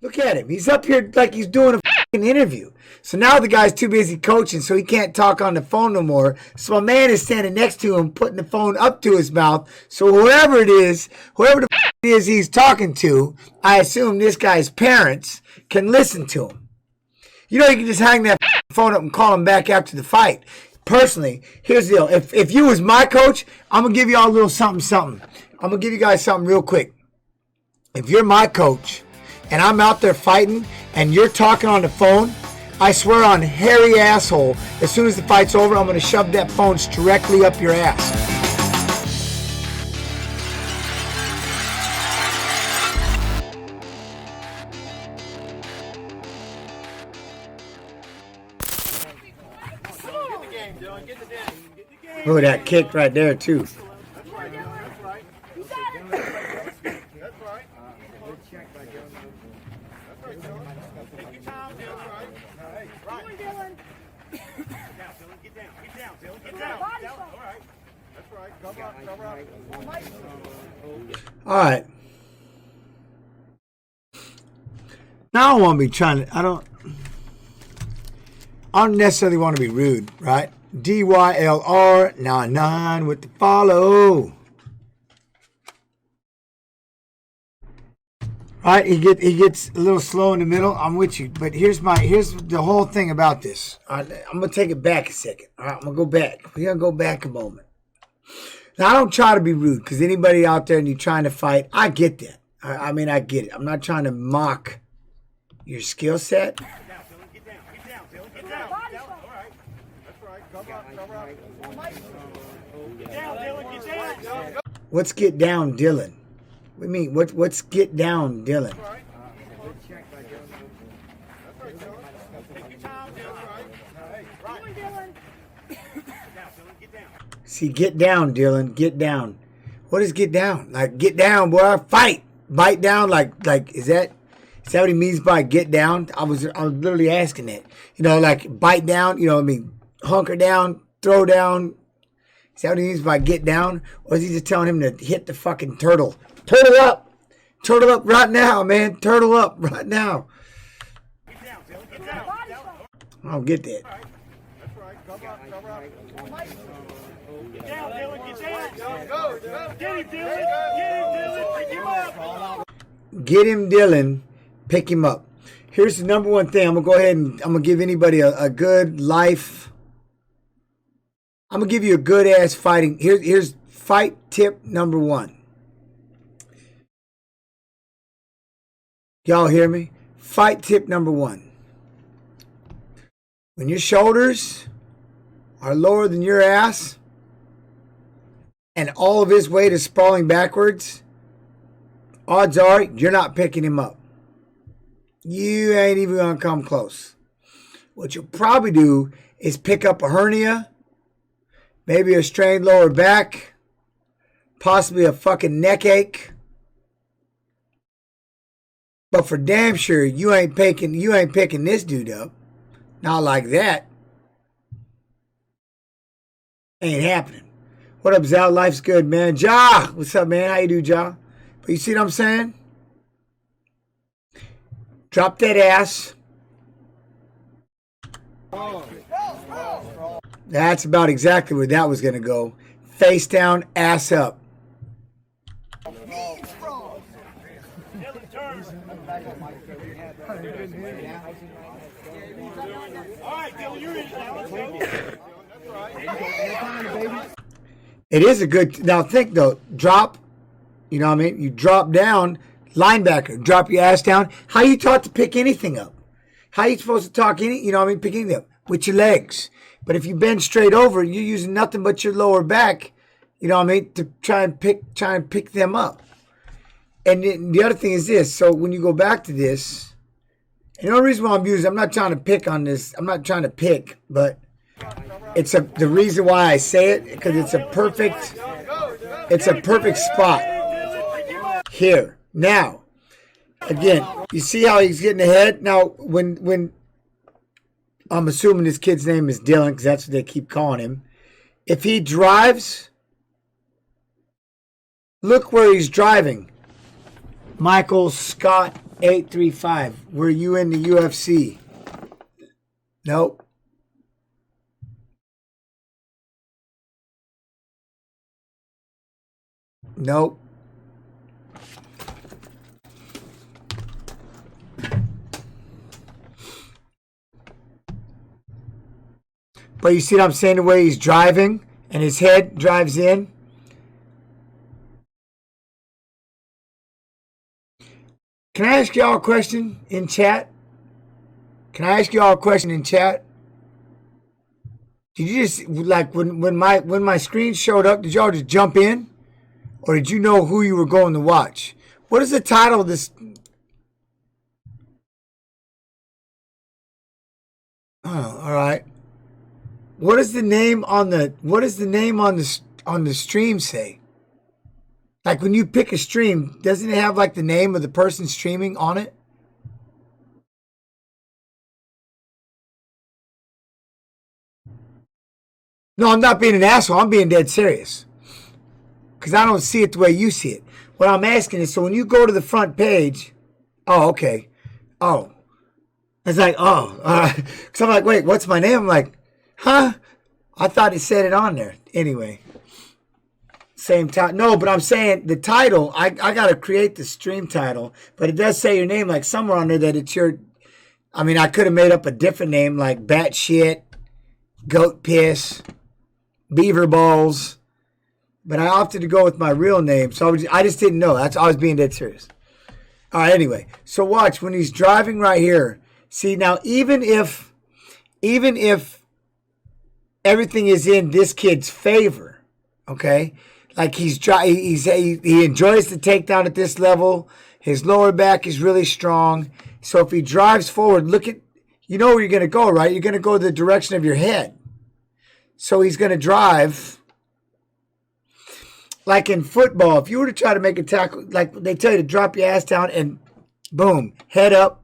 Look at him. He's up here like he's doing a fucking interview. So now the guy's too busy coaching, so he can't talk on the phone no more. So my man is standing next to him, putting the phone up to his mouth. So whoever it is, whoever the it is he's talking to, I assume this guy's parents, can listen to him. You know, you can just hang that phone up and call him back after the fight. Personally, here's the deal. If you was my coach, I'm going to give you all a little something. I'm going to give you guys something real quick. If you're my coach and I'm out there fighting and you're talking on the phone, I swear on hairy asshole, as soon as the fight's over, I'm going to shove that phone directly up your ass. Oh, that kick right there, too. All right. Now I don't want to be trying to, I don't necessarily want to be rude, right? DYLR 99 with the follow. Right, he gets a little slow in the middle. I'm with you, but here's the whole thing about this. All right, I'm gonna take it back a second. All right, I'm gonna go back. We're gonna go back a moment. Now I don't try to be rude because anybody out there and you're trying to fight, I get that. I mean, I get it. I'm not trying to mock your skill set. What's get down, Dylan? What do you mean? What's get down, Dylan? See, get down, Dylan. Get down. What is get down? Like, get down, boy. Fight. Bite down. Like, is that what he means by get down? I was literally asking that. You know, like bite down. You know what I mean? Hunker down. Throw down. Is that what he means by get down? Or is he just telling him to hit the fucking turtle? Turtle up. Turtle up right now, man. Turtle up right now. I don't get that. Get him, Dylan. Pick him up. Here's the number one thing. I'm going to go ahead and I'm going to give anybody a good life. I'm going to give you a good ass fighting. Here's fight tip number one. Y'all hear me? Fight tip number one. When your shoulders are lower than your ass and all of his weight is sprawling backwards, odds are you're not picking him up. You ain't even going to come close. What you'll probably do is pick up a hernia, maybe a strained lower back, possibly a fucking neck ache. But for damn sure, you ain't picking this dude up. Not like that. Ain't happening. What up, Zal? Life's good, man. Ja! What's up, man? How you do, Ja? But you see what I'm saying? Drop that ass. That's about exactly where that was going to go. Face down, ass up. It is a good, now think though, drop, you know what I mean? You drop down, linebacker, drop your ass down. How you taught to pick anything up? How you supposed to talk you know what I mean, pick anything up? With your legs. But if you bend straight over, you're using nothing but your lower back, you know what I mean, to try and pick them up. And the other thing is this, so when you go back to this, and the only reason why I'm not trying to pick on this, I'm not trying to pick, but the reason why I say it, because it's a perfect spot here. Now, again, you see how he's getting ahead? Now, when I'm assuming this kid's name is Dylan, because that's what they keep calling him. If he drives, look where he's driving. Michael Scott 835. Were you in the UFC? Nope. Nope. But you see what I'm saying? The way he's driving and his head drives in. Can I ask y'all a question in chat? Can I ask y'all a question in chat? Did you just, like, when my screen showed up, did y'all just jump in? Or did you know who you were going to watch? What is the title of this? Oh, all right. What is the name on the stream say? Like when you pick a stream, doesn't it have like the name of the person streaming on it? No, I'm not being an asshole. I'm being dead serious. Because I don't see it the way you see it. What I'm asking is, so when you go to the front page, oh, okay. Oh. It's like, oh. Because I'm like, wait, what's my name? I'm like, huh? I thought it said it on there. Anyway. Same time. No, but I'm saying the title, I got to create the stream title. But it does say your name, like somewhere on there that it's your, I mean, I could have made up a different name like Batshit, Goat Piss, Beaver Balls. But I opted to go with my real name. So I just didn't know. I was being dead serious. All right, anyway. So watch when he's driving right here. See, now even if everything is in this kid's favor, okay? Like he enjoys the takedown at this level. His lower back is really strong. So if he drives forward, you know where you're going to go, right? You're going to go the direction of your head. So he's going to drive. Like in football, if you were to try to make a tackle, like they tell you to drop your ass down and boom, head up,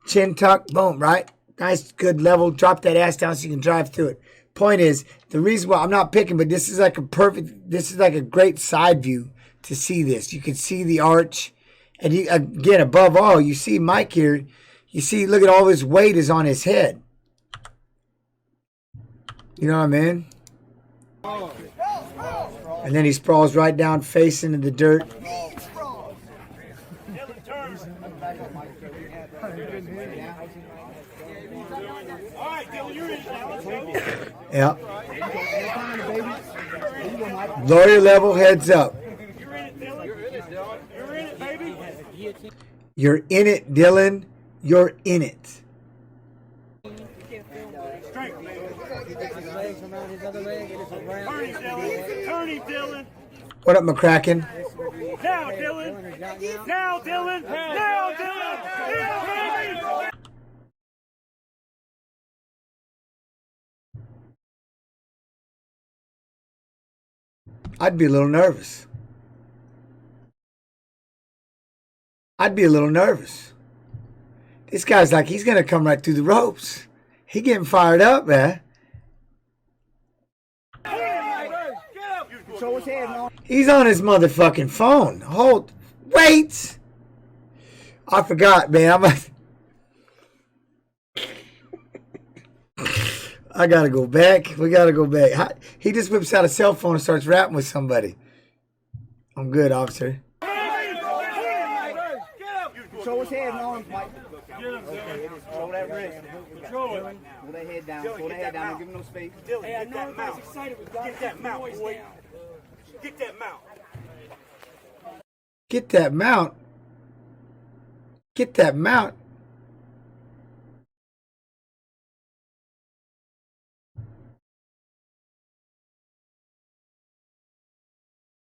chin tuck, boom, right? Nice, good level. Drop that ass down so you can drive through it. Point is, the reason why I'm not picking, but this is like a great side view to see this. You can see the arch. And you, again, above all, you see Mike here. You see, look at all his weight is on his head. You know what I mean? And then he sprawls right down, face into the dirt. Yeah. Lower your level, heads up. You're in it, Dylan. You're in it. What up, McCracken? Now, Dylan! Now, Dylan! Now, Dylan! I'd be a little nervous. This guy's like, he's going to come right through the ropes. He getting fired up, man. He's on his motherfucking phone. Wait. I forgot, man. I got to go back. We got to go back. He just whips out a cell phone and starts rapping with somebody. I'm good, officer. Show his head on, Mike. Okay, show that wrist. Control it. Pull that head down. Pull that head down. Don't give him no space. Hey, I know everybody's excited. We've got to get that mount, boy. Get that mount. Get that mount. Get that mount.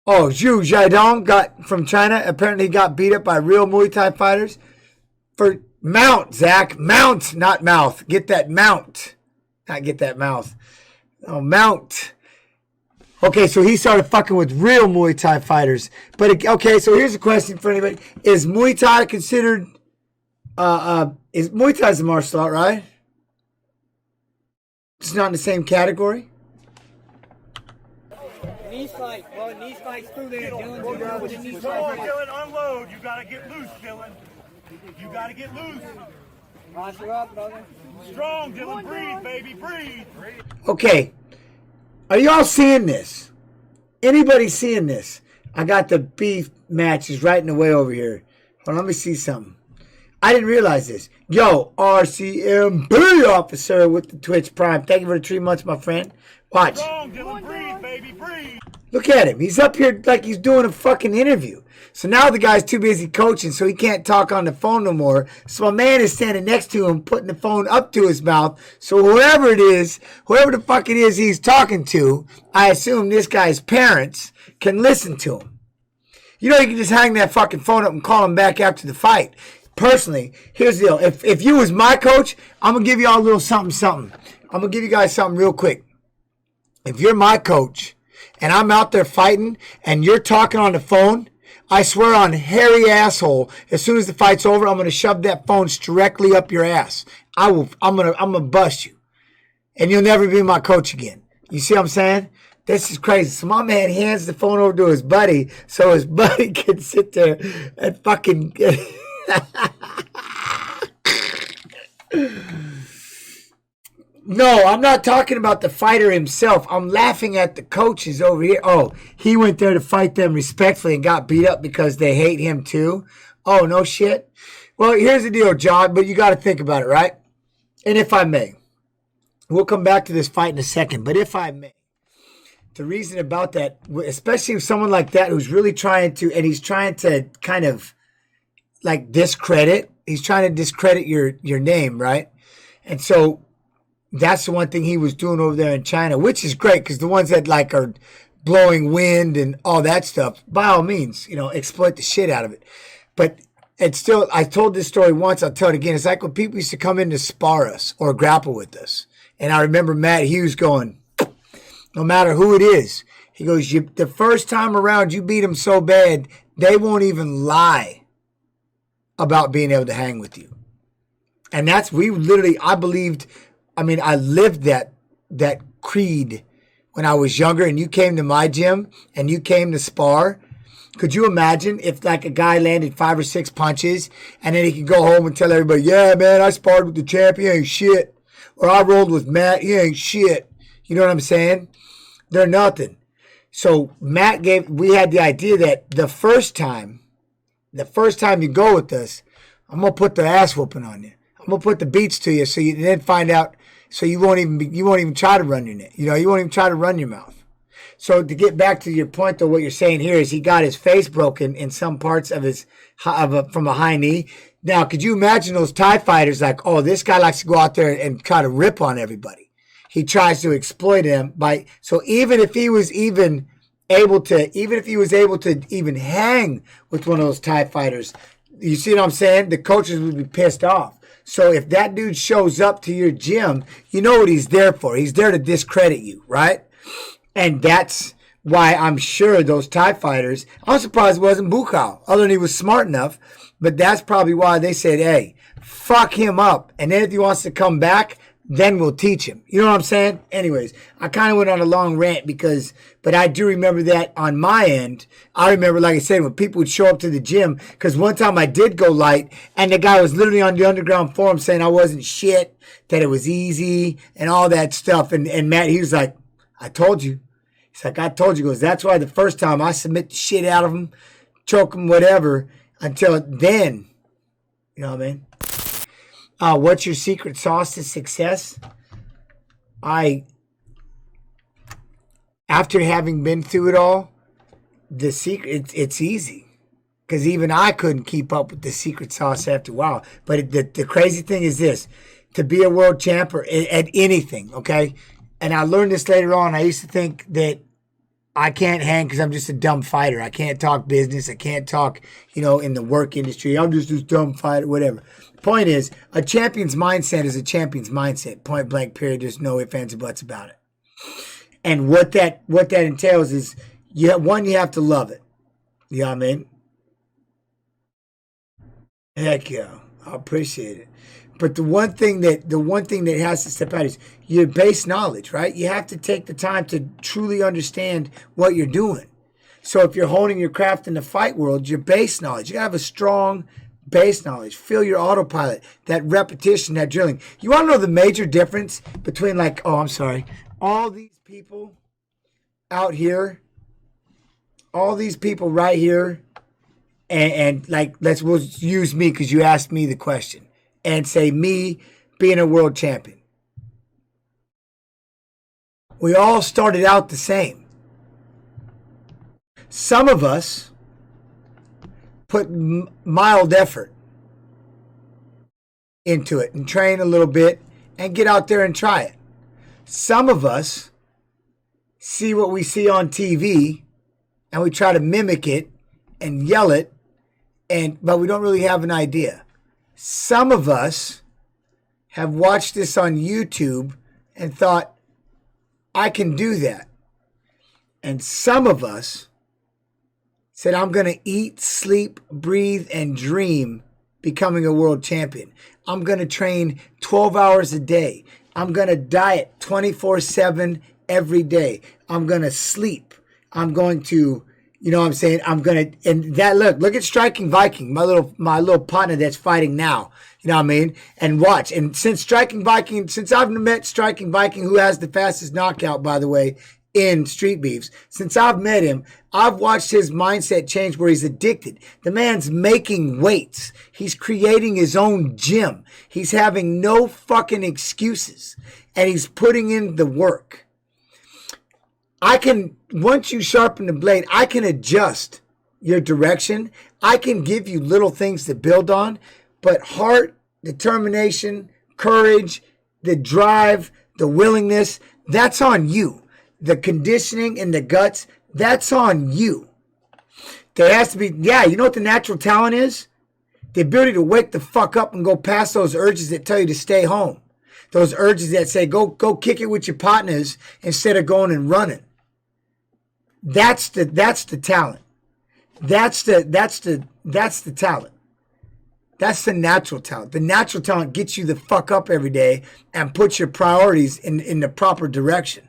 Oh, Zhu Zhaidong got from China. Apparently, he got beat up by real Muay Thai fighters for mount. Zach, mount, not mouth. Get that mount, not get that mouth. Oh, mount. Okay, so he started fucking with real Muay Thai fighters. But okay, so here's a question for anybody: is Muay Thai considered? Is Muay Thai a martial art, right? It's not in the same category. Knee fight, bro. Knee fights through there. Dylan, unload. You gotta get loose, Dylan. You got to get loose. Posture up, brother. Strong, Dylan. Breathe, baby. Breathe. Okay. Are y'all seeing this? Anybody seeing this? I got the beef matches right in the way over here. Hold on, let me see something. I didn't realize this. Yo, RCMB officer with the Twitch Prime. Thank you for the 3 months, my friend. Watch. Strong, Dylan. Breathe, baby. Breathe. Look at him. He's up here like he's doing a fucking interview. So now the guy's too busy coaching, so he can't talk on the phone no more. So my man is standing next to him, putting the phone up to his mouth. So whoever it is, whoever the fuck it is he's talking to, I assume this guy's parents, can listen to him. You know, you can just hang that fucking phone up and call him back after the fight. Personally, here's the deal. If you was my coach, I'm going to give you all a little something. I'm going to give you guys something real quick. If you're my coach and I'm out there fighting and you're talking on the phone, I swear on hairy asshole, as soon as the fight's over, I'm going to shove that phone directly up your ass. I'm going to bust you. And you'll never be my coach again. You see what I'm saying? This is crazy. So my man hands the phone over to his buddy so his buddy can sit there and fucking... No, I'm not talking about the fighter himself. I'm laughing at the coaches over here. Oh, he went there to fight them respectfully and got beat up because they hate him too. Oh, no shit. Well, here's the deal, John, but you got to think about it, right? And if I may, we'll come back to this fight in a second, but if I may, the reason about that, especially with someone like that who's really trying to, and he's trying to kind of like discredit, he's trying to discredit your name, right? And so that's the one thing he was doing over there in China, which is great because the ones that like are blowing wind and all that stuff, by all means, you know, exploit the shit out of it. But it's still, I told this story once, I'll tell it again. It's like when people used to come in to spar us or grapple with us. And I remember Matt Hughes going, no matter who it is, he goes, the first time around you beat them so bad, they won't even lie about being able to hang with you. And that's, we literally, I lived that creed when I was younger and you came to my gym and you came to spar. Could you imagine if like a guy landed 5 or 6 punches and then he could go home and tell everybody, yeah, man, I sparred with the champ, he ain't shit. Or I rolled with Matt, he ain't shit. You know what I'm saying? They're nothing. So we had the idea that the first time you go with us, I'm going to put the ass whooping on you. I'm going to put the beats to you so you then find out, so you won't even try to run your neck. You know, you won't even try to run your mouth. So to get back to your point, though, what you're saying here is he got his face broken in some parts of from a high knee. Now, could you imagine those Thai fighters like, oh, this guy likes to go out there and try to rip on everybody. He tries to exploit him so even if he was able to even hang with one of those Thai fighters, you see what I'm saying? The coaches would be pissed off. So if that dude shows up to your gym, you know what he's there for. He's there to discredit you, right? And that's why I'm sure those Thai fighters, I'm surprised it wasn't Buchau, other than he was smart enough. But that's probably why they said, hey, fuck him up. And then if he wants to come back, then we'll teach him. You know what I'm saying? Anyways, I kind of went on a long rant but I do remember that on my end. I remember, like I said, when people would show up to the gym, because one time I did go light, and the guy was literally on the underground forum saying I wasn't shit, that it was easy, and all that stuff. And Matt, he was like, I told you. He's like, I told you. He goes, that's why the first time I submit the shit out of him, choke him, whatever, until then, you know what I mean? What's your secret sauce to success? After having been through it all, the secret, it's easy. Because even I couldn't keep up with the secret sauce after a while. But the crazy thing is this, to be a world champ or at anything, okay? And I learned this later on. I used to think that I can't hang because I'm just a dumb fighter. I can't talk business. I can't talk, in the work industry. I'm just this dumb fighter, whatever. The point is, a champion's mindset is a champion's mindset. Point blank, period. There's no ifs, ands, or buts about it. And what that entails is, you have to love it. You know what I mean? Heck yeah. I appreciate it. But the one thing that has to step out is your base knowledge, right? You have to take the time to truly understand what you're doing. So if you're honing your craft in the fight world, your base knowledge, you have a strong base knowledge, feel your autopilot, that repetition, that drilling. You want to know the major difference between all these people out here, all these people right here, and like, we'll use me because you asked me the question, and say me being a world champion. We all started out the same. Some of us put mild effort into it and train a little bit and get out there and try it. Some of us see what we see on TV and we try to mimic it and yell it, but we don't really have an idea. Some of us have watched this on YouTube and thought, I can do that. And some of us said, I'm going to eat, sleep, breathe, and dream becoming a world champion. I'm going to train 12 hours a day. I'm going to diet 24/7 every day. I'm going to sleep. I'm going to, you know what I'm saying? I'm going to, and that, look at Striking Viking, my little partner that's fighting now. You know what I mean? And watch. And since I've met Striking Viking, who has the fastest knockout, by the way, in Streetbeefs, since I've met him, I've watched his mindset change where he's addicted. The man's making weights. He's creating his own gym. He's having no fucking excuses. And he's putting in the work. Once you sharpen the blade, I can adjust your direction. I can give you little things to build on. But heart, determination, courage, the drive, the willingness, that's on you. The conditioning and the guts, that's on you. There has to be, you know what the natural talent is? The ability to wake the fuck up and go past those urges that tell you to stay home. Those urges that say, go kick it with your partners instead of going and running. That's the talent. That's the talent. That's the natural talent. The natural talent gets you the fuck up every day and puts your priorities in the proper direction.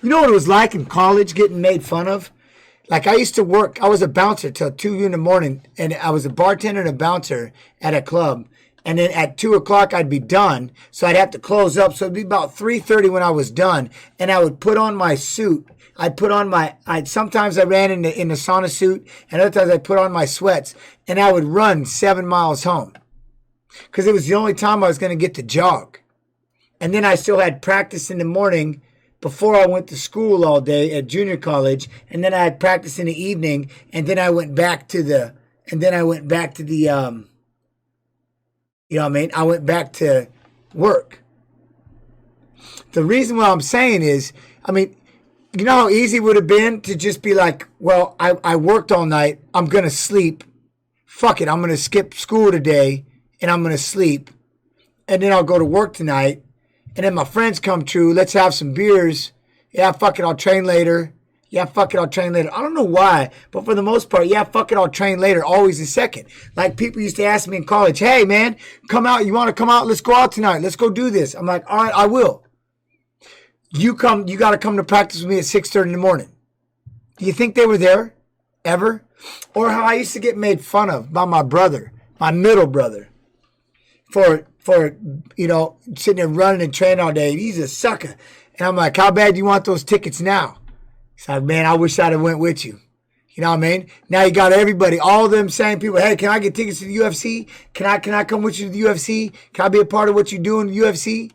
You know what it was like in college getting made fun of? Like I used to work, I was a bouncer till 2 in the morning, and I was a bartender and a bouncer at a club. And then at 2 o'clock I'd be done, so I'd have to close up. So it'd be about 3:30 when I was done, and I would put on my suit. Sometimes I ran in the sauna suit, and other times I'd put on my sweats, and I would run 7 miles home. Because it was the only time I was going to get to jog. And then I still had practice in the morning before I went to school all day at junior college, and then I had practice in the evening, and then I went back to the, you know what I mean? I went back to work. The reason why I'm saying is, I mean, you know how easy it would have been to just be like, well, I worked all night. I'm going to sleep. Fuck it. I'm going to skip school today and I'm going to sleep. And then I'll go to work tonight. And then my friends come through. Let's have some beers. Yeah, fuck it. I'll train later. Yeah, fuck it. I'll train later. I don't know why, but for the most part, yeah, fuck it. I'll train later. Always a second. Like people used to ask me in college, hey man, come out. You want to come out? Let's go out tonight. Let's go do this. I'm like, all right, I will. You got to come to practice with me at 6:30 in the morning. Do you think they were there ever? Or how I used to get made fun of by my brother, my middle brother, for you know, sitting there running and training all day. He's a sucker. And I'm like, how bad do you want those tickets now? He's like, man, I wish I'd have went with you. You know what I mean? Now you got everybody, all them saying people, hey, can I get tickets to the UFC? Can I come with you to the UFC? Can I be a part of what you do in the UFC?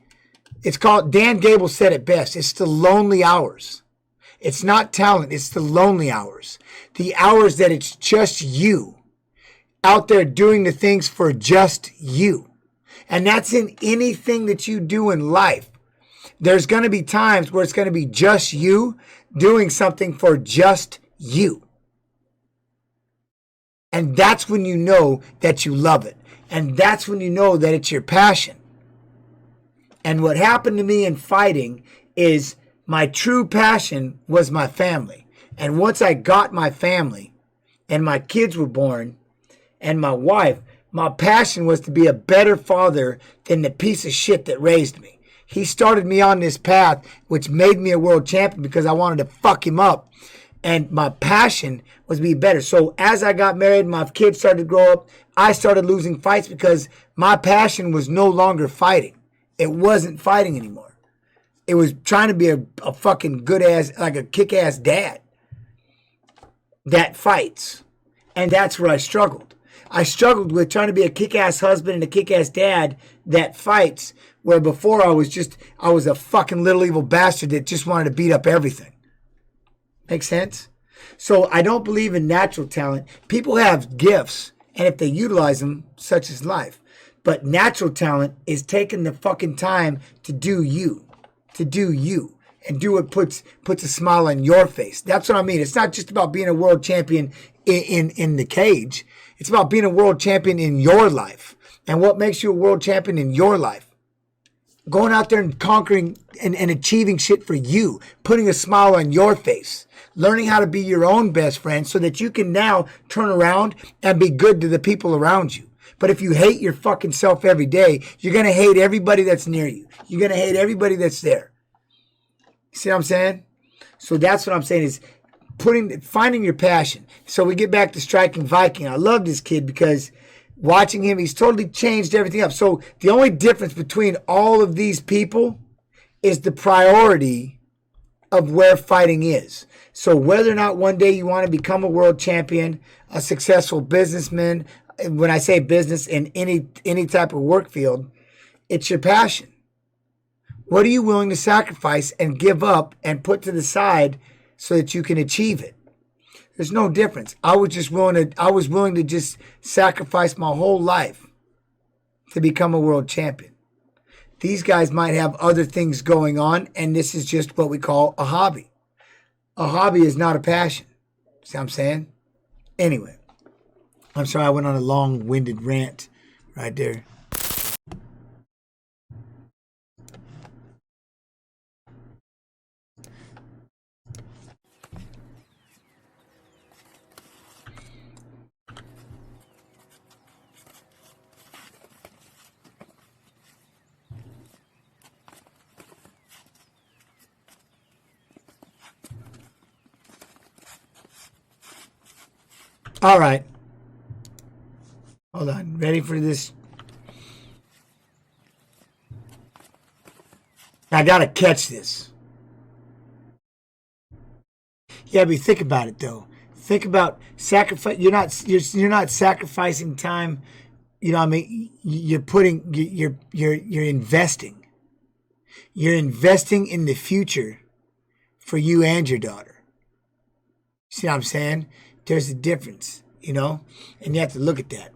It's called, Dan Gable said it best, it's the lonely hours. It's not talent, it's the lonely hours. The hours that it's just you out there doing the things for just you. And that's in anything that you do in life. There's going to be times where it's going to be just you doing something for just you. And that's when you know that you love it. And that's when you know that it's your passion. And what happened to me in fighting is my true passion was my family. And once I got my family and my kids were born and my wife, my passion was to be a better father than the piece of shit that raised me. He started me on this path, which made me a world champion because I wanted to fuck him up. And my passion was to be better. So as I got married, my kids started to grow up, I started losing fights because my passion was no longer fighting. It wasn't fighting anymore. It was trying to be a fucking good ass, like a kick ass dad that fights. And that's where I struggled. I struggled with trying to be a kick ass husband and a kick ass dad that fights, where before I was a fucking little evil bastard that just wanted to beat up everything. Make sense? So I don't believe in natural talent. People have gifts, and if they utilize them, such is life. But natural talent is taking the fucking time to do you, and do what puts a smile on your face. That's what I mean. It's not just about being a world champion in the cage. It's about being a world champion in your life. And what makes you a world champion in your life? Going out there and conquering and achieving shit for you, putting a smile on your face, learning how to be your own best friend so that you can now turn around and be good to the people around you. But if you hate your fucking self every day, you're going to hate everybody that's near you. You're going to hate everybody that's there. See what I'm saying? So that's what I'm saying is finding your passion. So we get back to Striking Viking. I love this kid because watching him, he's totally changed everything up. So the only difference between all of these people is the priority of where fighting is. So whether or not one day you want to become a world champion, a successful businessman, when I say business in any type of work field, it's your passion. What are you willing to sacrifice and give up and put to the side so that you can achieve it? There's no difference. I was willing to just sacrifice my whole life to become a world champion. These guys might have other things going on, and this is just what we call a hobby. A hobby is not a passion. See what I'm saying? Anyway, I'm sorry I went on a long-winded rant right there. All right. Hold on. Ready for this? I got to catch this. Yeah, but think about it though. Think about sacrifice. You're not sacrificing time. You know what I mean? You're investing. You're investing in the future for you and your daughter. See what I'm saying? There's a difference, and you have to look at that.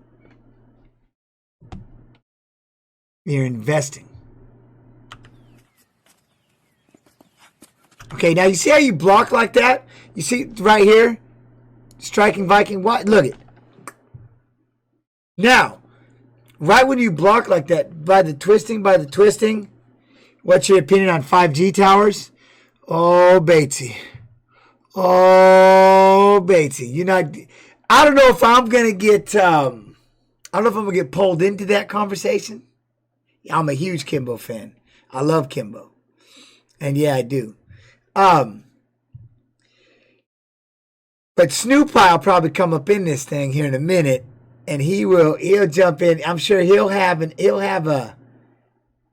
You're investing. Okay, now you see how you block like that? You see right here? Striking Viking. What? Look it. Now, right when you block like that, by the twisting, what's your opinion on 5G towers? Oh, Batesy. Oh, Batesy. I don't know if I'm going to get, pulled into that conversation. I'm a huge Kimbo fan. I love Kimbo. And yeah, I do. But Snoop will probably come up in this thing here in a minute, and he'll jump in. I'm sure he'll have a,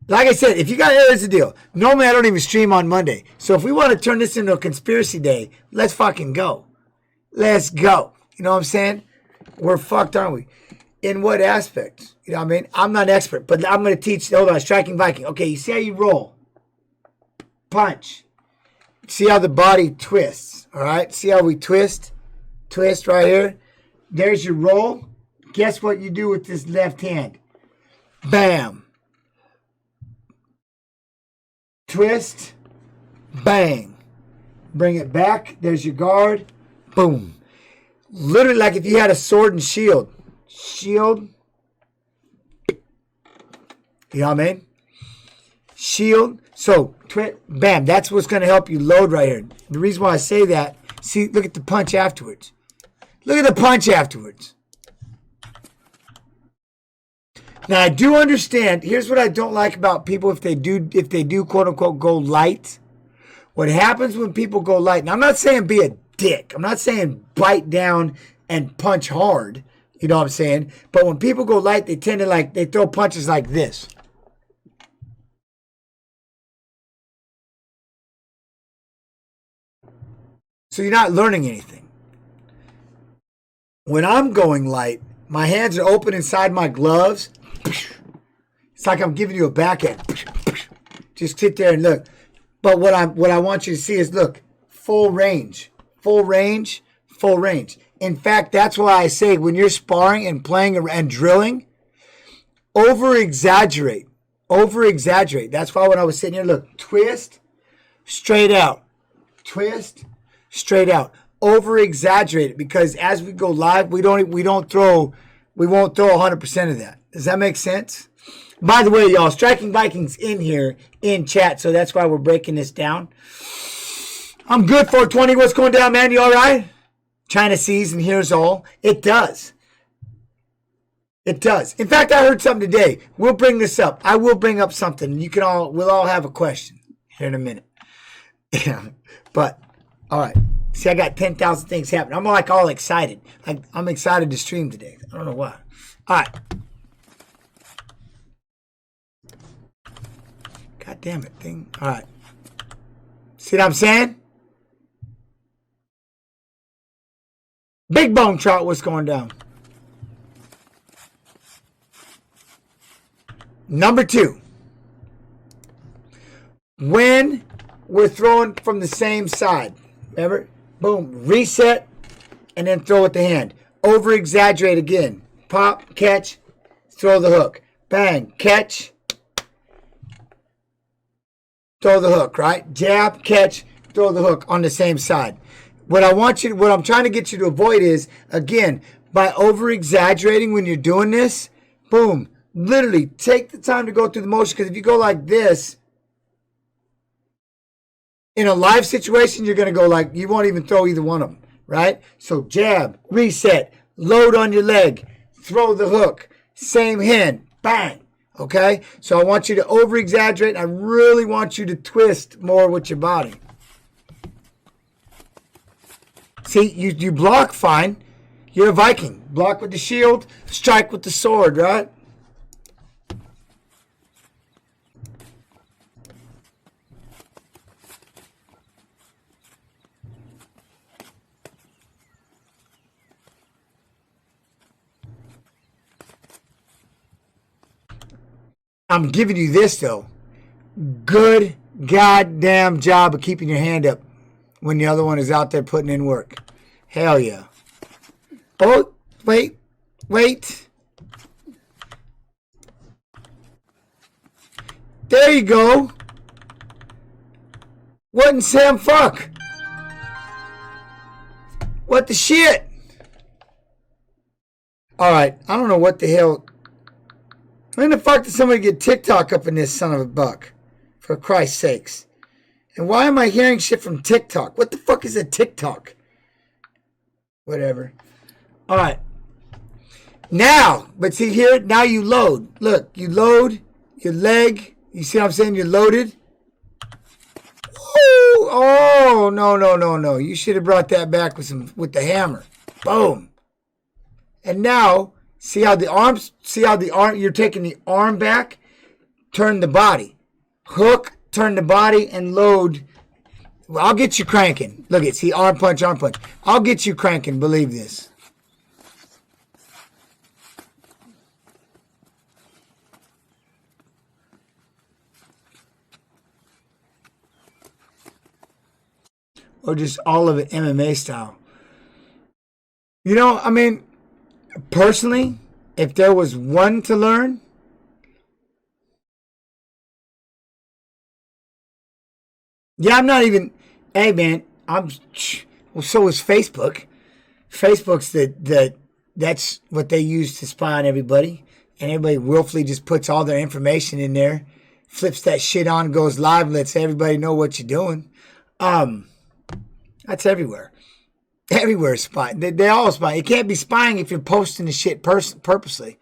like I said, if you got, here's the deal. Normally I don't even stream on Monday. So if we want to turn this into a conspiracy day, let's fucking go. Let's go. You know what I'm saying? We're fucked, aren't we? In what aspect? You know what I mean? I'm not an expert, but I'm going to teach. Hold on, Striking Viking. Okay, you see how you roll? Punch. See how the body twists, all right? See how we twist? Twist right here. There's your roll. Guess what you do with this left hand? Bam. Twist, bang. Bring it back. There's your guard. Boom. Literally like if you had a sword and shield. Shield. You know what I mean? Shield. So, bam. That's what's going to help you load right here. The reason why I say that, see, look at the punch afterwards. Look at the punch afterwards. Now I do understand. Here's what I don't like about people if they do quote unquote go light. What happens when people go light? Now I'm not saying be a dick. I'm not saying bite down and punch hard. You know what I'm saying? But when people go light, they tend to they throw punches like this. So you're not learning anything. When I'm going light, my hands are open inside my gloves. It's like I'm giving you a backhand. Just sit there and look. But what I want you to see is, look, full range. Full range, full range. In fact, that's why I say when you're sparring and playing and drilling, over-exaggerate. Over-exaggerate. That's why when I was sitting here, look, twist, straight out. Twist, straight out. Over-exaggerate it, because as we go live, we won't throw 100% of that. Does that make sense? By the way, y'all, Striking Vikings in here in chat, so that's why we're breaking this down. I'm good, 420. What's going down, man? You all right? China sees and hears all. It does. It does. In fact, I heard something today. We'll bring this up. I will bring up something. We'll all have a question here in a minute. But, all right. See, I got 10,000 things happening. I'm like all excited. Like, I'm excited to stream today. I don't know why. All right. God damn it, thing. All right. See what I'm saying? Big Bone Trout, what's going down? Number 2. When we're throwing from the same side. Remember? Boom. Reset. And then throw with the hand. Over-exaggerate again. Pop, catch, throw the hook. Bang, catch, throw the hook, right? Jab, catch, throw the hook on the same side. What I'm trying to get you to avoid is, again, by over-exaggerating when you're doing this, boom, literally take the time to go through the motion, because if you go like this, in a live situation, you're going to go like, you won't even throw either one of them, right? So jab, reset, load on your leg, throw the hook, same hand, bang, okay? So I want you to over-exaggerate. I really want you to twist more with your body. See, you block fine. You're a Viking. Block with the shield, strike with the sword, right? I'm giving you this, though. Good goddamn job of keeping your hand up when the other one is out there putting in work. Hell yeah. Oh, wait. There you go. What in Sam fuck? What the shit? Alright, I don't know what the hell. When the fuck did somebody get TikTok up in this son of a buck? For Christ's sakes. And why am I hearing shit from TikTok? What the fuck is a TikTok? Whatever. All right. Now, but see here, now you load. Look, you load your leg. You see what I'm saying? You're loaded. Woo! Oh, no. You should have brought that back with the hammer. Boom. And now, see how the arm, you're taking the arm back, turn the body. Hook, turn the body, and load. Well, I'll get you cranking. Look at, see, arm punch. I'll get you cranking, believe this. Or just all of it MMA style. You know, I mean, personally, if there was one to learn, yeah, I'm not even, hey man, well, so is Facebook. Facebook's that's what they use to spy on everybody. And everybody willfully just puts all their information in there, flips that shit on, goes live, lets everybody know what you're doing. That's everywhere. Everywhere is spying. They all spy. It can't be spying if you're posting the shit purposely.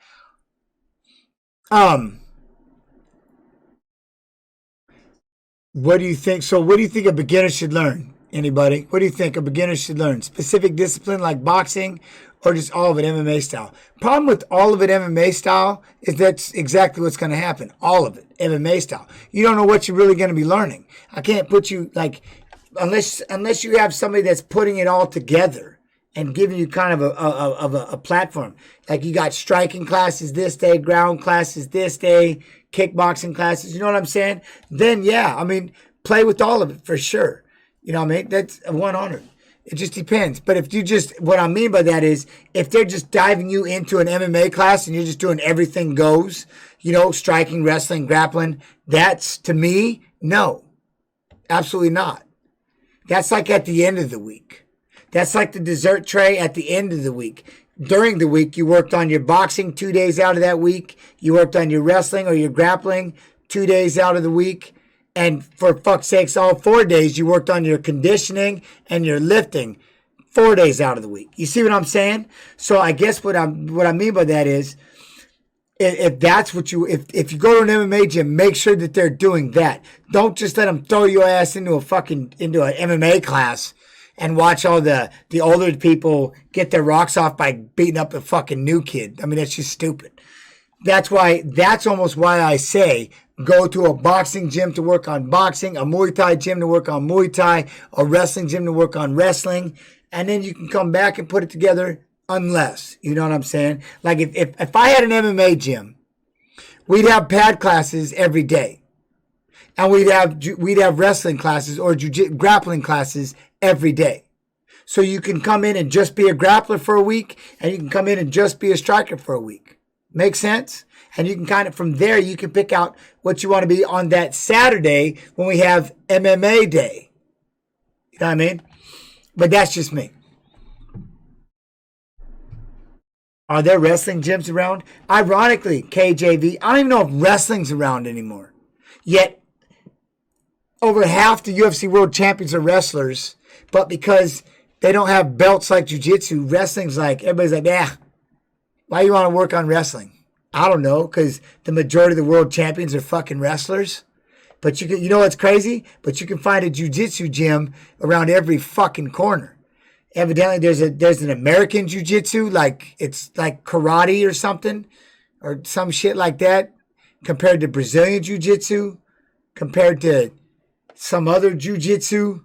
What do you think? So what do you think a beginner should learn? Anybody? What do you think a beginner should learn? Specific discipline like boxing or just all of it MMA style? Problem with all of it MMA style is that's exactly what's going to happen. All of it MMA style. You don't know what you're really going to be learning. I can't put you like, unless you have somebody that's putting it all together and giving you kind of a platform. Like you got striking classes this day, ground classes this day, kickboxing classes. You know what I'm saying? Then yeah, I mean, play with all of it for sure. You know what I mean? That's 100. It just depends. But if you just, what I mean by that is, if they're just diving you into an MMA class and you're just doing everything goes, you know, striking, wrestling, grappling, that's, to me, no. Absolutely not. That's like at the end of the week. That's like the dessert tray at the end of the week. During the week, you worked on your boxing 2 days out of that week. You worked on your wrestling or your grappling 2 days out of the week. And for fuck's sakes, all 4 days, you worked on your conditioning and your lifting 4 days out of the week. You see what I'm saying? So I guess what I mean by that is, if that's what you, if you go to an MMA gym, make sure that they're doing that. Don't just let them throw your ass into an MMA class and watch all the older people get their rocks off by beating up a fucking new kid. I mean, that's just stupid. That's almost why I say, go to a boxing gym to work on boxing, a Muay Thai gym to work on Muay Thai, a wrestling gym to work on wrestling, and then you can come back and put it together unless, you know what I'm saying? Like if I had an MMA gym, we'd have pad classes every day. And we'd have wrestling classes or grappling classes every day. So you can come in and just be a grappler for a week, and you can come in and just be a striker for a week. Make sense? And you can kind of, from there, you can pick out what you want to be on that Saturday when we have MMA day. You know what I mean? But that's just me. Are there wrestling gyms around? Ironically, KJV, I don't even know if wrestling's around anymore. Yet, over half the UFC world champions are wrestlers, but because they don't have belts like jiu-jitsu, wrestling's like, everybody's like, yeah, why do you want to work on wrestling? I don't know, because the majority of the world champions are fucking wrestlers. But you know what's crazy? But you can find a jiu-jitsu gym around every fucking corner. Evidently, there's an American jiu-jitsu, like it's like karate or something, or some shit like that, compared to Brazilian jiu-jitsu, compared to some other jiu-jitsu.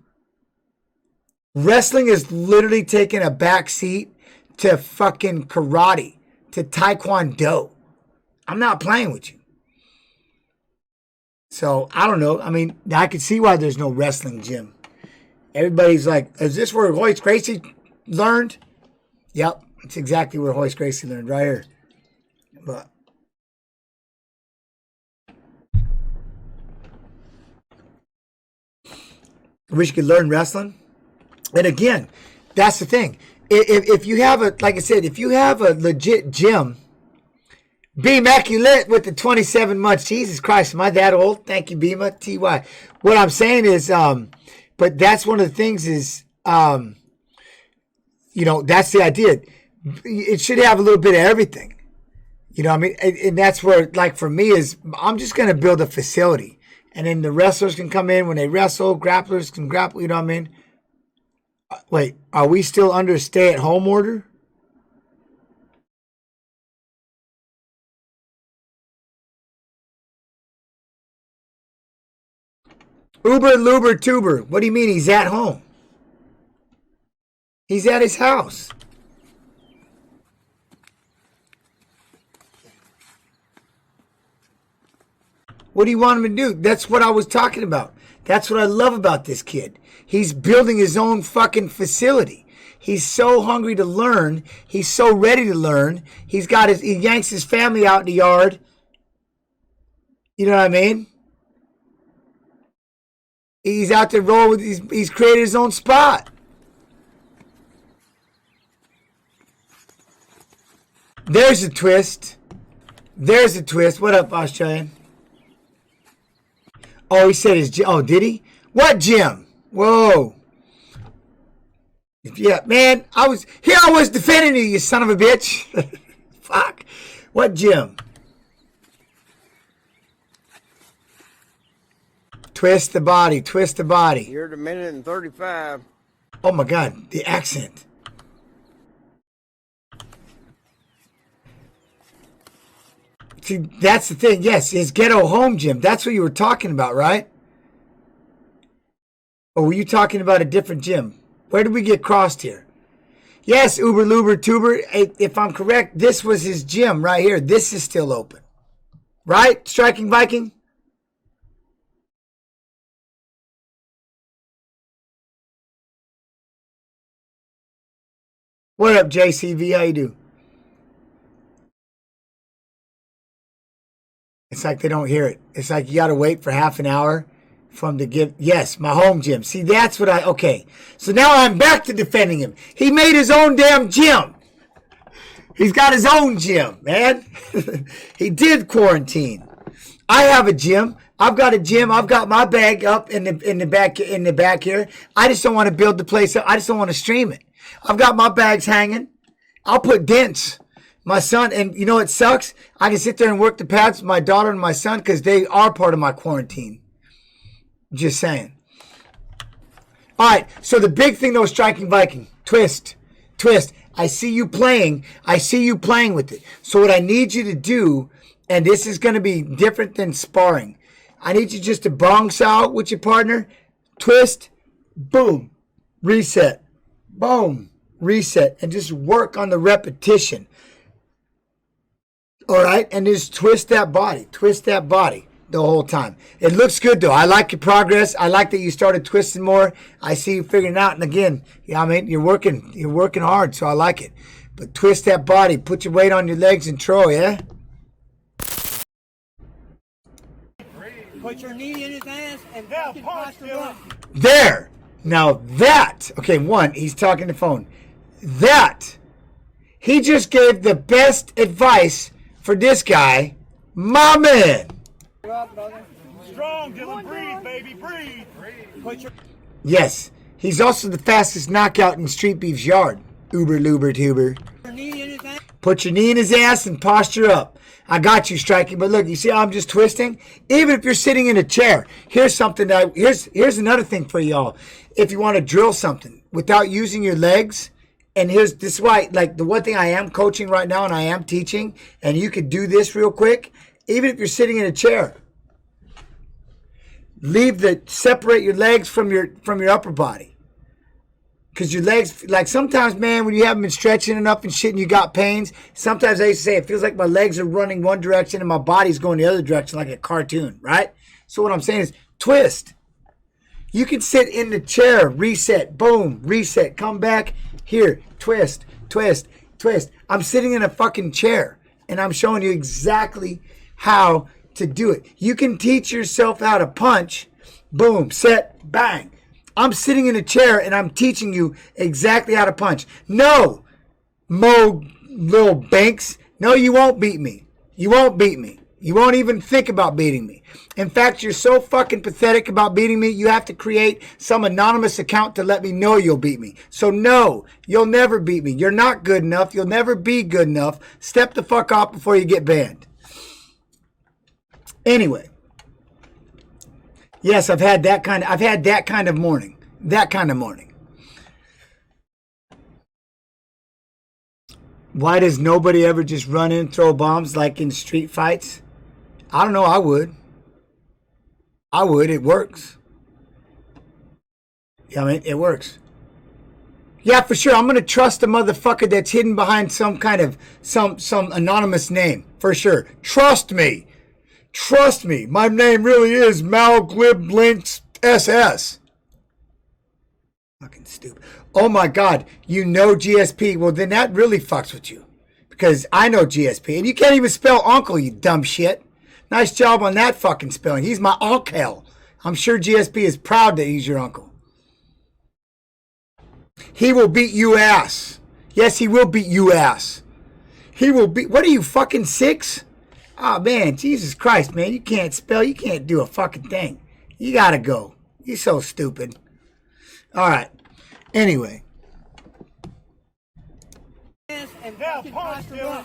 Wrestling is literally taking a back seat to fucking karate, to taekwondo. I'm not playing with you. So, I don't know. I mean, I can see why there's no wrestling gym. Everybody's like, is this where Royce Gracie learned? Yep, it's exactly where Royce Gracie learned, right here. But I wish you could learn wrestling. And again, that's the thing. If you have like I said, if you have a legit gym, be immaculate with the 27 months. Jesus Christ, am I that old? Thank you, Bima. TY. What I'm saying is, but that's one of the things is, that's the idea. It should have a little bit of everything. You know what I mean? And that's where, like for me, is I'm just going to build a facility. And then the wrestlers can come in when they wrestle. Grapplers can grapple, you know what I mean? Wait, are we still under a stay-at-home order? Uber, Luber, Tuber. What do you mean he's at home? He's at his house. What do you want him to do? That's what I was talking about. That's what I love about this kid. He's building his own fucking facility. He's so hungry to learn. He's so ready to learn. He yanks his family out in the yard. You know what I mean? He's out there rolling with, he's created his own spot. There's a twist. There's a twist. What up, Australian? Oh, he said his gym. Oh, did he? What gym? Whoa. Yeah, man, I was defending you, you son of a bitch. Fuck. What gym? Twist the body. Twist the body. You're at 1:35. Oh my God, the accent. See, that's the thing. Yes, his ghetto home gym. That's what you were talking about, right? Or were you talking about a different gym? Where did we get crossed here? Yes, Uber Luber Tuber. If I'm correct, this was his gym right here. This is still open. Right? Striking Viking? What up, JCV? How you do? It's like they don't hear it. It's like you got to wait for half an hour for him to give. Yes, my home gym. See, that's what okay. So now I'm back to defending him. He made his own damn gym. He's got his own gym, man. He did quarantine. I have a gym. I've got a gym. I've got my bag up in the back here. I just don't want to build the place up. I just don't want to stream it. I've got my bags hanging. I'll put dents. My son, and you know it sucks? I can sit there and work the pads with my daughter and my son because they are part of my quarantine. Just saying. All right, so the big thing though, Striking Viking, twist. I see you playing. I see you playing with it. So what I need you to do, and this is going to be different than sparring. I need you just to bounce out with your partner, twist, boom, reset, boom, reset, and just work on the repetition. All right, and just twist that body the whole time. It looks good though. I like your progress. I like that you started twisting more. I see you figuring it out. And again, yeah, I mean, you're working hard, so I like it. But twist that body. Put your weight on your legs and throw, yeah? Put your knee in his ass and fucking posture up. There. Now that, okay, one, he's talking on the phone. That, he just gave the best advice for this guy, my man. Strong, Dylan. Breathe, baby. Breathe. Yes, he's also the fastest knockout in Streetbeefs yard. Uber Luber Tuber. Put your knee in his ass and posture up. I got you, Striking. But look, you see how I'm just twisting? Even if you're sitting in a chair, here's something here's another thing for y'all. If you want to drill something without using your legs, and this is why, like, the one thing I am coaching right now and I am teaching, and you could do this real quick, even if you're sitting in a chair. Separate your legs from your upper body. Because your legs, like sometimes, man, when you haven't been stretching enough and shit and you got pains, sometimes I used to say it feels like my legs are running one direction and my body's going the other direction like a cartoon, right? So what I'm saying is twist. You can sit in the chair, reset, boom, reset, come back, here, twist. I'm sitting in a fucking chair and I'm showing you exactly how to do it. You can teach yourself how to punch, boom, set, bang. I'm sitting in a chair and I'm teaching you exactly how to punch. No, Mo Lil Banks. No, you won't beat me. You won't beat me. You won't even think about beating me. In fact, you're so fucking pathetic about beating me, you have to create some anonymous account to let me know you'll beat me. So no, you'll never beat me. You're not good enough. You'll never be good enough. Step the fuck off before you get banned. Anyway. Yes, I've had that kind of morning. That kind of morning. Why does nobody ever just run in and throw bombs like in street fights? I don't know. I would. It works. Yeah, I mean, it works. Yeah, for sure. I'm going to trust a motherfucker that's hidden behind some kind of, some anonymous name. For sure. Trust me. Trust me. My name really is Malgliblinks SS. Fucking stupid. Oh my God. You know GSP. Well, then that really fucks with you. Because I know GSP. And you can't even spell uncle, you dumb shit. Nice job on that fucking spelling. He's my uncle. I'm sure GSP is proud that he's your uncle. He will beat you ass. Yes, he will beat you ass. He will beat... What are you, fucking 6? Oh, man. Jesus Christ, man. You can't spell. You can't do a fucking thing. You gotta go. You're so stupid. All right. Anyway. Now, punch, Dylan.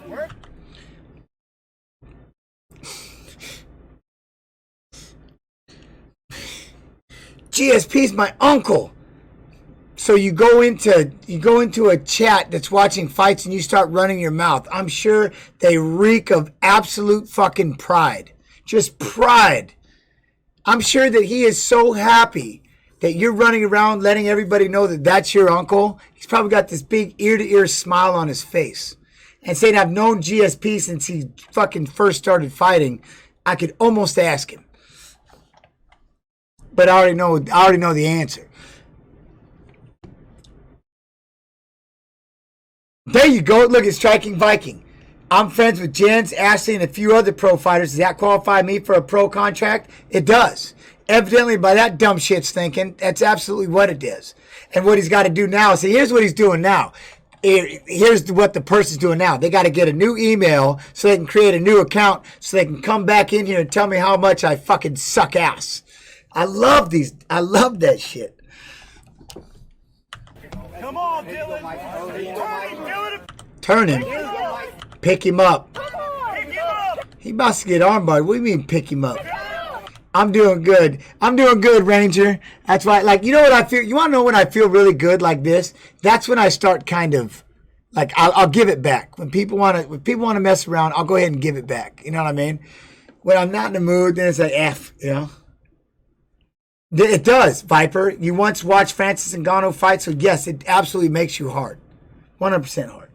Work. GSP's my uncle. So you go into a chat that's watching fights and you start running your mouth. I'm sure they reek of absolute fucking pride. Just pride. I'm sure that he is so happy that you're running around letting everybody know that that's your uncle. He's probably got this big ear-to-ear smile on his face. And saying, I've known GSP since he fucking first started fighting. I could almost ask him. But I already know the answer. There you go. Look, it's Striking Viking. I'm friends with Jens, Ashley, and a few other pro fighters. Does that qualify me for a pro contract? It does. Evidently, by that dumb shit's thinking, that's absolutely what it is. And what he's got to do now, see, here's what he's doing now. Here's what the person's doing now. They got to get a new email so they can create a new account so they can come back in here and tell me how much I fucking suck ass. I love these. I love that shit. Come on, Dylan. Dylan. Turn him. Pick him up. Pick him up. He about to get armbarred. What do you mean pick him up? I'm doing good. I'm doing good, Ranger. That's why, like, you know what I feel? You want to know when I feel really good like this? That's when I start kind of, like, I'll give it back. When people want to mess around, I'll go ahead and give it back. You know what I mean? When I'm not in the mood, then it's like, F, you know? It does, Viper. You once watched Francis Ngannou fight, so yes, it absolutely makes you hard. 100% hard.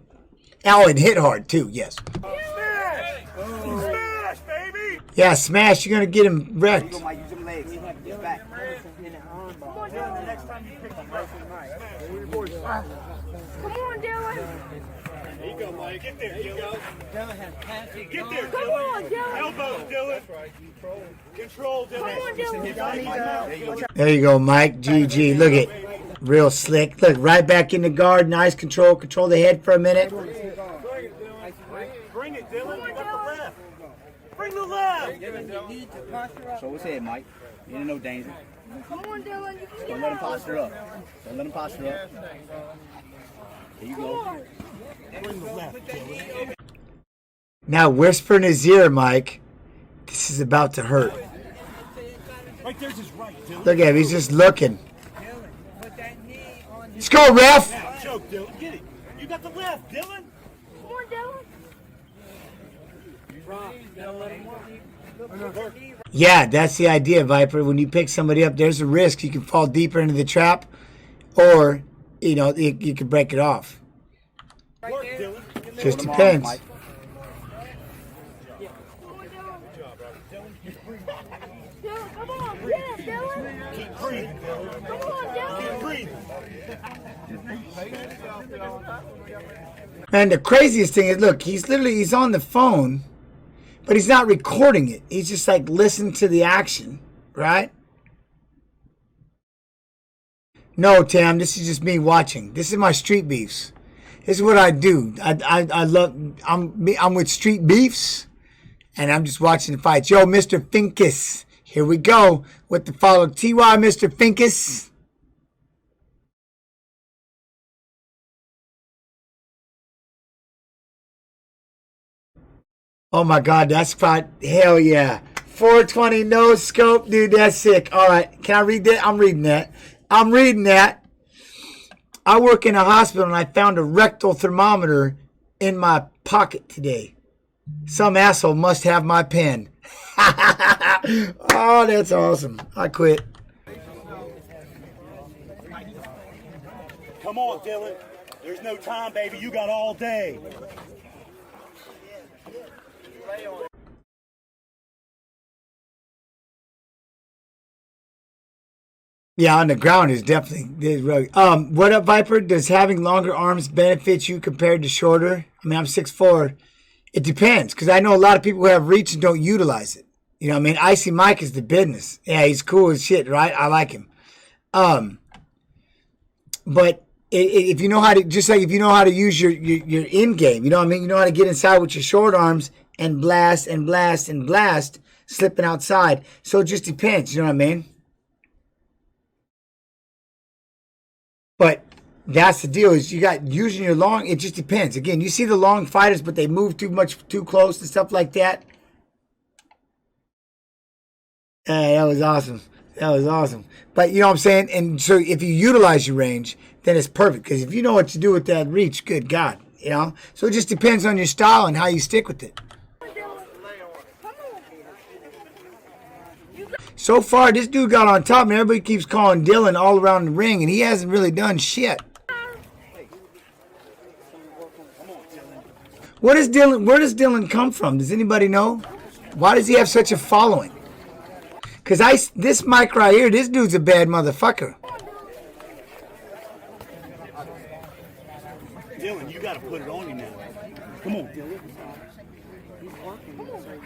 Oh, and hit hard, too, yes. Smash! Smash, baby! Yeah, smash. You're going to get him wrecked. Use them legs. His back. Next time you pick him up. Come on, Dylan. There you go, Mike. Get there, Dylan. Get there, Come on, Dylan. Dylan. Elbows, Dylan. Control, Come on, Dylan. Dylan. There you go, Mike. GG. Look at real slick. Look, right back in the guard. Nice control. Control the head for a minute. Bring it, Dylan. You got the left. Bring the left. Show his head, Mike. You ain't in no danger. Come on, Dylan. You can Don't get let him out. posture up. Don't let him posture up. There you go. Now whisper in his ear, Mike. This is about to hurt. Right there's his right, Dylan. Look at him. He's just looking. Let's go, ref. Now, choke, Dylan. Get it. You got the left, Dylan. Come on, Dylan. Yeah, that's the idea, Viper. When you pick somebody up, there's a risk. You can fall deeper into the trap, or, you know, you can break it off. Work, Dylan. Just depends. Mike. Dylan, come on. Yeah, Dylan. Keep breathing, Dylan. Come on, Dylan. Keep breathing. And the craziest thing is, look, he's on the phone, but he's not recording it. He's just like listening to the action, right? No, Tam, this is just me watching. This is my Street Beefs. This is what I do. I love. I'm with Streetbeefs, and I'm just watching the fights. Yo, Mr. Finkus, here we go with the follow. TY, Mr. Finkus. Oh my God, that's fight. Hell yeah. 420 no scope, dude. That's sick. All right, can I read that? I'm reading that. I work in a hospital and I found a rectal thermometer in my pocket today. Some asshole must have my pen. Oh, that's awesome. I quit. Come on, Dylan. There's no time, baby. You got all day. Yeah, on the ground is definitely rugged. What up, Viper? Does having longer arms benefit you compared to shorter? I mean, I'm 6'4". It depends, because I know a lot of people who have reach and don't utilize it. You know what I mean? Icy Mike is the business. Yeah, he's cool as shit, right? I like him. But if you know how to, just like if you know how to use your in game, you know what I mean? You know how to get inside with your short arms and blast and blast and blast, slipping outside. So it just depends, you know what I mean? But that's the deal, is you got using your long, it just depends. Again, you see the long fighters, but they move too close and stuff like that. Hey, that was awesome. That was awesome. But you know what I'm saying? And so if you utilize your range, then it's perfect. Because if you know what to do with that reach, good God. You know? So it just depends on your style and how you stick with it. So far, this dude got on top, and everybody keeps calling Dylan all around the ring, and he hasn't really done shit. Where does Dylan come from? Does anybody know? Why does he have such a following? Because this mic right here, this dude's a bad motherfucker. Dylan, you got to put it on him now. Come on, Dylan.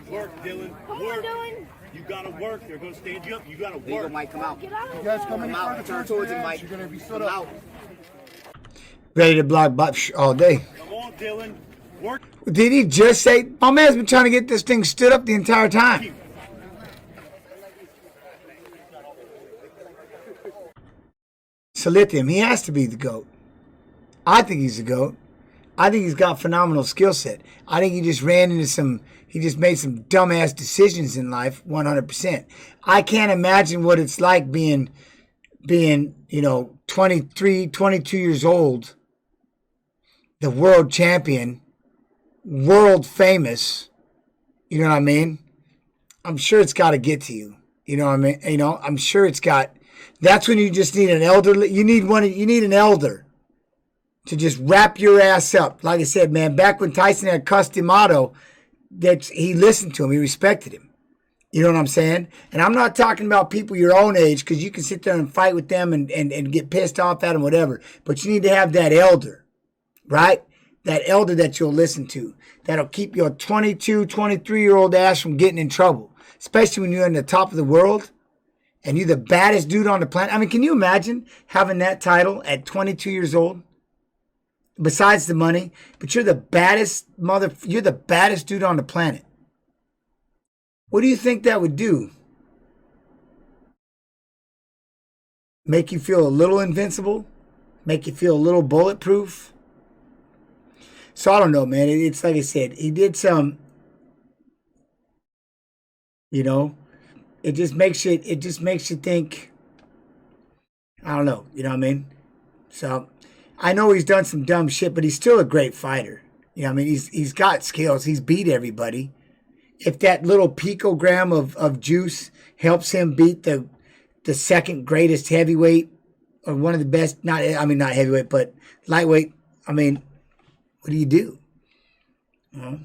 Work, Dylan. Come on, Work. Dylan. You got to work. They're going to stand you up. You got to There you go, work. Mike. Come out. Get out. You guys come out. Turn towards him, Mike. You're gonna be stood out. Ready to block all day. Come on, Dylan. Work. Did he just say, my man's been trying to get this thing stood up the entire time. So lithium, he has to be the GOAT. I think he's the GOAT. I think he's got phenomenal skill set. I think he just made some dumbass decisions in life, 100%. I can't imagine what it's like being, 23, 22 years old, the world champion, world famous. You know what I mean? I'm sure it's got to get to you. You know what I mean? I'm sure it's got. That's when you just need an elder. You need an elder to just wrap your ass up. Like I said, man, back when Tyson had cussed him out, that he listened to him, he respected him. You know what I'm saying? And I'm not talking about people your own age, because you can sit there and fight with them and get pissed off at them, whatever. But you need to have that elder, right? That elder that you'll listen to. That'll keep your 22, 23-year-old ass from getting in trouble. Especially when you're in the top of the world and you're the baddest dude on the planet. I mean, can you imagine having that title at 22 years old? Besides the money, but you're the baddest dude on the planet. What do you think that would do? Make you feel a little invincible? Make you feel a little bulletproof? So I don't know, man. It's like I said, he did some, it just makes you think, I don't know, you know what I mean? So I know he's done some dumb shit, but he's still a great fighter. You know what I mean? He's got skills. He's beat everybody. If that little picogram of juice helps him beat the second greatest heavyweight, or one of the best, not heavyweight, but lightweight, I mean, what do you do? You know?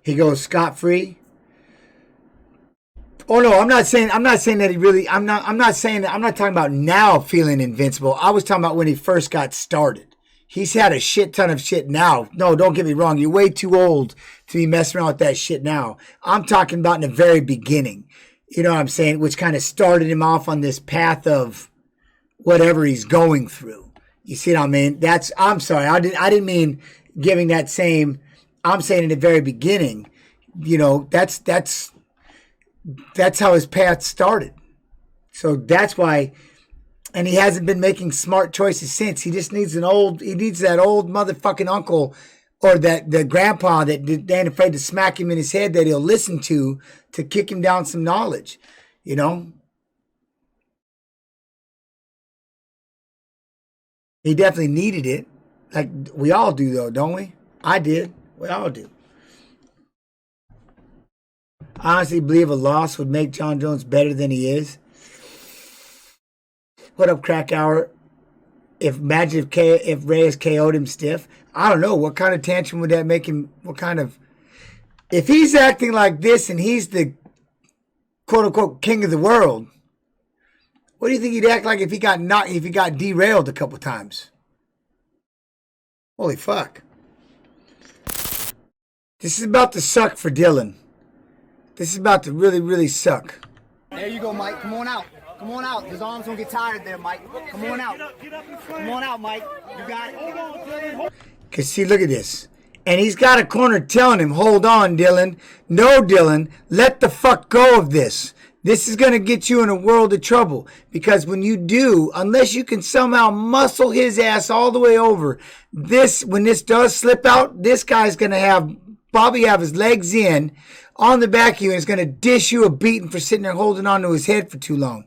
He goes scot-free. Oh no, I'm not saying that he really. I'm not talking about now feeling invincible. I was talking about when he first got started. He's had a shit ton of shit now. No, don't get me wrong. You're way too old to be messing around with that shit now. I'm talking about in the very beginning. You know what I'm saying? Which kind of started him off on this path of whatever he's going through. You see what I mean? I'm sorry. I didn't mean giving that same. I'm saying in the very beginning. That's how his path started. So that's why, and he hasn't been making smart choices since. He just needs that old motherfucking uncle, or the grandpa that ain't afraid to smack him in his head, that he'll listen to kick him down some knowledge, He definitely needed it. Like we all do though, don't we? I did. We all do. I honestly believe a loss would make Jon Jones better than he is. What up, Krakauer? If Reyes KO'd him stiff, I don't know. What kind of tantrum would that make him? If he's acting like this and he's the quote unquote king of the world, what do you think he'd act like if he got derailed a couple times? Holy fuck. This is about to suck for Dylan. This is about to really, really suck. There you go, Mike. Come on out. Come on out. His arms don't get tired there, Mike. Come on out. Come on out, Mike. You got it. Because see, look at this. And he's got a corner telling him, hold on, Dylan. No, Dylan, let the fuck go of this. This is going to get you in a world of trouble. Because when you do, unless you can somehow muscle his ass all the way over, when this does slip out, this guy's going to have probably have his legs in on the back of you and is going to dish you a beating for sitting there holding on to his head for too long.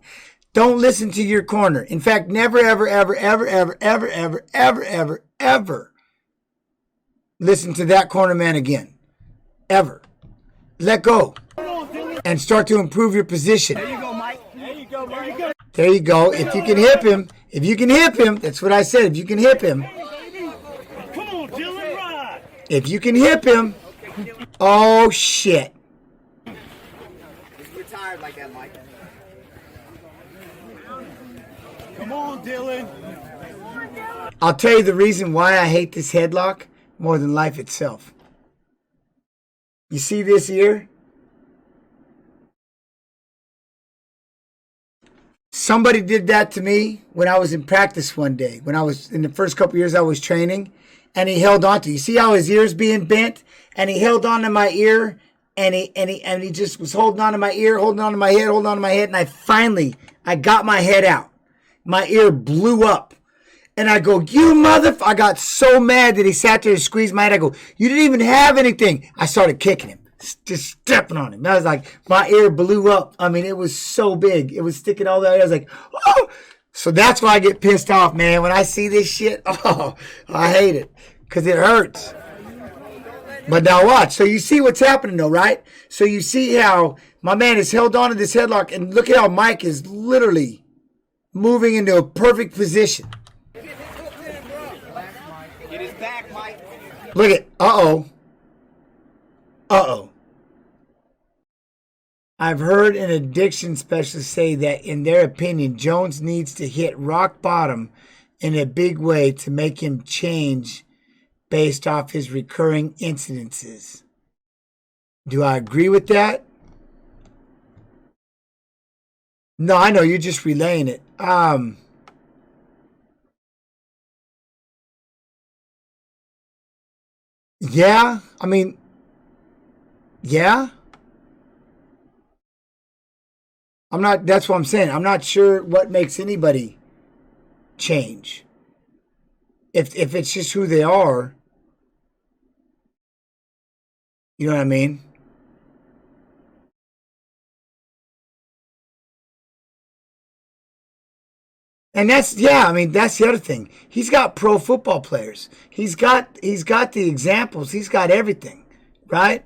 Don't listen to your corner. In fact, never, ever, ever, ever, ever, ever, ever, ever, ever, ever listen to that corner man again. Ever. Let go. And start to improve your position. There you go, Mike. There you go, Mike. There you go. If you can hip him, that's what I said. If you can hip him. Come on, Dylan, ride. If you can hip him. Oh, shit. You're tired like that, Mike. Come on, Dylan. I'll tell you the reason why I hate this headlock more than life itself. You see this ear? Somebody did that to me when I was in practice one day. When I was in the first couple years I was training, and he held on to. You see how his ear's being bent, and he held on to my ear, and he just was holding on to my ear, holding on to my head, holding on to my head, and I got my head out. My ear blew up. And I go, you motherfucker. I got so mad that he sat there and squeezed my head. I go, you didn't even have anything. I started kicking him, just stepping on him. I was like, my ear blew up. I mean, it was so big. It was sticking all the way. I was like, oh. So that's why I get pissed off, man. When I see this shit, oh, I hate it because it hurts. But now watch. So you see what's happening though, right? So you see how my man is held on to this headlock. And look at how Mike is literally moving into a perfect position. Get his back, Mike. Look at, uh-oh. I've heard an addiction specialist say that in their opinion, Jones needs to hit rock bottom in a big way to make him change based off his recurring incidences. Do I agree with that? No, I know you're just relaying it. Yeah, I mean, yeah. That's what I'm saying. I'm not sure what makes anybody change. If it's just who they are, you know what I mean? And that's the other thing. He's got pro football players. He's got the examples. He's got everything, right?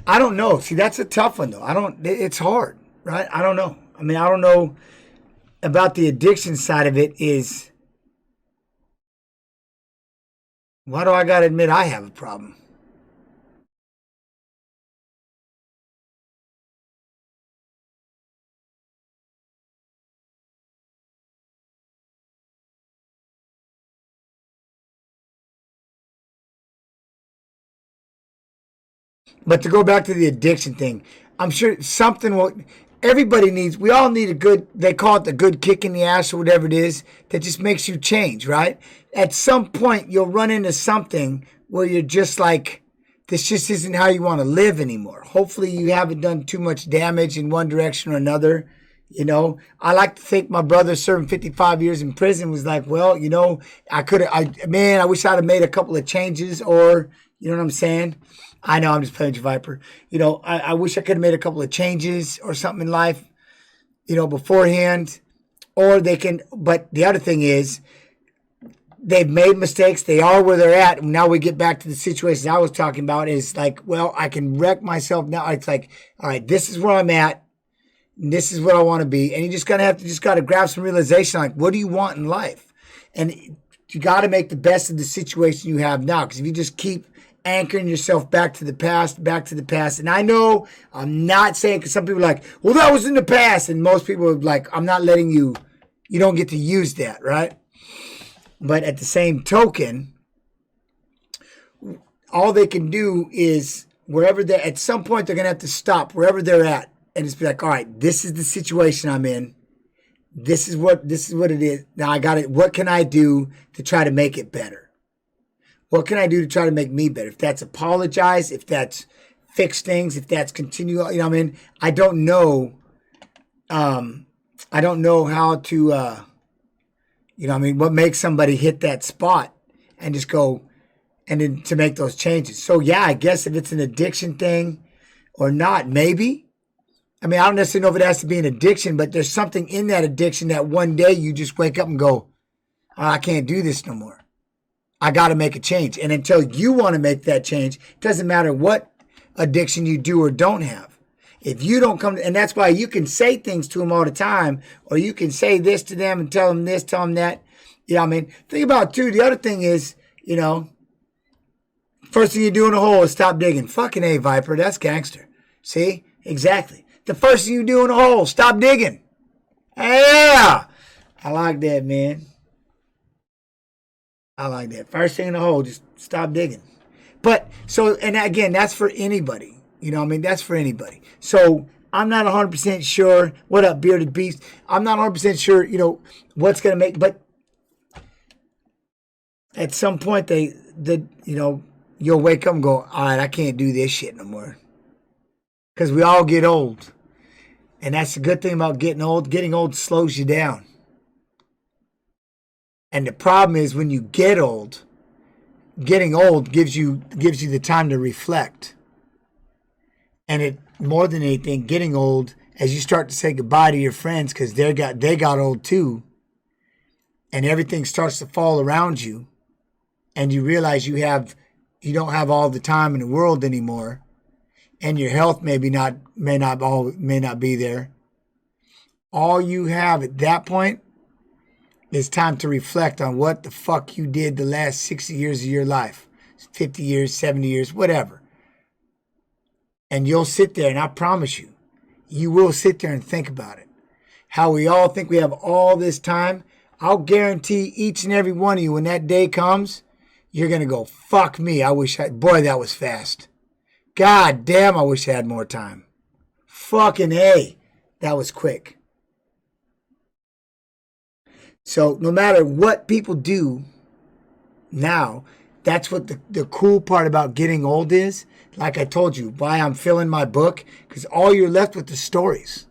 I don't know. See, that's a tough one though. It's hard, right? I don't know. I mean, I don't know about the addiction side of it is, why do I got to admit I have a problem? But to go back to the addiction thing, I'm sure something will. Everybody needs. We all need a good. They call it the good kick in the ass or whatever it is that just makes you change, right? At some point, you'll run into something where you're just like, this just isn't how you want to live anymore. Hopefully, you haven't done too much damage in one direction or another. You know, I like to think my brother serving 55 years in prison was like, well, you know, I wish I'd have made a couple of changes, or you know what I'm saying. I know I'm just playing your Viper. You know, I wish I could have made a couple of changes or something in life, you know, beforehand. Or they can, but the other thing is, they've made mistakes. They are where they're at. And now we get back to the situations I was talking about is like, well, I can wreck myself now. It's like, all right, this is where I'm at. And this is what I want to be. And you just got to grab some realization, like, what do you want in life? And you got to make the best of the situation you have now. Because if you just keep anchoring yourself back to the past. And I know I'm not saying, because some people are like, well, that was in the past. And most people are like, I'm not letting you don't get to use that, right? But at the same token, all they can do is wherever they're, at some point they're going to have to stop wherever they're at and just be like, all right, this is the situation I'm in. This is what it is. Now I got it. What can I do to try to make it better? What can I do to try to make me better? If that's apologize, if that's fix things, if that's continue, you know what I mean? I don't know I don't know how to, what makes somebody hit that spot and just go and then to make those changes. So, yeah, I guess if it's an addiction thing or not, maybe. I mean, I don't necessarily know if it has to be an addiction, but there's something in that addiction that one day you just wake up and go, oh, I can't do this no more. I got to make a change. And until you want to make that change, it doesn't matter what addiction you do or don't have. If you don't come, and that's why you can say things to them all the time, or you can say this to them and tell them this, tell them that. You know what I mean? Think about, too, the other thing is, first thing you do in a hole is stop digging. Fucking A, Viper, that's gangster. See? Exactly. The first thing you do in a hole, stop digging. Yeah! I like that, man. I like that. First thing in the hole, just stop digging. But, so, and again, that's for anybody. You know what I mean? That's for anybody. So, I'm not 100% sure. What up, Bearded Beast? I'm not 100% sure, what's going to make, but at some point, you'll wake up and go, all right, I can't do this shit no more. Because we all get old. And that's the good thing about getting old. Getting old slows you down. And the problem is when you get old, getting old gives you the time to reflect. And it more than anything, getting old, as you start to say goodbye to your friends because they got old too, and everything starts to fall around you, and you realize you don't have all the time in the world anymore, and your health may not be there. All you have at that point is time to reflect on what the fuck you did the last 60 years of your life, 50 years, 70 years, whatever. And you'll sit there, and I promise you, you will sit there and think about it. How we all think we have all this time. I'll guarantee each and every one of you, when that day comes, you're going to go, fuck me, boy, that was fast. God damn, I wish I had more time. Fucking A, that was quick. So no matter what people do now, that's what the cool part about getting old is. Like I told you, why I'm filling my book, because all you're left with is stories.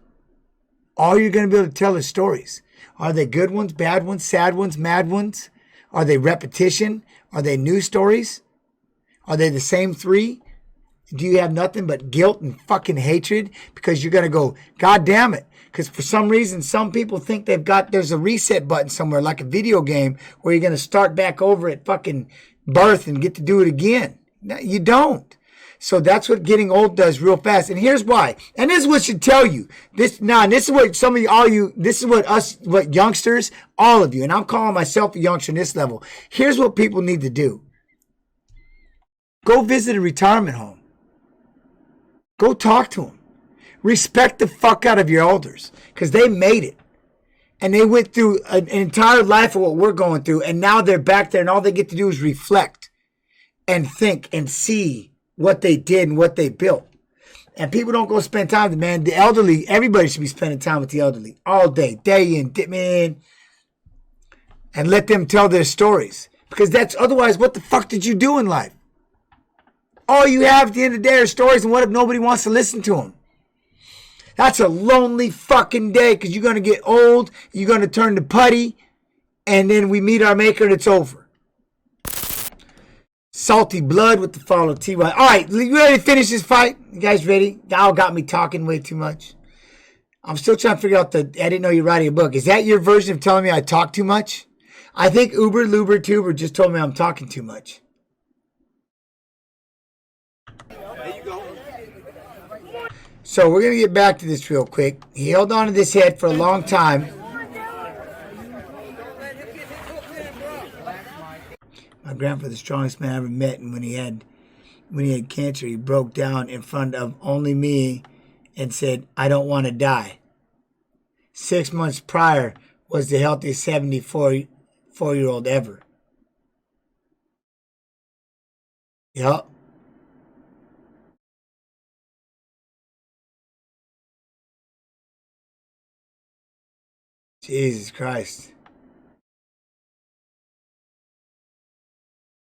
All you're going to be able to tell is stories. Are they good ones, bad ones, sad ones, mad ones? Are they repetition? Are they new stories? Are they the same three? Do you have nothing but guilt and fucking hatred? Because you're going to go, God damn it. Because for some reason, some people think there's a reset button somewhere, like a video game, where you're going to start back over at fucking birth and get to do it again. No, you don't. So that's what getting old does real fast. And here's why. And this is what should tell you. This is what some of you, this is what youngsters, all of you, and I'm calling myself a youngster in this level. Here's what people need to do. Go visit a retirement home. Go talk to them. Respect the fuck out of your elders, because they made it. And they went through an entire life of what we're going through, and now they're back there, and all they get to do is reflect and think and see what they did and what they built. And people don't go spend time with them, man. The elderly, everybody should be spending time with the elderly all day in, man, and let them tell their stories. Because otherwise, what the fuck did you do in life? All you have at the end of the day are stories, and what if nobody wants to listen to them? That's a lonely fucking day, because you're going to get old, you're going to turn to putty, and then we meet our maker and it's over. Salty Blood with the follow, TY. All right, you ready to finish this fight? You guys ready? Y'all got me talking way too much. I'm still trying to figure out I didn't know you're writing a book. Is that your version of telling me I talk too much? I think Uber Luber Tuber just told me I'm talking too much. There you go. So we're going to get back to this real quick. He held on to this head for a long time. My grandfather, the strongest man I ever met, and when he had cancer, he broke down in front of only me and said, I don't want to die. 6 months prior was the healthiest 74-year-old ever. Yep. Jesus Christ.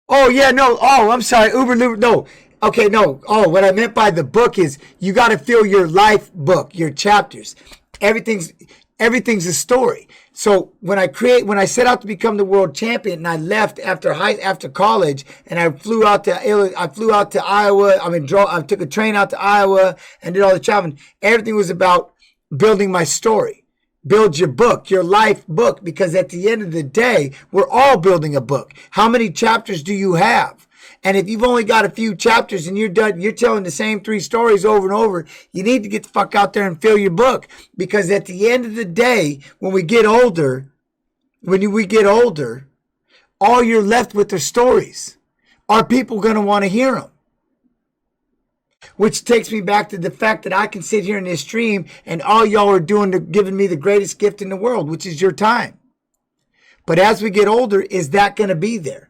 Oh, yeah, no. Oh, I'm sorry. Uber, no. Okay, no. Oh, what I meant by the book is you got to fill your life book, your chapters. Everything's Everything's a story. So when I set out to become the world champion, and I left after college, and I flew out to Iowa. I took a train out to Iowa and did all the traveling. Everything was about building my story. Build your book, your life book, because at the end of the day, we're all building a book. How many chapters do you have? And if you've only got a few chapters and you're telling the same 3 stories over and over, you need to get the fuck out there and fill your book. Because at the end of the day, when we get older, all you're left with are stories. Are people going to want to hear them? Which takes me back to the fact that I can sit here in this stream and all y'all are giving me the greatest gift in the world, which is your time. But as we get older, is that going to be there?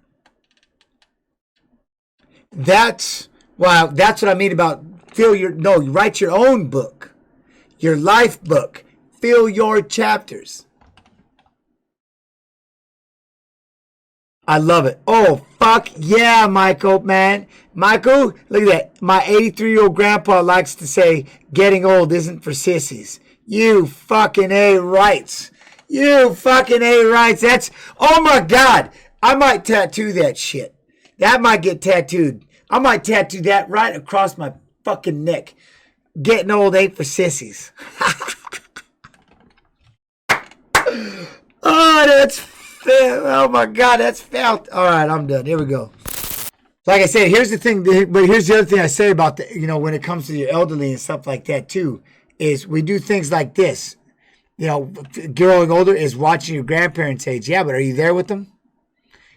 That's what I mean about write your own book, your life book, fill your chapters. I love it. Oh, fuck yeah, Michael, man. Michael, look at that. My 83-year-old grandpa likes to say, getting old isn't for sissies. You fucking A rights. You fucking A rights. That's, oh my God. I might tattoo that shit. That might get tattooed. I might tattoo that right across my fucking neck. Getting old ain't for sissies. Oh, that's, oh my God, that's foul. All right, I'm done. Here we go. Like I said, here's the thing, but here's the other thing I say about when it comes to your elderly and stuff like that too, is we do things like this. Growing older is watching your grandparents age. Yeah, but are you there with them?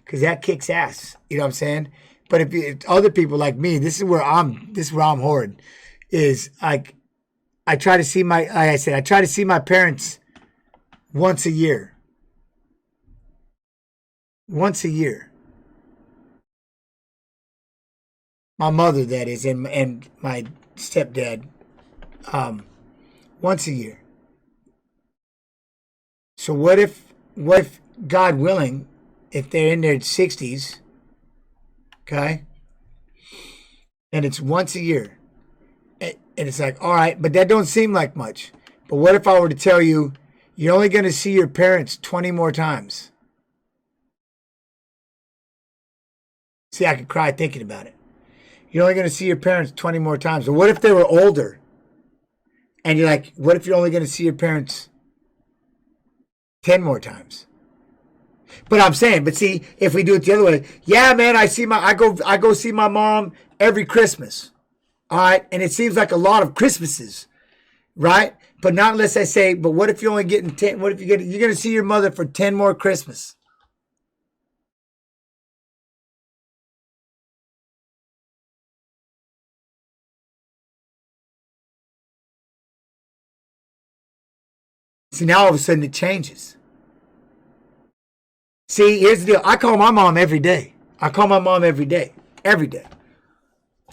Because that kicks ass. You know what I'm saying? But if other people like me, this is where I'm horrid. Is like, I try to see my parents once a year. Once a year. My mother, that is, and my stepdad, once a year. So what if God willing, if they're in their 60s, okay, and it's once a year, and it's like, all right, but that don't seem like much. But what if I were to tell you, you're only going to see your parents 20 more times? See, I could cry thinking about it. You're only going to see your parents 20 more times. Or what if they were older? And you're like, what if you're only going to see your parents 10 more times? But I'm saying, but see, if we do it the other way, yeah, man, I go see my mom every Christmas. All right. And it seems like a lot of Christmases, right? But not unless I say, but what if you're only getting 10? What if you're going to see your mother for 10 more Christmas? See, now all of a sudden it changes. See, here's the deal. I call my mom every day. Every day.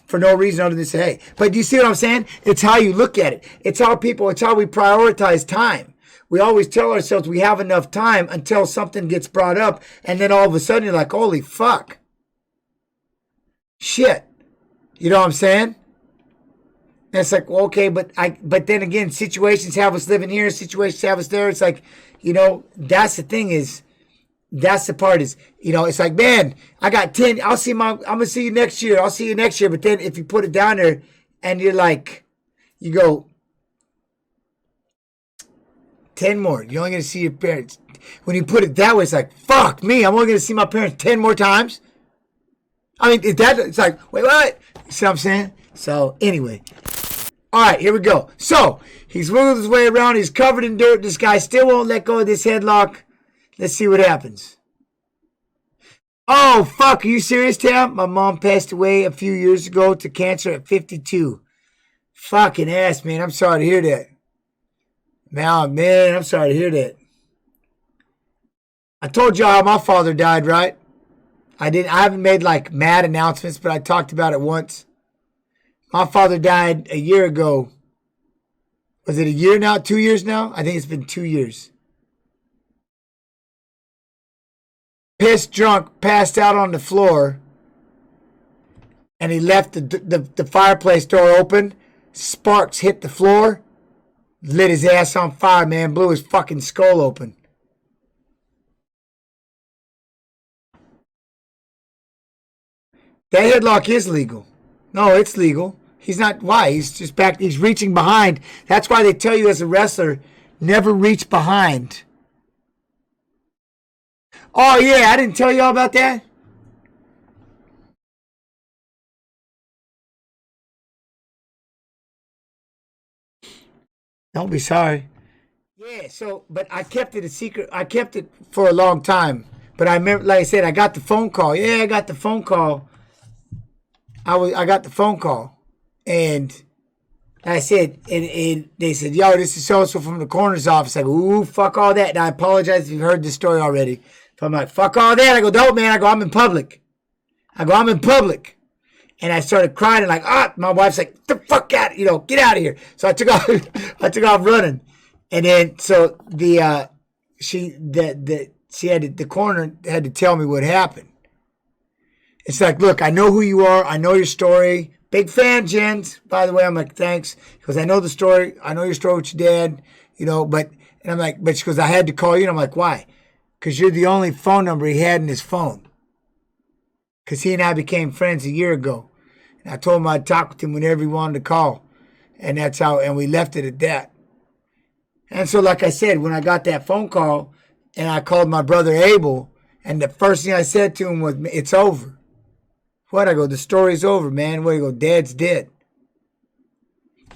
For no reason other than say, hey. But do you see what I'm saying? It's how you look at it. It's how we prioritize time. We always tell ourselves we have enough time until something gets brought up. And then all of a sudden you're like, holy fuck. Shit. You know what I'm saying? And it's like, well, okay, but then again, situations have us living here, situations have us there. It's like, that's the thing is, that's the part is, it's like, man, I got 10. I'm going to see you next year. I'll see you next year. But then if you put it down there and you're like, you go, 10 more. You're only going to see your parents. When you put it that way, it's like, fuck me. I'm only going to see my parents 10 more times. I mean, it's like, wait, what? You see what I'm saying? So anyway. All right, here we go. So he's wiggled his way around. He's covered in dirt. This guy still won't let go of this headlock. Let's see what happens. Oh, fuck. Are you serious, Tam? My mom passed away a few years ago to cancer at 52. Fucking ass, man. I'm sorry to hear that. Man, I'm sorry to hear that. I told y'all how my father died, right? I haven't made like mad announcements, but I talked about it once. My father died a year ago. Was it a year now? 2 years now? I think it's been 2 years. Pissed drunk, passed out on the floor. And he left the fireplace door open. Sparks hit the floor. Lit his ass on fire, man. Blew his fucking skull open. That headlock is legal. No, it's legal. He's not. Why? He's just back. He's reaching behind. That's why they tell you as a wrestler, never reach behind. Oh, yeah. I didn't tell you all about that. Don't be sorry. Yeah, so, but I kept it a secret. I kept it for a long time. But I remember, like I said, I got the phone call. Yeah, I got the phone call. I got the phone call. And I said, and they said, yo, this is so-and-so from the coroner's office. I go, ooh, fuck all that. And I apologize if you've heard this story already. So I'm like, fuck all that. I go, no, man. I go, I'm in public. I'm in public. And I started crying and like, my wife's like, get the fuck out, get out of here. So I took off, running. And then, so the coroner had to tell me what happened. It's like, look, I know who you are. I know your story. Big fan, Jens. By the way, I'm like, thanks. Because I know the story. I know your story with your dad, and I'm like, but she goes, I had to call you. And I'm like, why? Because you're the only phone number he had in his phone. Because he and I became friends a year ago. And I told him I'd talk with him whenever he wanted to call. And that's how, and we left it at that. And so, like I said, when I got that phone call and I called my brother Abel, and the first thing I said to him was, it's over. What? I go, the story's over, man. What? I go, Dad's dead.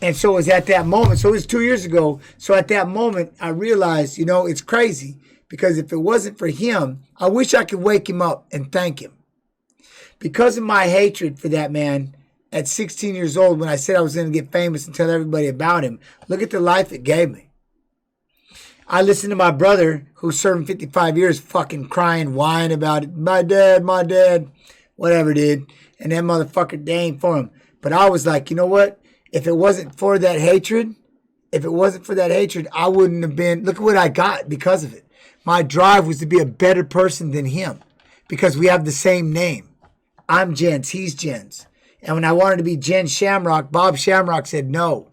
And so it was at that moment. So it was 2 years ago. So at that moment, I realized, it's crazy. Because if it wasn't for him, I wish I could wake him up and thank him. Because of my hatred for that man at 16 years old, when I said I was going to get famous and tell everybody about him, look at the life it gave me. I listened to my brother, who's serving 55 years, fucking crying, whining about it. My dad, whatever, dude. And that motherfucker, they ain't for him. But I was like, you know what? If it wasn't for that hatred, I wouldn't have been, look at what I got because of it. My drive was to be a better person than him because we have the same name. I'm Jens, he's Jens. And when I wanted to be Jen Shamrock, Bob Shamrock said, no,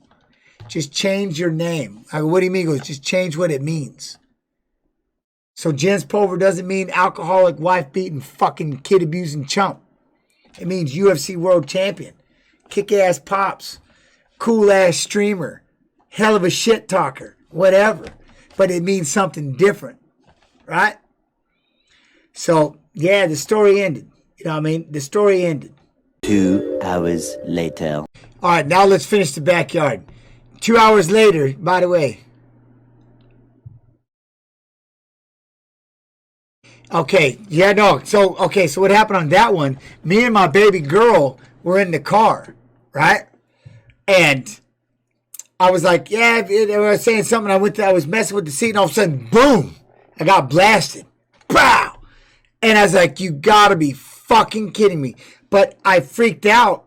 just change your name. I go, what do you mean? He goes, just change what it means. So Jens Pulver doesn't mean alcoholic, wife-beating, fucking kid-abusing chump. It means UFC world champion, kick-ass pops, cool-ass streamer, hell of a shit talker, whatever. But it means something different, right? So, yeah, the story ended. You know what I mean? The story ended. 2 hours later. All right, now let's finish the backyard. 2 hours later, by the way. Okay, yeah, no. So what happened on that one, me and my baby girl were in the car, right? And I was like, yeah, they were saying something. I was messing with the seat, and all of a sudden, boom, I got blasted. Pow! And I was like, you gotta be fucking kidding me. But I freaked out.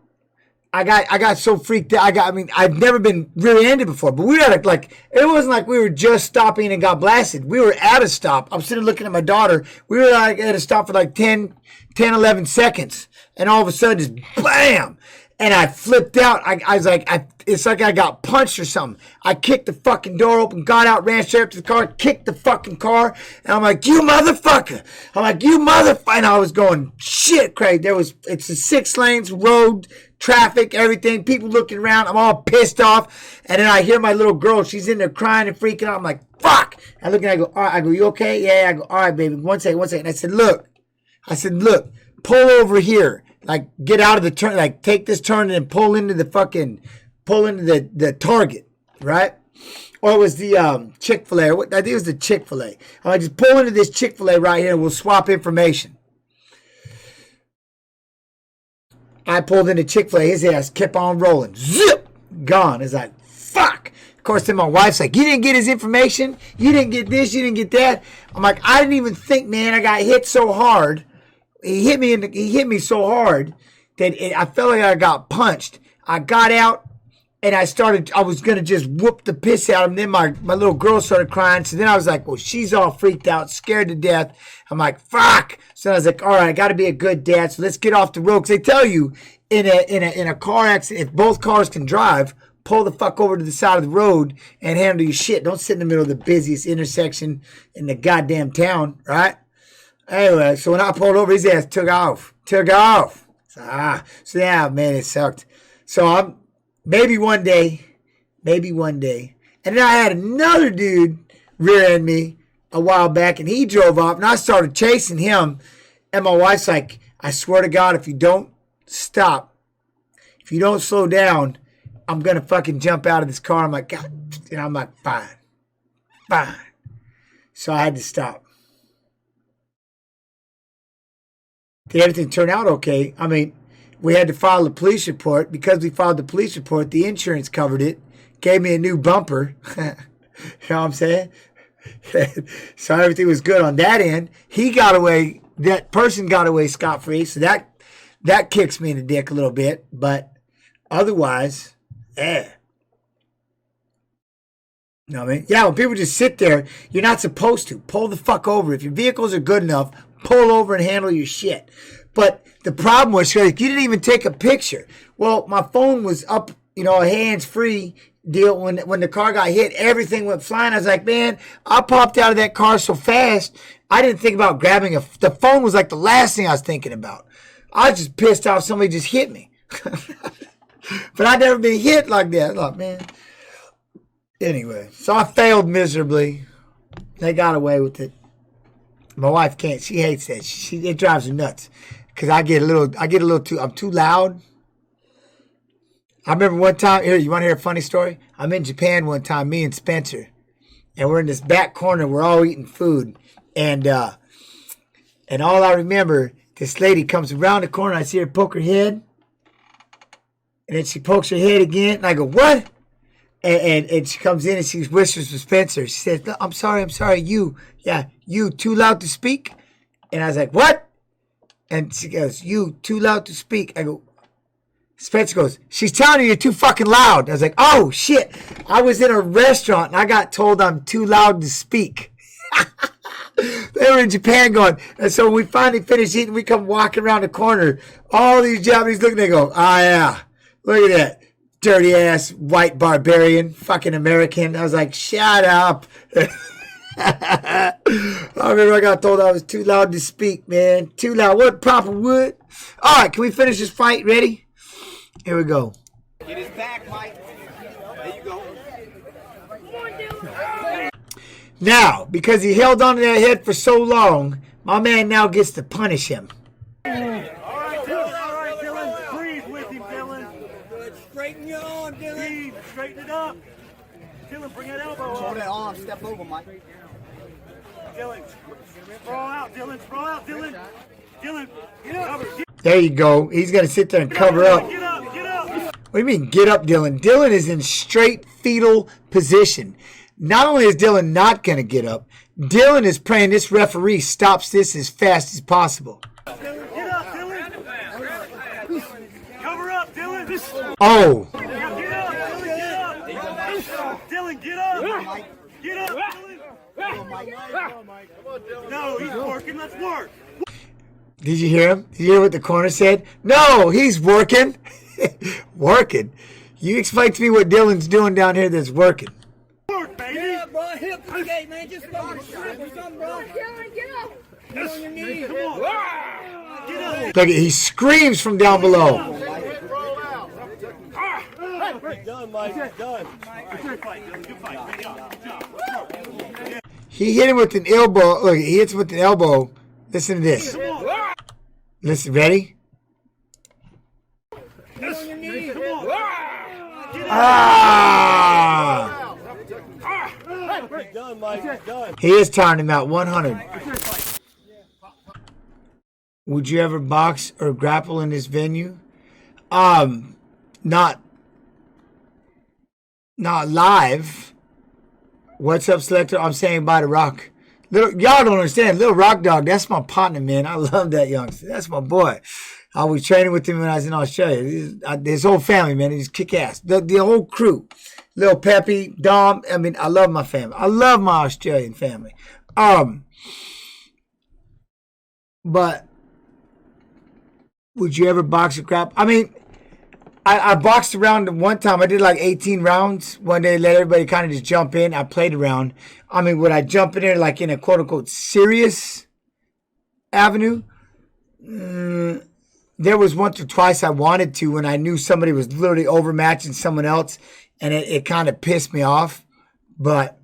I got so freaked out. I've never been rear-ended before, but we had it wasn't like we were just stopping and got blasted. We were at a stop. I'm sitting looking at my daughter. We were at a stop for 10, 11 seconds. And all of a sudden, just bam! And I flipped out. I was like, it's like I got punched or something. I kicked the fucking door open, got out, ran straight up to the car, kicked the fucking car. And I'm like, you motherfucker. And I was going, shit, Craig. It's a 6 lanes road, traffic, everything. People looking around. I'm all pissed off. And then I hear my little girl. She's in there crying and freaking out. I'm like, fuck. I look and I go, all right. I go, you okay? Yeah. I go, all right, baby. One second. I said, look, pull over here. Get out of the turn, take this turn and pull into the Target, right? Or it was the Chick-fil-A. I think it was the Chick-fil-A. I'm like, just pull into this Chick-fil-A right here and we'll swap information. I pulled into Chick-fil-A. His ass kept on rolling. Zip! Gone. It's like, fuck. Of course, then my wife's like, you didn't get his information? You didn't get this? You didn't get that? I'm like, I didn't even think, man. I got hit so hard. He hit me so hard that I felt like I got punched. I got out and I was going to just whoop the piss out of him. Then my little girl started crying. So then I was like, well, she's all freaked out, scared to death. I'm like, fuck. So I was like, all right, I got to be a good dad. So let's get off the road. Because they tell you in a car accident, if both cars can drive, pull the fuck over to the side of the road and handle your shit. Don't sit in the middle of the busiest intersection in the goddamn town, right? Anyway, so when I pulled over, his ass took off. So yeah, man, it sucked. So maybe one day. And then I had another dude rear-end me a while back, and he drove off, and I started chasing him. And my wife's like, I swear to God, if you don't stop, if you don't slow down, I'm going to fucking jump out of this car. I'm like, God. And I'm like, fine. So I had to stop. Did everything turn out okay? I mean, we had to file a police report. Because we filed the police report, the insurance covered it, gave me a new bumper. You know what I'm saying? So everything was good on that end. He got away. That person got away scot-free. So that kicks me in the dick a little bit. But otherwise, You know what I mean? Yeah, when people just sit there, you're not supposed to. Pull the fuck over. If your vehicles are good enough, pull over and handle your shit. But the problem was, you didn't even take a picture. Well, my phone was up, a hands-free deal. When the car got hit, everything went flying. I was like, man, I popped out of that car so fast, I didn't think about grabbing the phone was like the last thing I was thinking about. I was just pissed off somebody just hit me. But I'd never been hit like that. Look, man. Anyway, so I failed miserably. They got away with it. My wife can't. She hates that. It drives her nuts. Because I get a little too, I'm too loud. I remember one time, here, you want to hear a funny story? I'm in Japan one time, me and Spencer. And we're in this back corner. We're all eating food. And all I remember, this lady comes around the corner. I see her poke her head. And then she pokes her head again. And I go, what? And she comes in and she whispers to Spencer. She says, no, I'm sorry. You too loud to speak? And I was like, what? And she goes, you too loud to speak? I go, Spencer goes, she's telling you you're too fucking loud. I was like, oh, shit. I was in a restaurant and I got told I'm too loud to speak. They were in Japan going. And so when we finally finished eating, we come walking around the corner. All these Japanese looking, they go, ah, yeah. Look at that. Dirty ass white barbarian, fucking American. I was like, shut up. I remember I got told I was too loud to speak, man. Too loud. What proper wood? All right, can we finish this fight? Ready? Here we go. Get his back, Mike. There you go. Now, because he held on to that head for so long, my man now gets to punish him. All right, Dylan. Breathe with him, Dylan. Straighten your arm, Dylan. Breathe. Straighten it up. Dylan, bring that elbow Hold up. that arm. Step over, Mike. Dylan, sprawl out, Dylan. Sprawl out, Dylan. Dylan, get up. There you go. He's going to sit there and cover up. Get up. What do you mean, get up, Dylan? Dylan is in straight fetal position. Not only is Dylan not going to get up, Dylan is praying this referee stops this as fast as possible. Get up, Dylan. Cover up, Dylan. Oh. Get up, Dylan. Dylan, get up. Get up, Dylan. No, he's working. Let's work. Did you hear him? Did you hear what the corner said? No, he's working. Working? You explain to me what Dylan's doing down here that's working. Work, baby. Yeah, bro. Hip skate, man. Just start shit or something, bro. Dylan, get up. Get on your knees. Come on. Get up. Look, he screams from down below. Done, Mike. Done. Good fight, Dylan. Good fight. Good job. He hit him with an elbow. Look, he hits him with an elbow. Listen to this. Listen, ready? Get on your knees. Come on. Ah! Done, Mike. Done. He is tiring him out 100. Would you ever box or grapple in this venue? Not live. What's up, Selector? I'm saying by the Rock. Y'all don't understand. Little Rock Dog, that's my partner, man. I love that youngster. That's my boy. I was training with him when I was in Australia. His whole family, man, he's kick ass. The whole crew. Lil Peppy, Dom. I mean, I love my family. I love my Australian family. But would you ever box or grapple? I mean, I boxed around one time. I did like 18 rounds one day. Let everybody kind of just jump in. I played around. I mean, would I jump in there like in a quote unquote serious avenue? There was once or twice I wanted to when I knew somebody was literally overmatching someone else, and it kind of pissed me off. But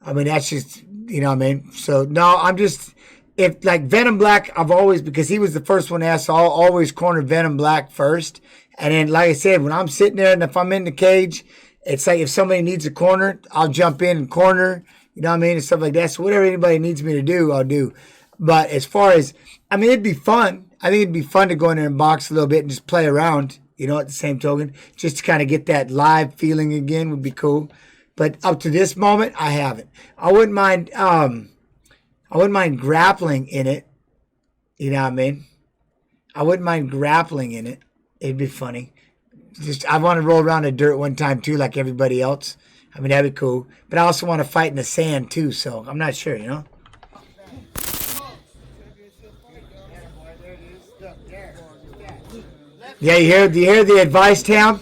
I mean, that's just, you know what I mean? So no, I'm just, if like Venom Black, I've always, because he was the first one asked, so I'll always corner Venom Black first. And then, like I said, when I'm sitting there and if I'm in the cage, it's like if somebody needs a corner, I'll jump in and corner, you know what I mean, and stuff like that. So whatever anybody needs me to do, I'll do. But as far as, I mean, it'd be fun. I think it'd be fun to go in there and box a little bit and just play around, you know, at the same token, just to kind of get that live feeling again would be cool. But up to this moment, I haven't. I wouldn't mind grappling in it. You know what I mean? I wouldn't mind grappling in it. It'd be funny. Just I want to roll around in dirt one time too, like everybody else. I mean, that'd be cool. But I also want to fight in the sand too, so I'm not sure, you know? Yeah, do you hear the advice, Tam?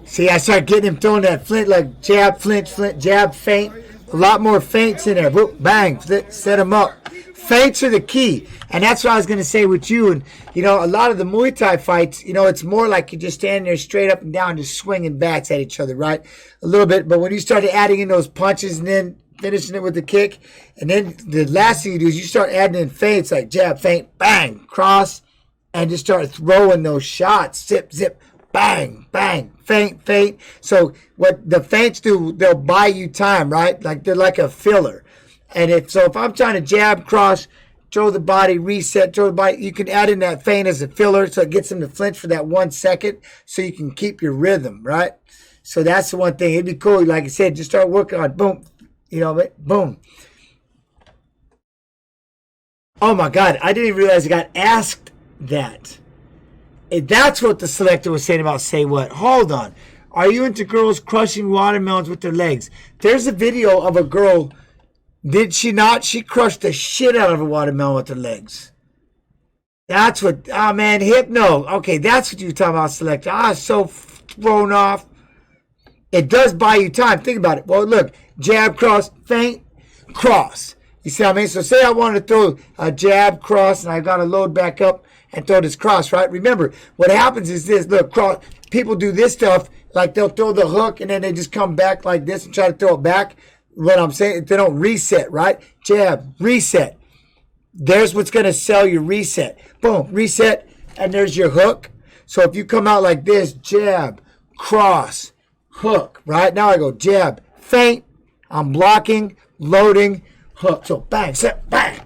See, I start getting him throwing that flint, like jab, flint, jab, feint. A lot more feints in there. Whoop, bang, set him up. Feints are the key. And that's what I was going to say with you. And, you know, a lot of the Muay Thai fights, you know, it's more like you're just standing there straight up and down, just swinging bats at each other, right? A little bit. But when you start adding in those punches and then finishing it with the kick, and then the last thing you do is you start adding in feints like jab, feint, bang, cross, and just start throwing those shots. Zip, zip, bang, bang, feint, feint. So what the feints do, they'll buy you time, right? Like they're like a filler. And if I'm trying to jab, cross, throw the body, reset, throw the body, you can add in that feint as a filler so it gets them to flinch for that 1 second so you can keep your rhythm, right? So that's the one thing. It'd be cool, like I said, just start working on boom, you know, boom. Oh my God, I didn't even realize I got asked that. That's what the selector was saying about say what. Hold on. Are you into girls crushing watermelons with their legs? There's a video of a girl. Did she not? She crushed the shit out of a watermelon with her legs. That's what, oh man, Hypno. Okay, that's what you're talking about, selector. I was so thrown off. It does buy you time. Think about it. Well, look, jab, cross, feint, cross. You see what I mean? So say I wanted to throw a jab, cross, and I got to load back up and throw this cross, right? Remember, what happens is this. Look, cross. People do this stuff, like they'll throw the hook, and then they just come back like this and try to throw it back. What I'm saying, they don't reset, right? Jab, reset. There's what's going to sell your reset. Boom, reset, and there's your hook. So if you come out like this, jab, cross, hook, right? Now I go jab, feint, I'm blocking, loading, hook. So bang, set, bang.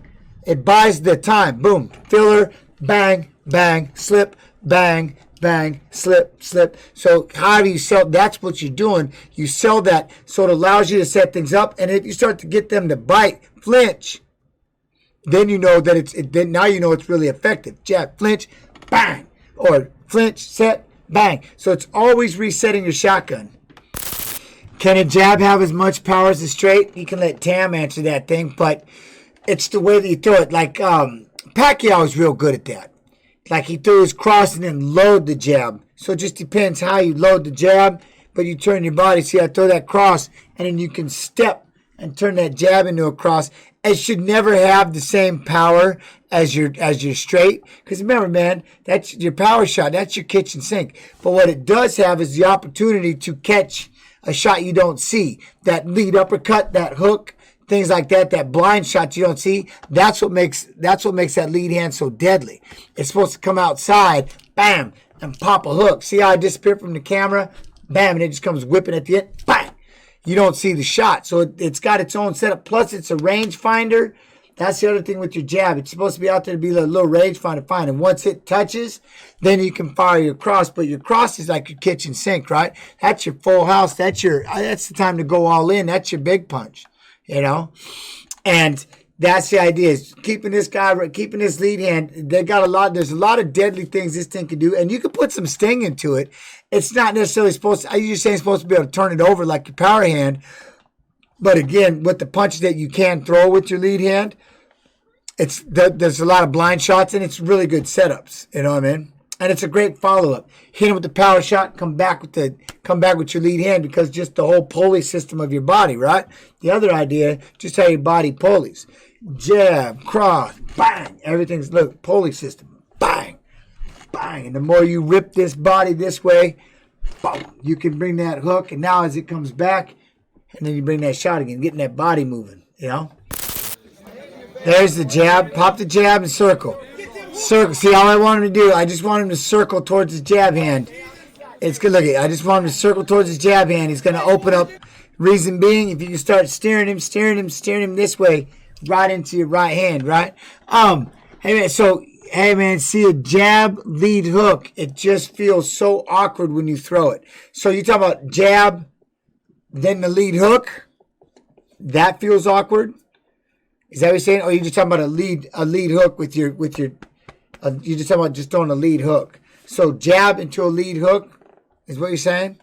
It buys the time. Boom, filler, bang, bang, slip, bang, bang, slip, slip. So how do you sell? That's what you're doing. You sell that so it allows you to set things up. And if you start to get them to bite, flinch, then you know that then now you know it's really effective. Jab, flinch, bang. Or flinch, set, bang. So it's always resetting your shotgun. Can a jab have as much power as a straight? You can let Tam answer that thing, but it's the way that you throw it. Like Pacquiao is real good at that. Like he threw his cross and then load the jab. So it just depends how you load the jab, but you turn your body. See, I throw that cross, and then you can step and turn that jab into a cross. It should never have the same power as your straight. Because remember, man, that's your power shot. That's your kitchen sink. But what it does have is the opportunity to catch a shot you don't see. That lead uppercut, that hook, things like that, that blind shot you don't see, that's what makes that lead hand so deadly. It's supposed to come outside, bam, and pop a hook. See how I disappear from the camera? Bam, and it just comes whipping at the end, bang. You don't see the shot. So it's got its own setup. Plus, it's a range finder. That's the other thing with your jab. It's supposed to be out there to be a little range finder fine. And once it touches, then you can fire your cross. But your cross is like your kitchen sink, right? That's your full house. That's the time to go all in. That's your big punch. You know, and that's the idea, is keeping this lead hand. There's a lot of deadly things this thing can do, and you can put some sting into it. It's not necessarily you're saying it's supposed to be able to turn it over like your power hand, but again, with the punches that you can throw with your lead hand, there's a lot of blind shots, and it's really good setups. You know what I mean? And it's a great follow-up. Hit him with the power shot, come back with your lead hand, because just the whole pulley system of your body, right? The other idea, just how your body pulleys. Jab, cross, bang. Everything's, look, pulley system. Bang, bang. And the more you rip this body this way, boom, you can bring that hook. And now as it comes back, and then you bring that shot again, getting that body moving, you know? There's the jab. Pop the jab and circle. Circle. See, all I want him to do, I just want him to circle towards his jab hand. It's good. Look, I just want him to circle towards his jab hand. He's going to open up. Reason being, if you can start steering him this way, right into your right hand, right? Hey man, see a jab lead hook. It just feels so awkward when you throw it. So you talk about jab, then the lead hook. That feels awkward. Is that what you're saying? Or are you just talking about a lead hook with your you're just talking about just throwing a lead hook. So jab into a lead hook is what you're saying?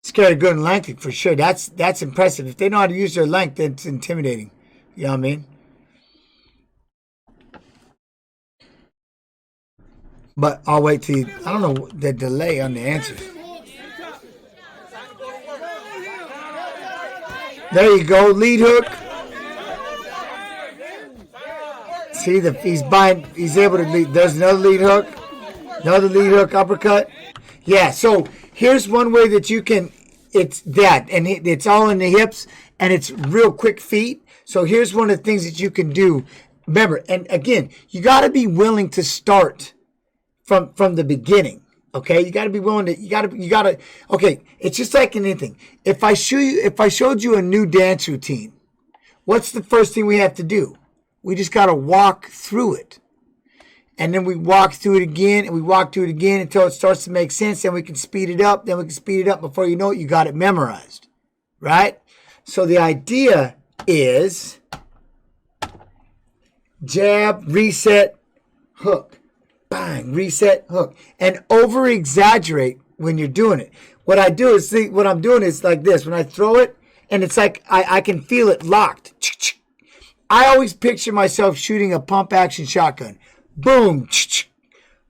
Scary, good, and lengthy for sure. That's impressive. If they know how to use their length, then it's intimidating. You know what I mean? But I'll wait till I don't know the delay on the answers. There you go, lead hook. See, he's able to lead. There's another lead hook, uppercut. Yeah, so here's one way that you can, it's that, and it's all in the hips, and it's real quick feet. So here's one of the things that you can do. Remember, and again, you got to be willing to start from the beginning. Okay, you got to be willing to. Okay, it's just like anything. If I showed you a new dance routine, what's the first thing we have to do? We just got to walk through it, and then we walk through it again, and we walk through it again until it starts to make sense. Then we can speed it up. Then we can speed it up. Before you know it, you got it memorized, right? So the idea is jab, reset, hook. Bang, reset, hook. And over-exaggerate when you're doing it. What I'm doing is like this. When I throw it, and it's like I can feel it locked. I always picture myself shooting a pump-action shotgun. Boom,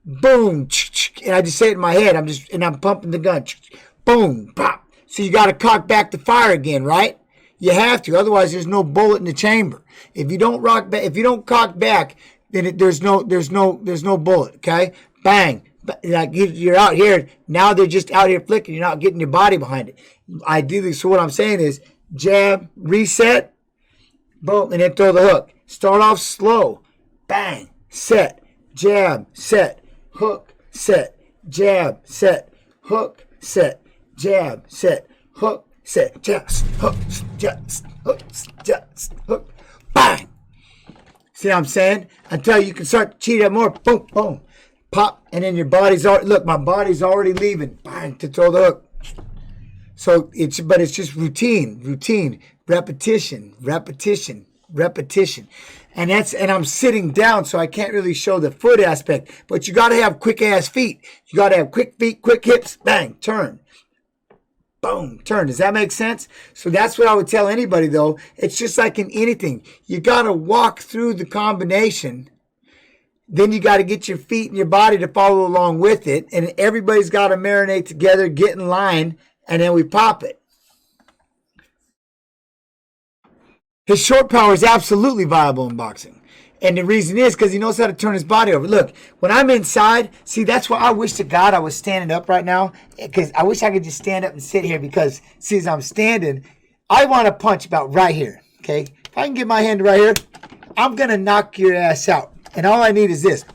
boom, and I just say it in my head. I'm pumping the gun. Boom, pop. So you got to cock back the fire again, right? You have to. Otherwise, there's no bullet in the chamber. If you don't cock back, then there's no bullet. Okay, bang. Like you're out here now. They're just out here flicking. You're not getting your body behind it. Ideally, so what I'm saying is jab, reset, boom, and then throw the hook. Start off slow. Bang, set, jab, set, hook, set, jab, set, hook, set, jab, set, hook, set, jab, hook, jab, hook, jab, hook, bang. See what I'm saying? Until you can start to cheat up more. Boom, boom. Pop. And then your body's already, look, my body's already leaving. Bang, to throw the hook. So it's just routine. Repetition. And I'm sitting down, so I can't really show the foot aspect. But you got to have quick ass feet. You got to have quick feet, quick hips. Bang, turn. Boom, turn. Does that make sense? So that's what I would tell anybody, though. It's just like in anything. You got to walk through the combination. Then you got to get your feet and your body to follow along with it. And everybody's got to marinate together, get in line, and then we pop it. His short power is absolutely viable in boxing. And the reason is because he knows how to turn his body over. Look, when I'm inside, see, that's why I wish to God I was standing up right now. Because I wish I could just stand up and sit here. Because, see, as I'm standing, I want to punch about right here. Okay? If I can get my hand right here, I'm going to knock your ass out. And all I need is this.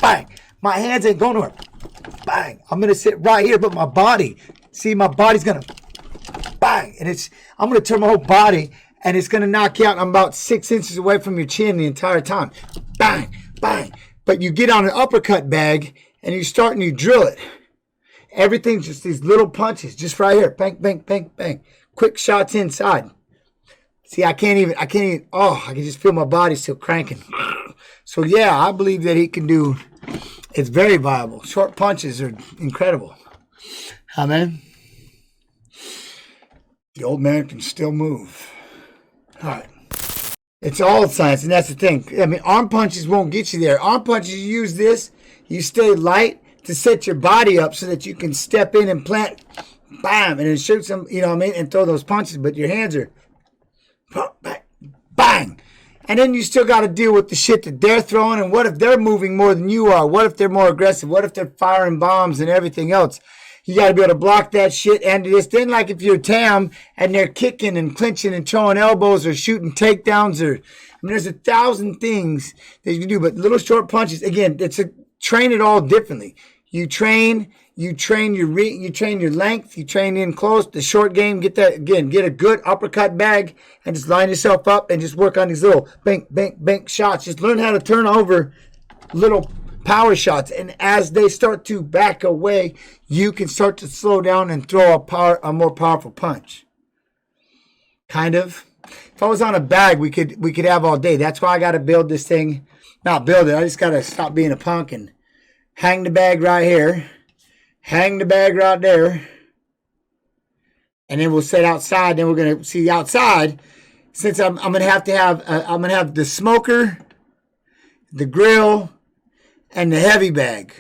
Bang. My hands ain't going nowhere. Bang. I'm going to sit right here, but my body, see, my body's going to bang. And I'm going to turn my whole body. And it's going to knock you out. I'm about 6 inches away from your chin the entire time. Bang, bang. But you get on an uppercut bag, and you start and you drill it. Everything's just these little punches, just right here. Bang, bang, bang, bang. Quick shots inside. See, I can't even, I can just feel my body still cranking. So, yeah, I believe that he can do, it's very viable. Short punches are incredible. Amen. The old man can still move. All right. It's all science, and that's the thing. I mean, arm punches won't get you there. Arm punches, you use this, you stay light to set your body up so that you can step in and plant, bam, and then shoot some, you know what I mean, and throw those punches. But your hands are, bang. And then you still got to deal with the shit that they're throwing. And what if they're moving more than you are? What if they're more aggressive? What if they're firing bombs and everything else? You got to be able to block that shit. And it's then like if you're Tam and they're kicking and clinching and throwing elbows or shooting takedowns or, I mean, there's 1,000 things that you can do. But little short punches, again, train it all differently. You train your length, you train in close, the short game, get a good uppercut bag and just line yourself up and just work on these little bank shots. Just learn how to turn over little power shots. And as they start to back away, you can start to slow down and throw a more powerful punch. Kind of. If I was on a bag, we could have all day. That's why I got to build this thing. Not build it. I just got to stop being a punk and hang the bag right here. Hang the bag right there. And then we'll sit outside. Then we're going to see outside. Since I'm going to have the smoker, the grill, and the heavy bag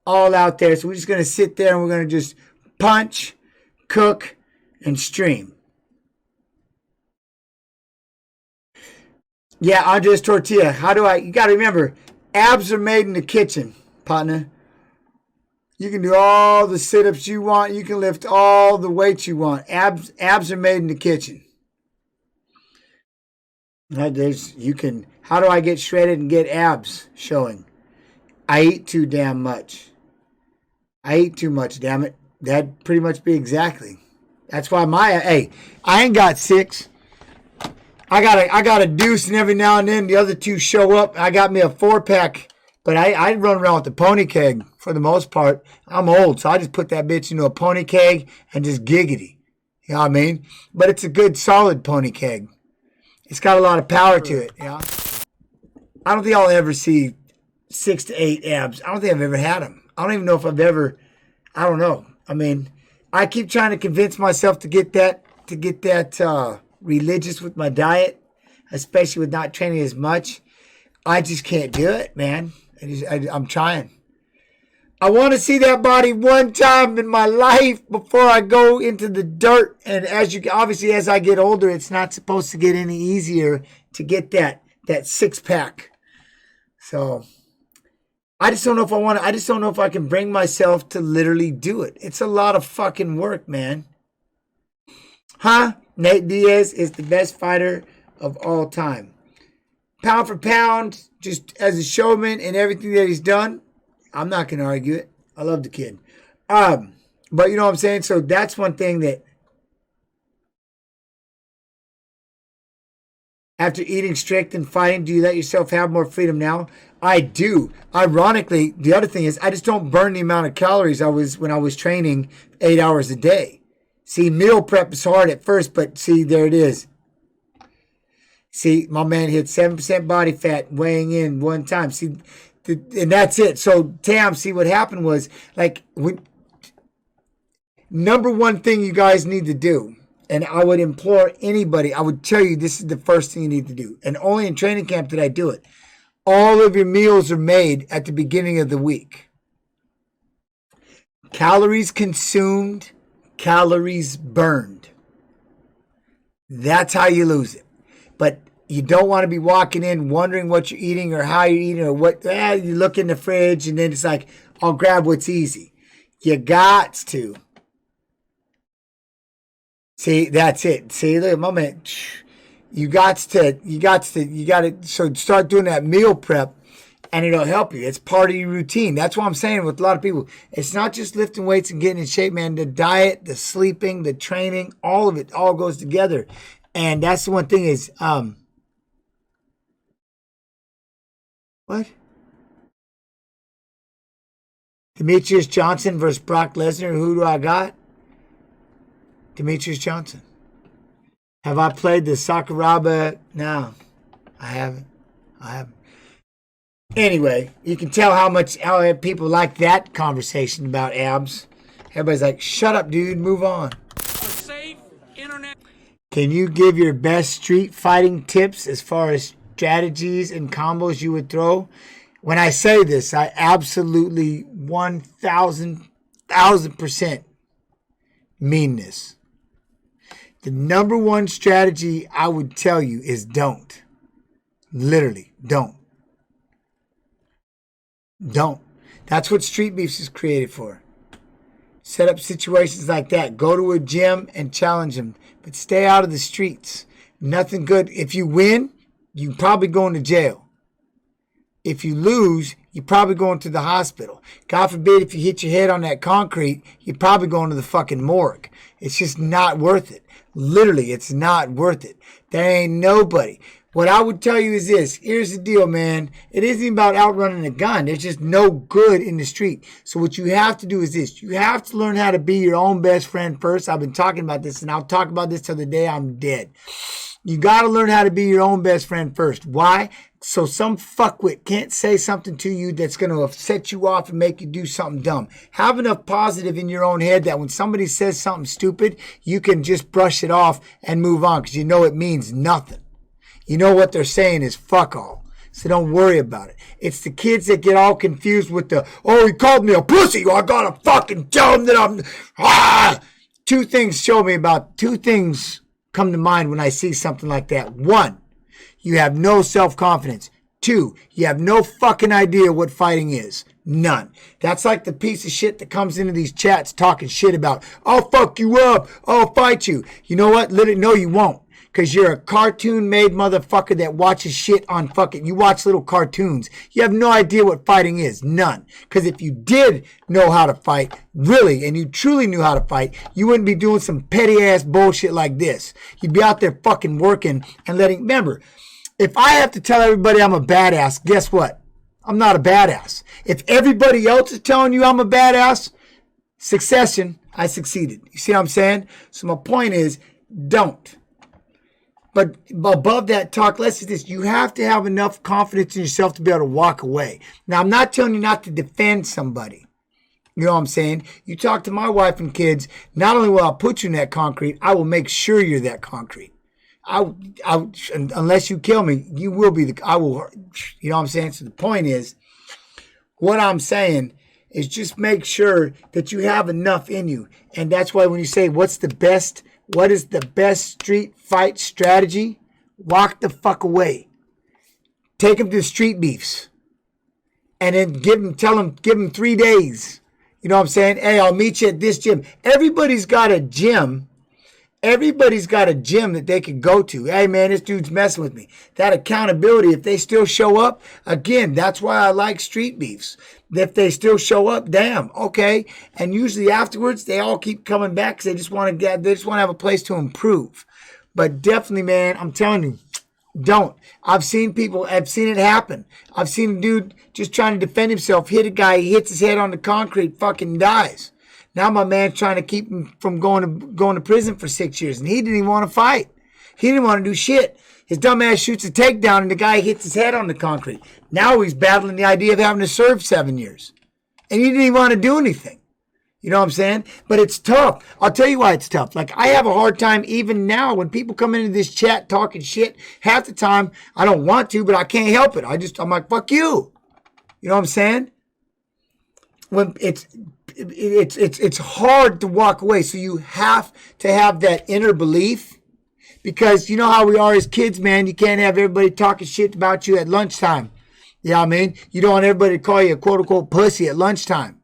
all out there. So we're just going to sit there and we're going to just punch, cook, and stream. Yeah, Andres Tortilla. You got to remember, abs are made in the kitchen, partner. You can do all the sit-ups you want. You can lift all the weights you want. Abs are made in the kitchen. How do I get shredded and get abs showing? I eat too damn much. I eat too much, damn it. That'd pretty much be exactly. That's why I ain't got 6. I got a deuce, and every now and then the other 2 show up. I got me a 4-pack. But I run around with the pony keg for the most part. I'm old, so I just put that bitch into a pony keg and just giggity. You know what I mean? But it's a good, solid pony keg. It's got a lot of power to it. Yeah. I don't think I'll ever see 6 to 8 abs. I don't think I've ever had them. I don't even know if I've ever. I don't know. I mean, I keep trying to convince myself to get that religious with my diet, especially with not training as much. I just can't do it, man. I'm trying. I want to see that body one time in my life before I go into the dirt. And as I get older, it's not supposed to get any easier to get that 6-pack. So I just don't know if I just don't know if I can bring myself to literally do it. It's a lot of fucking work, man. Huh? Nate Diaz is the best fighter of all time. Pound for pound, just as a showman and everything that he's done, I'm not going to argue it. I love the kid. But you know what I'm saying? So that's one thing that after eating strict and fighting, do you let yourself have more freedom now? I do. Ironically, the other thing is I just don't burn the amount of calories when I was training 8 hours a day. See, meal prep is hard at first, but see, there it is. See, my man hit 7% body fat weighing in one time. See, and that's it. So, Tam, see, what happened was, number one thing you guys need to do, and I would implore anybody, I would tell you this is the first thing you need to do. And only in training camp did I do it. All of your meals are made at the beginning of the week. Calories consumed, calories burned. That's how you lose it. But you don't want to be walking in wondering what you're eating or how you're eating or what. You look in the fridge and then it's like, I'll grab what's easy. You got to. See, that's it. See, look, my man. You got to. So start doing that meal prep and it'll help you. It's part of your routine. That's what I'm saying with a lot of people. It's not just lifting weights and getting in shape, man. The diet, the sleeping, the training, all of it all goes together. And that's the one thing is, what? Demetrius Johnson versus Brock Lesnar. Who do I got? Demetrius Johnson. Have I played the Sakuraba? No, I haven't. Anyway, you can tell how people like that conversation about abs. Everybody's like, shut up, dude, move on. A safe internet. Can you give your best street fighting tips as far as strategies and combos you would throw? When I say this, I absolutely 1,000% mean this. The number one strategy I would tell you is don't. Literally, don't. Don't. That's what Street Beefs is created for. Set up situations like that. Go to a gym and challenge them. But stay out of the streets. Nothing good. If you win, you probably going to jail. If you lose, you're probably going to the hospital. God forbid if you hit your head on that concrete, you're probably going to the fucking morgue. It's just not worth it. Literally, it's not worth it. There ain't nobody. What I would tell you is this. Here's the deal, man. It isn't about outrunning a gun. There's just no good in the street. So what you have to do is this. You have to learn how to be your own best friend first. I've been talking about this, and I'll talk about this till the day I'm dead. You got to learn how to be your own best friend first. Why? So some fuckwit can't say something to you that's going to set you off and make you do something dumb. Have enough positive in your own head that when somebody says something stupid, you can just brush it off and move on because you know it means nothing. You know what they're saying is fuck all. So don't worry about it. It's the kids that get all confused with the, oh, he called me a pussy. I got to fucking tell him that I'm... Two things come to mind when I see something like that. One, you have no self-confidence. Two, you have no fucking idea what fighting is. None. That's like the piece of shit that comes into these chats talking shit about, I'll fuck you up. I'll fight you. You know what? Literally, no, you won't. Because you're a cartoon-made motherfucker that watches shit on fucking... You watch little cartoons. You have no idea what fighting is. None. Because if you did know how to fight, really, and you truly knew how to fight, you wouldn't be doing some petty-ass bullshit like this. You'd be out there fucking working and letting... Remember, if I have to tell everybody I'm a badass, guess what? I'm not a badass. If everybody else is telling you I'm a badass, Succession, I succeeded. You see what I'm saying? So my point is, don't. But above that, talk less is this. You have to have enough confidence in yourself to be able to walk away. Now, I'm not telling you not to defend somebody. You know what I'm saying? You talk to my wife and kids, not only will I put you in that concrete, I will make sure you're that concrete. Unless you kill me, you will be you know what I'm saying? So the point is, what I'm saying is just make sure that you have enough in you. And that's why when you say, what is the best street fight strategy? Walk the fuck away. Take them to Street Beefs. And then give them 3 days. You know what I'm saying? Hey, I'll meet you at this gym. Everybody's got a gym. Everybody's got a gym that they could go to. Hey, man, this dude's messing with me. That accountability, if they still show up, again, that's why I like Street Beefs. If they still show up, damn, okay. And usually afterwards, they all keep coming back because they just want to have a place to improve. But definitely, man, I'm telling you, don't. I've seen it happen. I've seen a dude just trying to defend himself, hit a guy, he hits his head on the concrete, fucking dies. Now my man's trying to keep him from going to prison for 6 years, and he didn't even want to fight. He didn't want to do shit. His dumb ass shoots a takedown, and the guy hits his head on the concrete. Now he's battling the idea of having to serve 7 years. And he didn't even want to do anything. You know what I'm saying? But it's tough. I'll tell you why it's tough. Like, I have a hard time even now when people come into this chat talking shit. Half the time, I don't want to, but I can't help it. I'm like, fuck you. You know what I'm saying? When it's hard to walk away. So you have to have that inner belief. Because you know how we are as kids, man. You can't have everybody talking shit about you at lunchtime. You know what I mean? You don't want everybody to call you a quote-unquote pussy at lunchtime.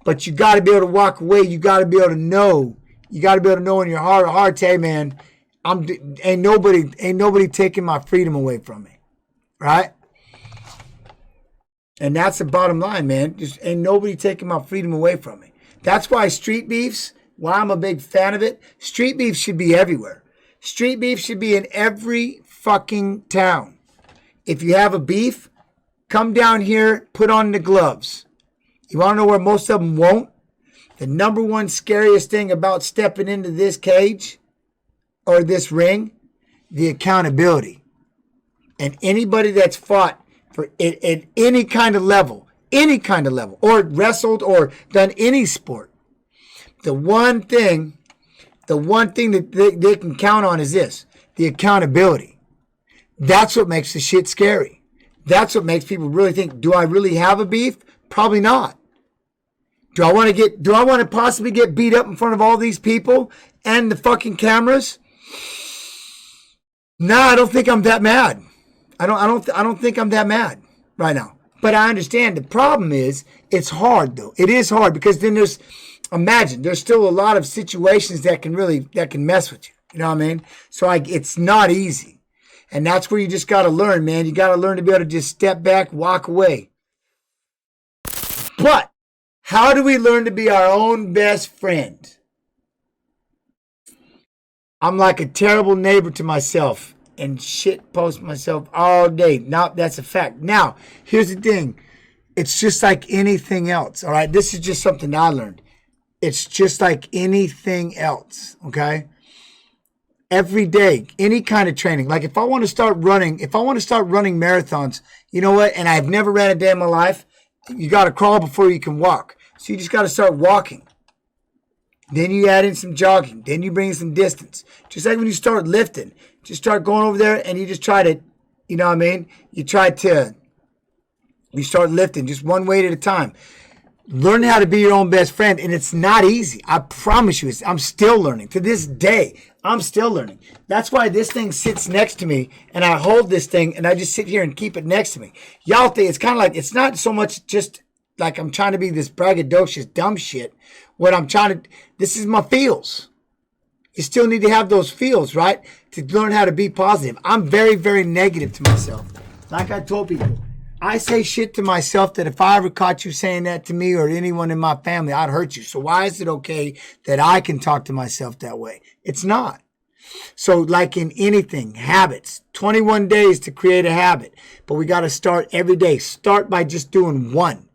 But you got to be able to walk away. You got to be able to know. You got to be able to know in your heart of hearts, hey, man, ain't nobody taking my freedom away from me. Right? And that's the bottom line, man. Just ain't nobody taking my freedom away from me. That's why Street Beefs, why I'm a big fan of it, Street Beefs should be everywhere. Street Beef should be in every fucking town. If you have a beef, come down here, put on the gloves. You want to know where most of them won't? The number one scariest thing about stepping into this cage or this ring, the accountability. And anybody that's fought at any kind of level, or wrestled or done any sport, the one thing the one thing that they can count on is this, the accountability. That's what makes the shit scary. That's what makes people really think, do I really have a beef? Probably not. Do I want to possibly get beat up in front of all these people and the fucking cameras? No, I don't think I'm that mad. I don't think I'm that mad right now. But I understand the problem is it's hard though. It is hard because then there's still a lot of situations that can mess with you. You know what I mean? So it's not easy. And that's where you just got to learn, man. You got to learn to be able to just step back, walk away. But how do we learn to be our own best friend? I'm like a terrible neighbor to myself and shit post myself all day. Now, that's a fact. Now, here's the thing. It's just like anything else, all right? This is just something I learned. It's just like anything else, okay? Every day, any kind of training. Like if I want to start running marathons, you know what? And I've never ran a day in my life. You got to crawl before you can walk. So you just got to start walking. Then you add in some jogging. Then you bring in some distance. Just like when you start lifting. Just start going over there and you just try to, you know what I mean? You start lifting just one weight at a time. Learn how to be your own best friend. And it's not easy. I promise you. I'm still learning. To this day, I'm still learning. That's why this thing sits next to me and I hold this thing and I just sit here and keep it next to me. Y'all think it's kind of like, it's not so much just like I'm trying to be this braggadocious dumb shit. This is my feels. You still need to have those feels, right? To learn how to be positive. I'm very, very negative to myself. Like I told people, I say shit to myself that if I ever caught you saying that to me or anyone in my family, I'd hurt you. So why is it okay that I can talk to myself that way? It's not. So like in anything, habits, 21 days to create a habit, but we got to start every day. Start by just doing one.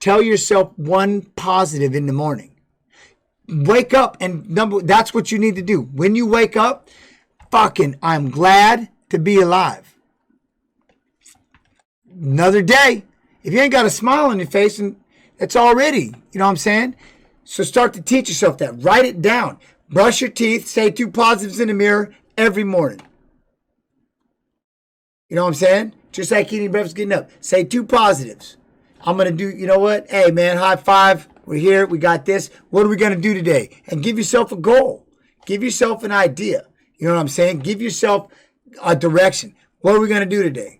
Tell yourself one positive in the morning. Wake up and that's what you need to do. When you wake up, I'm glad to be alive. Another day. If you ain't got a smile on your face, and that's already, you know what I'm saying? So start to teach yourself that. Write it down. Brush your teeth. Say 2 positives in the mirror every morning. You know what I'm saying? Just like eating breakfast, getting up. Say 2 positives. I'm going to do, you know what? Hey, man, high five. We're here. We got this. What are we going to do today? And give yourself a goal. Give yourself an idea. You know what I'm saying? Give yourself a direction. What are we going to do today?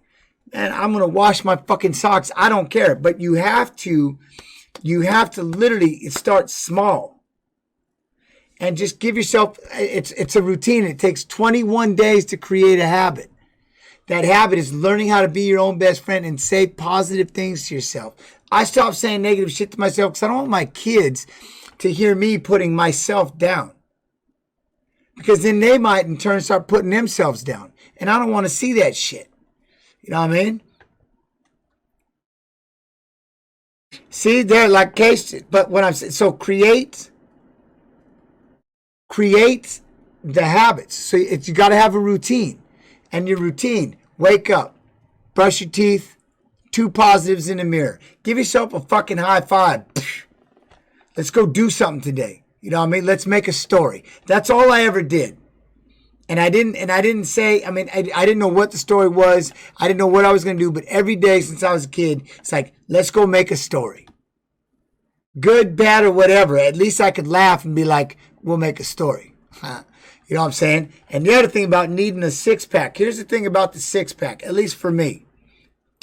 Man, I'm going to wash my fucking socks. I don't care. But you have to literally start small. And just give yourself, it's a routine. It takes 21 days to create a habit. That habit is learning how to be your own best friend and say positive things to yourself. I stopped saying negative shit to myself because I don't want my kids to hear me putting myself down. Because then they might in turn start putting themselves down. And I don't want to see that shit. You know what I mean? See, they're like cases. But what I'm saying, so create the habits. So you got to have a routine. And your routine, wake up, brush your teeth, 2 positives in the mirror. Give yourself a fucking high five. Let's go do something today. You know what I mean? Let's make a story. That's all I ever did. And I didn't say, I didn't know what the story was. I didn't know what I was going to do. But every day since I was a kid, it's like, let's go make a story. Good, bad, or whatever. At least I could laugh and be like, we'll make a story. You know what I'm saying? And the other thing about needing a 6-pack. Here's the thing about the 6-pack, at least for me.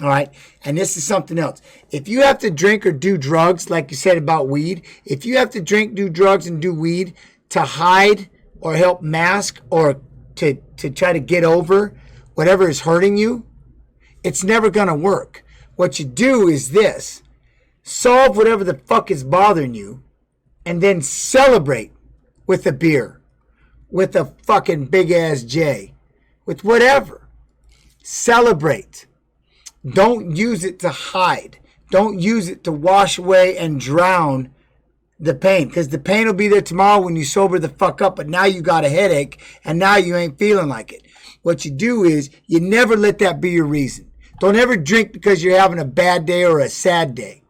All right? And this is something else. If you have to drink or do drugs, like you said about weed, if you have to drink, do drugs, and do weed to hide or help mask or to try to get over whatever is hurting you, it's never going to work. What you do is this. Solve whatever the fuck is bothering you and then celebrate with a beer. With a fucking big ass J. With whatever. Celebrate. Don't use it to hide. Don't use it to wash away and drown the pain. Because the pain will be there tomorrow when you sober the fuck up. But now you got a headache and now you ain't feeling like it. What you do is you never let that be your reason. Don't ever drink because you're having a bad day or a sad day.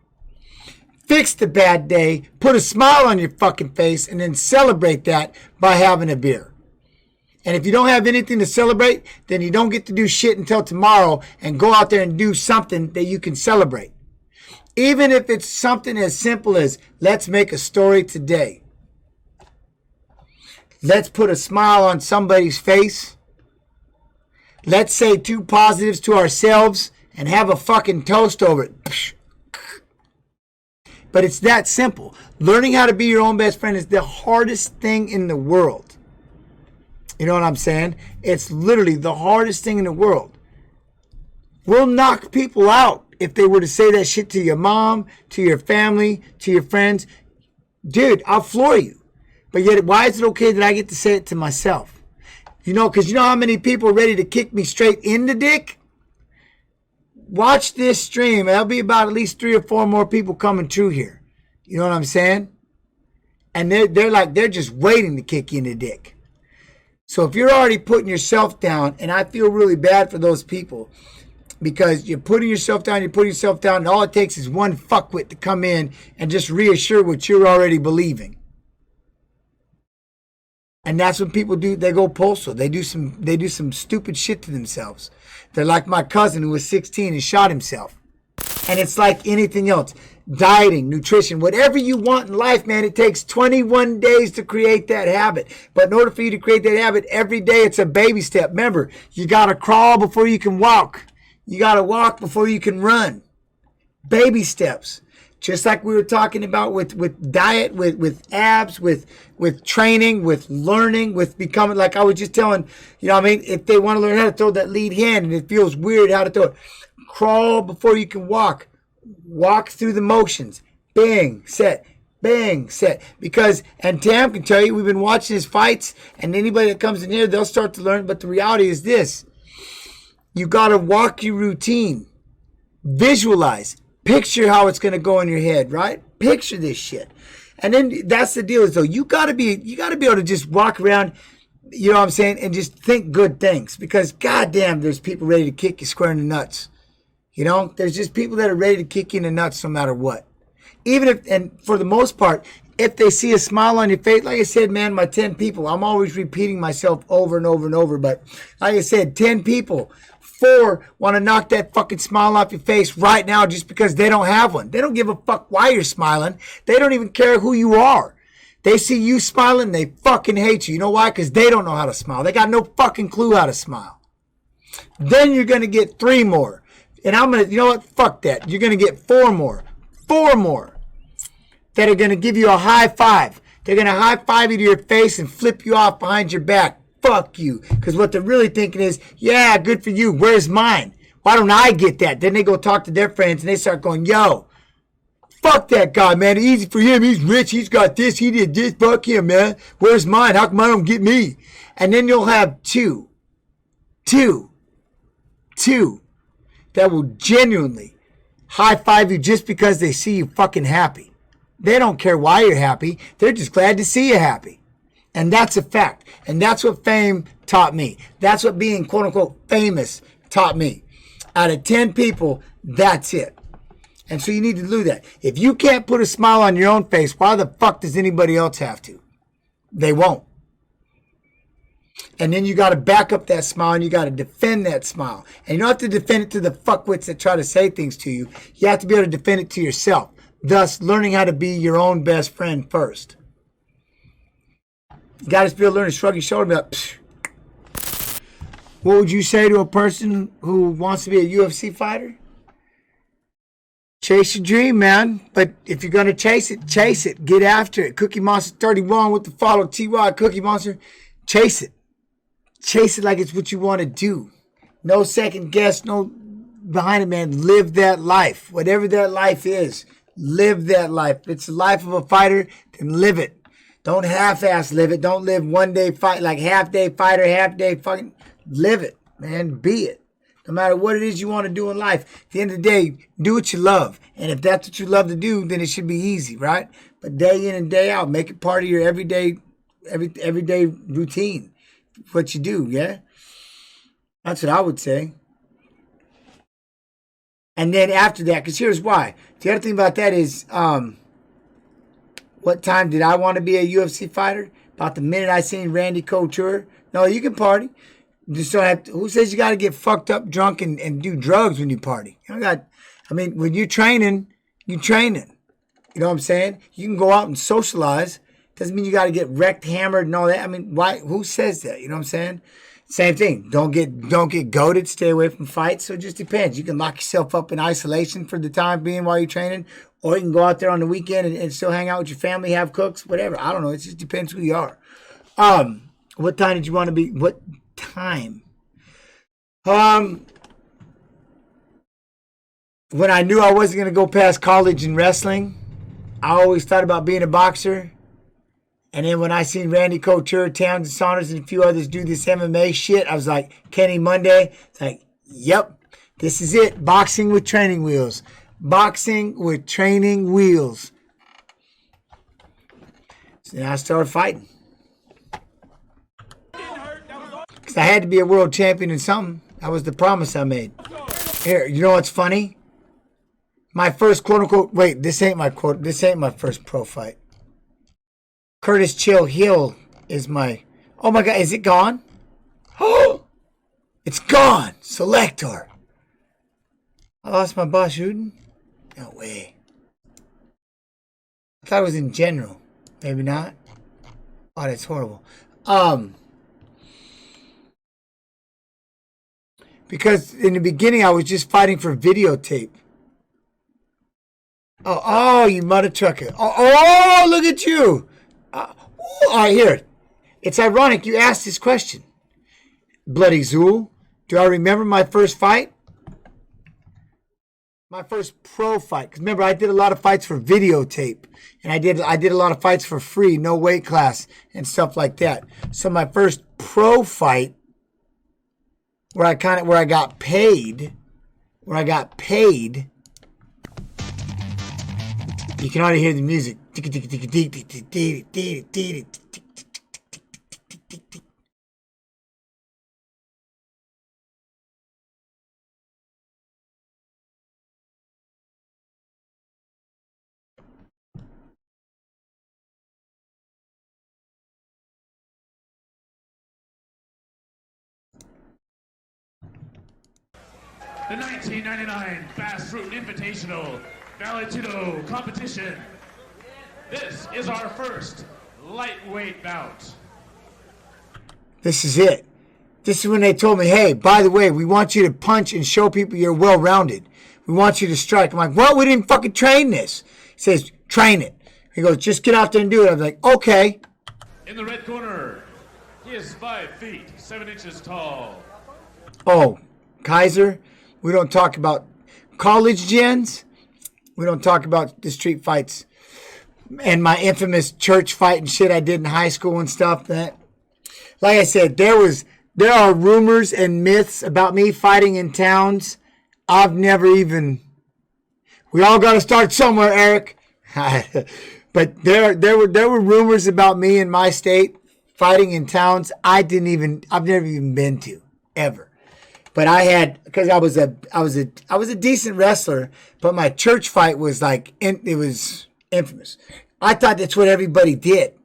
fix the bad day, put a smile on your fucking face, and then celebrate that by having a beer. And if you don't have anything to celebrate, then you don't get to do shit until tomorrow and go out there and do something that you can celebrate. Even if it's something as simple as, let's make a story today. Let's put a smile on somebody's face. Let's say 2 positives to ourselves and have a fucking toast over it. But it's that simple. Learning how to be your own best friend is the hardest thing in the world. You know what I'm saying? It's literally the hardest thing in the world. We'll knock people out if they were to say that shit to your mom, to your family, to your friends. Dude, I'll floor you. But yet, why is it okay that I get to say it to myself? You know, because you know how many people are ready to kick me straight in the dick? Watch this stream. There'll be about at least 3 or 4 more people coming through here. You know what I'm saying? And they're just waiting to kick you in the dick. So if you're already putting yourself down, and I feel really bad for those people, because you're putting yourself down, and all it takes is one fuckwit to come in and just reassure what you're already believing. And that's what people do. They go postal. They do some stupid shit to themselves. They're like my cousin who was 16 and shot himself. And it's like anything else. Dieting, nutrition, whatever you want in life, man, it takes 21 days to create that habit. But in order for you to create that habit, every day it's a baby step. Remember, you got to crawl before you can walk. You got to walk before you can run. Baby steps. Just like we were talking about with diet, with abs, with training, with learning, with becoming, like I was just telling, you know what I mean? If they want to learn how to throw that lead hand and it feels weird how to throw it, crawl before you can walk. Walk through the motions. Bang, set. Bang, set. Because, and Tam can tell you, we've been watching his fights, and anybody that comes in here, they'll start to learn. But the reality is this. You got to walk your routine. Visualize. Picture how it's going to go in your head, right? Picture this shit. And then that's the deal is though, you got to be able to just walk around, you know what I'm saying, and just think good things, because goddamn, there's people ready to kick you square in the nuts. You know, there's just people that are ready to kick you in the nuts no matter what. Even if, and for the most part, if they see a smile on your face, like I said, man, my 10 people, I'm always repeating myself over and over and over, but like I said, 10 people, 4 want to knock that fucking smile off your face right now just because they don't have one. They don't give a fuck why you're smiling. They don't even care who you are. They see you smiling, they fucking hate you. You know why? Because they don't know how to smile. They got no fucking clue how to smile. Then you're going to get 3 more. And I'm going to, you know what? Fuck that. You're going to get 4 more. 4 more that are going to give you a high five. They're going to high five you to your face and flip you off behind your back. Fuck you. Because what they're really thinking is, yeah, good for you. Where's mine? Why don't I get that? Then they go talk to their friends and they start going, yo, fuck that guy, man. Easy for him. He's rich. He's got this. He did this. Fuck him, man. Where's mine? How come I don't get me? And then you'll have two that will genuinely high five you just because they see you fucking happy. They don't care why you're happy. They're just glad to see you happy. And that's a fact. And that's what fame taught me. That's what being quote unquote famous taught me. Out of 10 people, that's it. And so you need to do that. If you can't put a smile on your own face, why the fuck does anybody else have to? They won't. And then you got to back up that smile and you got to defend that smile. And you don't have to defend it to the fuckwits that try to say things to you. You have to be able to defend it to yourself. Thus, learning how to be your own best friend first. You got to be able to learn to shrug your shoulder and be like, what would you say to a person who wants to be a UFC fighter? Chase your dream, man. But if you're going to chase it. Get after it. Cookie Monster 31 with the follow. TY Cookie Monster. Chase it. Chase it like it's what you want to do. No second guess, no behind it, man. Live that life. Whatever that life is, live that life. If it's the life of a fighter, then live it. Don't half-ass live it. Don't live one day fight, like half-day fighter, half-day fucking. Live it, man. Be it. No matter what it is you want to do in life. At the end of the day, do what you love. And if that's what you love to do, then it should be easy, right? But day in and day out, make it part of your everyday routine. What you do, yeah? That's what I would say. And then after that, because here's why. The other thing about that is, what time did I want to be a UFC fighter? About the minute I seen Randy Couture. No, you can party. You just don't have to. Who says you got to get fucked up, drunk, and do drugs when you party? You don't got. I mean, when you're training, you're training. You know what I'm saying? You can go out and socialize. Doesn't mean you got to get wrecked, hammered, and all that. I mean, why? Who says that? You know what I'm saying? Same thing. Don't get goaded. Stay away from fights. So it just depends. You can lock yourself up in isolation for the time being while you're training, or you can go out there on the weekend and still hang out with your family, have cooks, whatever. I don't know. It just depends who you are. What time did you want to be? What time? When I knew I wasn't going to go past college in wrestling, I always thought about being a boxer. And then when I seen Randy Couture, Townsend Saunders, and a few others do this MMA shit, I was like, Kenny Monday. It's like, yep, this is it. Boxing with training wheels. Boxing with training wheels. So then I started fighting. Because I had to be a world champion in something. That was the promise I made. Here, you know what's funny? My first quote-unquote, wait, this ain't my first pro fight. Curtis Chill Hill is my, oh my God, is it gone? Oh, it's gone. Selector. I lost my boss shooting? No way. I thought it was in general. Maybe not. Oh, that's horrible. Because in the beginning I was just fighting for videotape. Oh, you mother trucker. Oh, look at you. All right, here. It's ironic you asked this question. Bloody Zool. Do I remember my first fight? My first pro fight. Because remember, I did a lot of fights for videotape. And I did a lot of fights for free, no weight class, and stuff like that. So my first pro fight, where I got paid, you can already hear the music. The 1999 Bass Fruit Invitational Valentino competition. This is our first lightweight bout. This is it. This is when they told me, hey, by the way, we want you to punch and show people you're well-rounded. We want you to strike. I'm like, what? We didn't fucking train this. He says, train it. He goes, just get out there and do it. I was like, okay. In the red corner, he is 5 feet, 7 inches tall. Oh, Kaiser, we don't talk about college gens. We don't talk about the street fights and my infamous church fight and shit I did in high school and stuff. That, like I said, there are rumors and myths about me fighting in towns I've never even. We all got to start somewhere, Eric. But there were rumors about me in my state fighting in towns I've never even been to ever. But I had, because I was a decent wrestler, but my church fight was it was infamous. I thought that's what everybody did.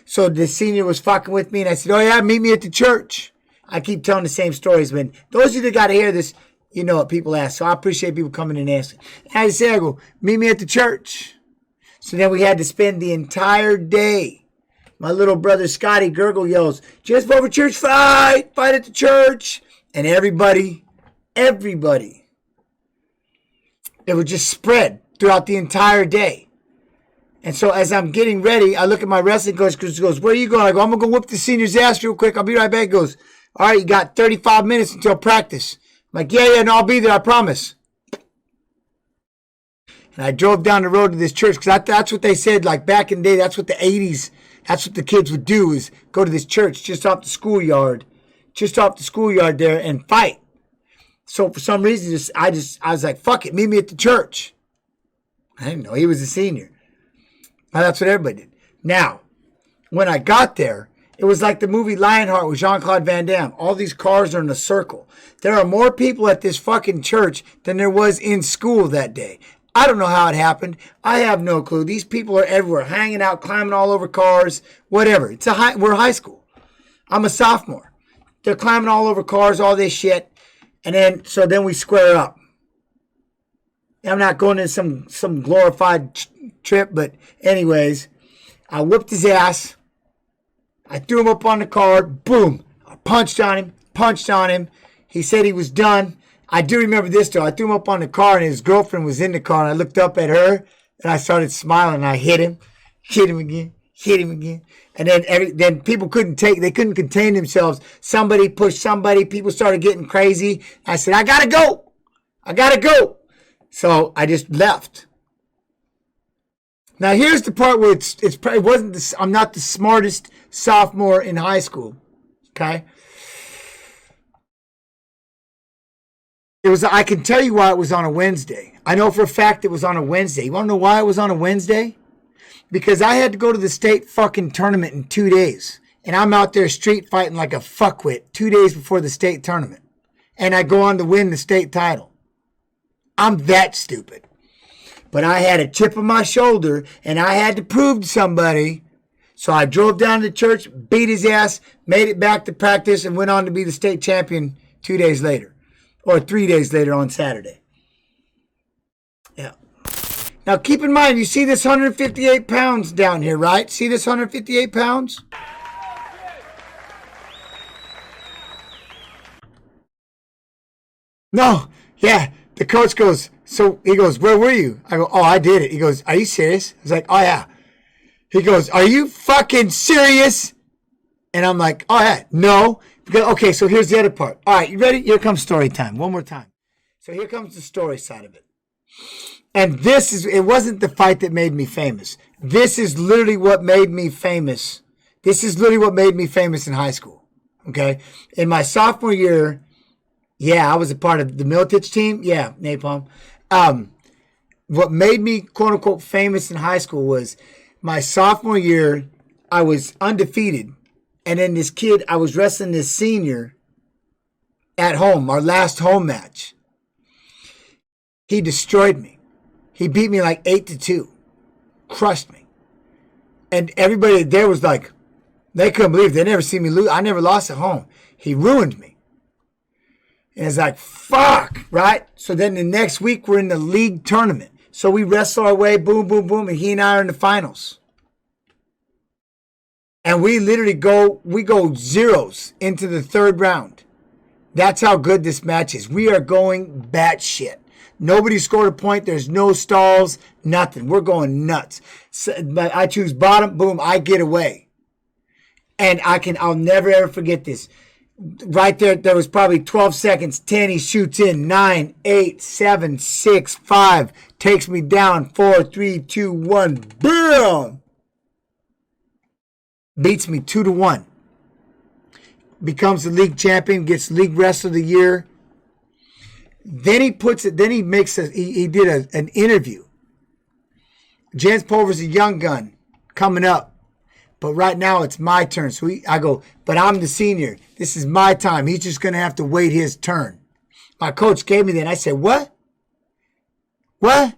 So the senior was fucking with me, and I said, oh yeah, meet me at the church. I keep telling the same stories, but those of you that got to hear this, you know what people ask. So I appreciate people coming and asking. And I say, I go, meet me at the church. So then we had to spend the entire day. My little brother Scotty Gurgle yells, just over church fight at the church. And everybody, it would just spread throughout the entire day. And so as I'm getting ready, I look at my wrestling coach, because he goes, where are you going? I go, I'm going to go whip the senior's ass real quick. I'll be right back. He goes, all right, you got 35 minutes until practice. I'm like, yeah, no, I'll be there, I promise. And I drove down the road to this church, because that's what they said, like back in the day, that's what the 80s, that's what the kids would do, is go to this church just off the schoolyard there and fight. So for some reason, I was like, fuck it, meet me at the church. I didn't know he was a senior. Well, that's what everybody did. Now, when I got there, It was like the movie Lionheart with Jean-Claude Van Damme. All these cars are in a circle. There are more people at this fucking church than there was in school that day. I don't know how it happened. I have no clue. These people are everywhere, hanging out, climbing all over cars, whatever. We're high school. I'm a sophomore. They're climbing all over cars, all this shit. And then we square up. I'm not going to some glorified trip, but anyways, I whooped his ass. I threw him up on the car. Boom. I punched on him. He said he was done. I do remember this, though. I threw him up on the car, and his girlfriend was in the car, and I looked up at her, and I started smiling, and I hit him again. And then people couldn't contain themselves. Somebody pushed somebody. People started getting crazy. I said, I got to go. So I just left. Now, here's the part where I'm not the smartest sophomore in high school. Okay? I can tell you why it was on a Wednesday. I know for a fact it was on a Wednesday. You want to know why it was on a Wednesday? Because I had to go to the state fucking tournament in 2 days. And I'm out there street fighting like a fuckwit 2 days before the state tournament. And I go on to win the state title. I'm that stupid. But I had a chip on my shoulder, and I had to prove to somebody. So I drove down to church, beat his ass, made it back to practice, and went on to be the state champion 2 days later. Or 3 days later on Saturday. Yeah. Now keep in mind, you see this 158 pounds down here, right? See this 158 pounds? No. Yeah. The coach goes, so he goes, where were you? I go, oh, I did it. He goes, are you serious? I was like, oh, yeah. He goes, are you fucking serious? And I'm like, oh, yeah. No. Okay, so here's the other part. All right, you ready? Here comes story time. One more time. So here comes the story side of it. And it wasn't the fight that made me famous. This is literally what made me famous. This is literally what made me famous in high school. Okay? In my sophomore year, yeah, I was a part of the Militich team. Yeah, Napalm. What made me, quote unquote, famous in high school was my sophomore year, I was undefeated. And then this kid, I was wrestling this senior at home, our last home match. He destroyed me. He beat me like 8-2. Crushed me. And everybody there was like, they couldn't believe it. They never seen me lose. I never lost at home. He ruined me. And it's like, fuck, right? So then the next week, we're in the league tournament. So we wrestle our way, boom, boom, boom, and he and I are in the finals. And we literally go zeros into the third round. That's how good this match is. We are going batshit. Nobody scored a point. There's no stalls, nothing. We're going nuts. So, I choose bottom, boom, I get away. And I'll never ever forget this. Right there was probably 12 seconds. 10, he shoots in. 9, 8, 7, 6, 5. Takes me down. 4, 3, 2, 1. Boom! Beats me 2-1. Becomes the league champion. Gets league wrestler of the year. Then he did an interview. Jens Pulver's a young gun coming up. But right now it's my turn. So I go, but I'm the senior. This is my time. He's just going to have to wait his turn. My coach gave me that. And I said, what? What?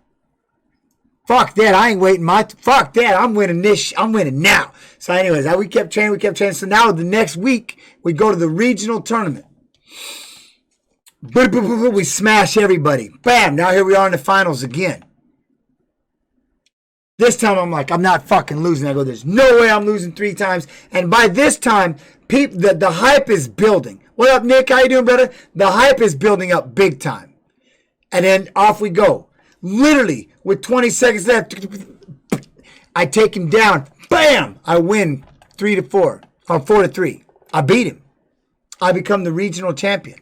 Fuck that. I ain't waiting fuck that. I'm winning this. I'm winning now. So anyways, we kept training. So now the next week, we go to the regional tournament. We smash everybody. Bam. Now here we are in the finals again. This time I'm like, I'm not fucking losing. I go, there's no way I'm losing 3 times. And by this time, the hype is building. What up, Nick? How you doing, brother? The hype is building up big time. And then off we go. Literally, with 20 seconds left, I take him down. Bam! I win 3-4 or 4-3. I beat him. I become the regional champion.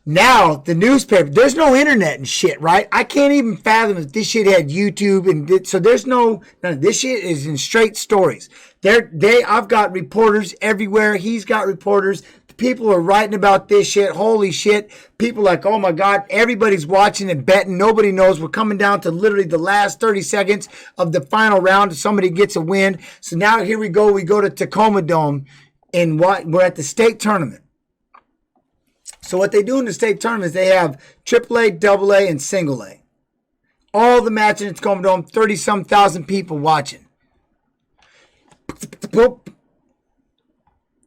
Now, the newspaper, there's no internet and shit, right? I can't even fathom if this shit had YouTube. So there's none of this shit is in straight stories. I've got reporters everywhere. He's got reporters. People are writing about this shit. Holy shit. People like, oh my God, everybody's watching and betting. Nobody knows. We're coming down to literally the last 30 seconds of the final round. Somebody gets a win. So now here we go. We go to Tacoma Dome and we're at the state tournament. So what they do in the state tournament is they have AAA, AA, and single A. All the matches in Tacoma Dome, 30-some thousand people watching.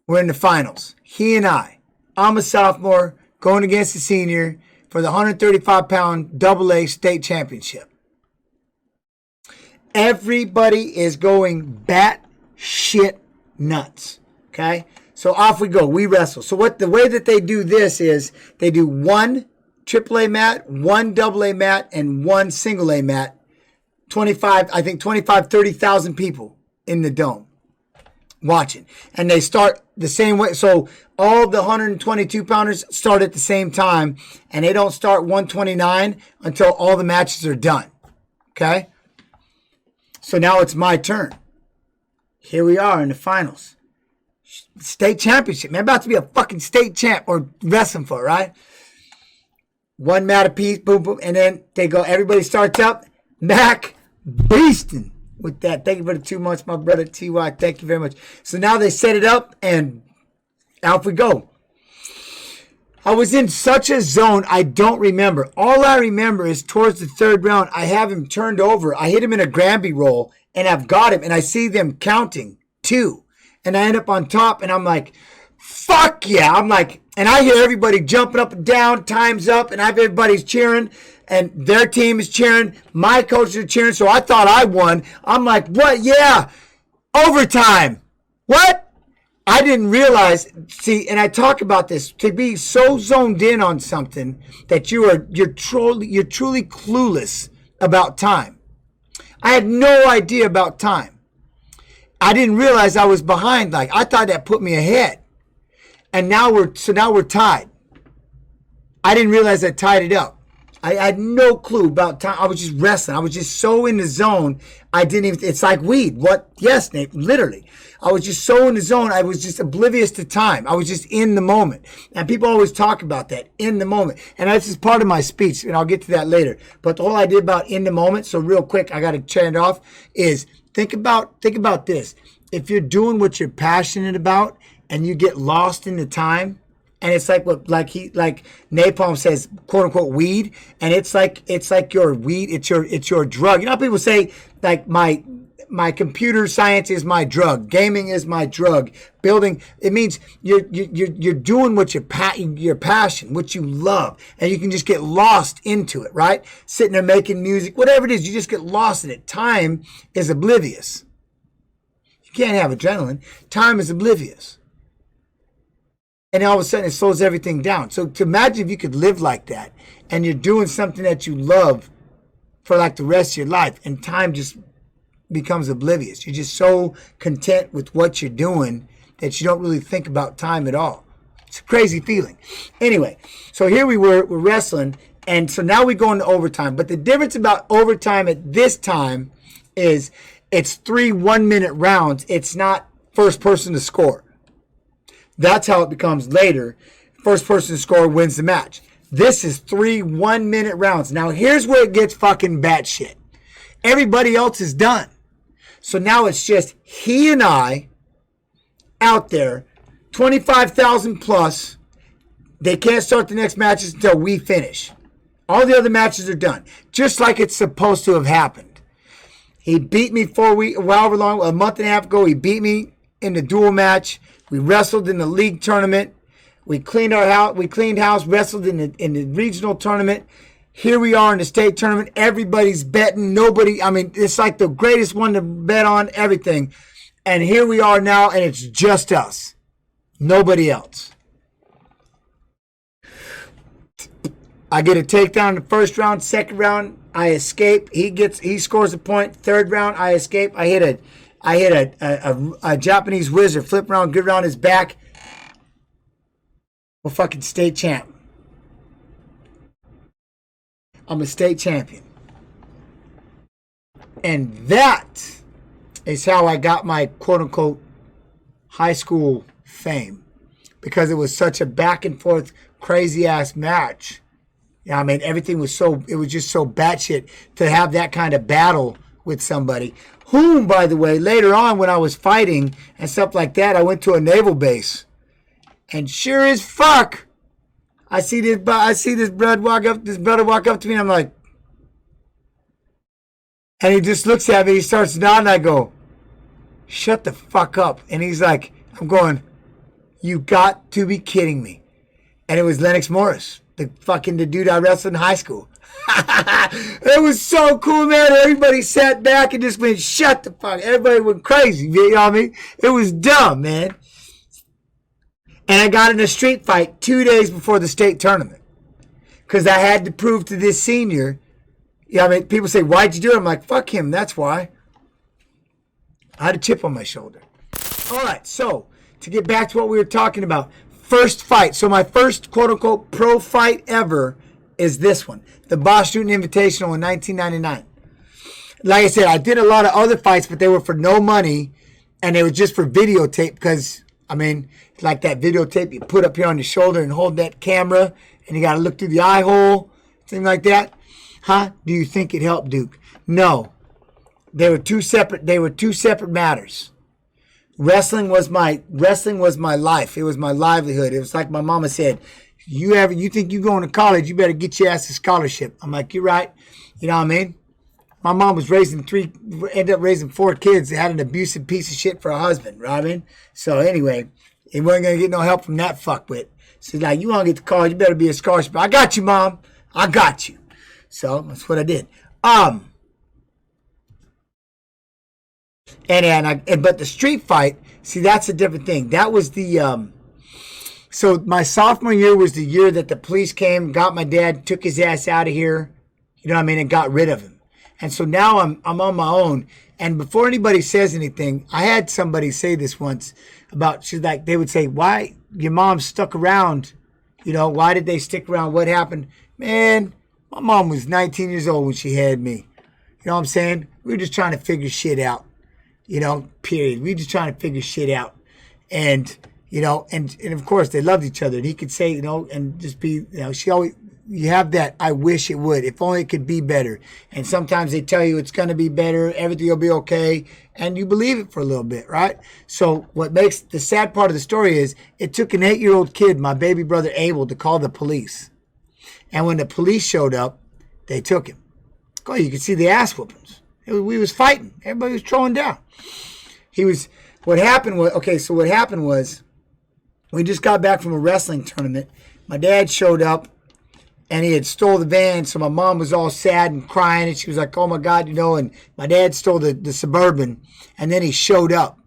We're in the finals. He and I'm a sophomore going against a senior for the 135-pound AA state championship. Everybody is going bat shit nuts. Okay? So off we go. We wrestle. So the way that they do this is they do one AAA mat, one AA mat, and one single A mat. 30,000 people in the dome watching. And they start the same way. So all the 122 pounders start at the same time, and they don't start 129 until all the matches are done. Okay? So now it's my turn. Here we are in the finals. State championship, man. About to be a fucking state champ or wrestling for, right? One mat apiece, boom, boom. And then they go, everybody starts up. Mac beasting with that. Thank you for the 2 months, my brother TY. Thank you very much. So now they set it up and out we go. I was in such a zone, I don't remember. All I remember is towards the third round, I have him turned over. I hit him in a Granby roll, and I've got him, and I see them counting 2. And I end up on top, and I'm like, fuck yeah. I'm like, and I hear everybody jumping up and down, time's up, and everybody's cheering, and their team is cheering. My coaches are cheering, so I thought I won. I'm like, what? Yeah, overtime. What? I didn't realize, see, and I talk about this, to be so zoned in on something that you're truly clueless about time. I had no idea about time. I didn't realize I was behind. Like, I thought that put me ahead. And now we're tied. I didn't realize I tied it up. I had no clue about time. I was just wrestling. I was just so in the zone. I didn't even, it's like weed. What? Yes, Nate, literally. I was just so in the zone. I was just oblivious to time. I was just in the moment. And people always talk about that, in the moment. And that's just part of my speech, and I'll get to that later. But the whole idea about in the moment, so real quick, I got to turn it off, is think about this. If you're doing what you're passionate about and you get lost in the time, and it's like Napalm says, quote unquote, weed, and it's like your weed, it's your drug. You know how people say, like, my computer science is my drug, gaming is my drug, building. It means you're doing what your passion, what you love, and you can just get lost into it, right? Sitting there making music, whatever it is, you just get lost in it. Time is oblivious. You can't have adrenaline. Time is oblivious. And all of a sudden it slows everything down. So to imagine if you could live like that and you're doing something that you love for like the rest of your life, and time just becomes oblivious. You're just so content with what you're doing that you don't really think about time at all. It's a crazy feeling. Anyway, so here we're wrestling, and so now we go into overtime. But the difference about overtime at this time is it's 3 1-minute rounds. It's not first person to score. That's how it becomes later. First person to score wins the match. This is 3 1-minute rounds. Now here's where it gets fucking batshit. Everybody else is done. So now it's just he and I out there, 25,000 plus. They can't start the next matches until we finish. All the other matches are done, just like it's supposed to have happened. He beat me however long, a month and a half ago. He beat me in the dual match. We wrestled in the league tournament. We cleaned house, wrestled in the regional tournament. Here we are in the state tournament. Everybody's betting. It's like the greatest one to bet on, everything. And here we are now, and it's just us. Nobody else. I get a takedown in the first round. Second round, I escape. He scores a point. Third round, I escape. I hit a Japanese wizard, flip around, good around his back. I'm a fucking state champ. I'm a state champion. And that is how I got my quote unquote high school fame. because it was such a back and forth, crazy ass match. Yeah, I mean, everything was it was just so batshit to have that kind of battle with somebody. Whom, by the way, later on when I was fighting and stuff like that, I went to a naval base. And sure as fuck, I see this brother walk up to me, and I'm like, and he just looks at me, he starts nodding, I go, shut the fuck up. And he's like, I'm going, you got to be kidding me. And it was Lennox Morris, the dude I wrestled in high school. It was so cool, man. Everybody sat back and just went, shut the fuck. Everybody went crazy, you know what I mean? It was dumb, man. And I got in a street fight 2 days before the state tournament. Because I had to prove to this senior, you know what I mean? People say, why'd you do it? I'm like, fuck him, that's why. I had a chip on my shoulder. All right, so to get back to what we were talking about, first fight. So my first quote-unquote pro fight ever is this one, the Boss Newton Invitational in 1999. Like I said, I did a lot of other fights, but they were for no money, and they were just for videotape because, I mean, like that videotape you put up here on your shoulder and hold that camera, and you got to look through the eye hole, thing like that. Huh? Do you think it helped, Duke? No. They were two separate matters. Wrestling was my life. It was my livelihood. It was like my mama said, you think you going to college, you better get your ass a scholarship. I'm like, you're right. You know what I mean? My mom was ended up raising 4 kids. They had an abusive piece of shit for a husband, right? I mean? So anyway, he wasn't going to get no help from that fuckwit. So like, you want to get to college, you better be a scholarship. I got you, Mom. I got you. So that's what I did. But the street fight, see, that's a different thing. That was the so my sophomore year was the year that the police came, got my dad, took his ass out of here, you know what I mean, and got rid of him. And so now I'm on my own. And before anybody says anything, I had somebody say this once about, they would say, why your mom stuck around? You know, why did they stick around? What happened? Man, my mom was 19 years old when she had me. You know what I'm saying? We were just trying to figure shit out. You know, period. We were just trying to figure shit out. And, you know, and of course they loved each other. And he could say, you know, and just be, you know, you have that, I wish it would. If only it could be better. And sometimes they tell you it's going to be better. Everything will be okay. And you believe it for a little bit, right? So what makes the sad part of the story is it took an 8-year-old kid, my baby brother Abel, to call the police. And when the police showed up, they took him. Oh, you could see the ass whoopings. We was fighting. Everybody was throwing down. What happened was, we just got back from a wrestling tournament. My dad showed up, and he had stole the van, so my mom was all sad and crying, and she was like, oh my God, you know, and my dad stole the Suburban, and then he showed up.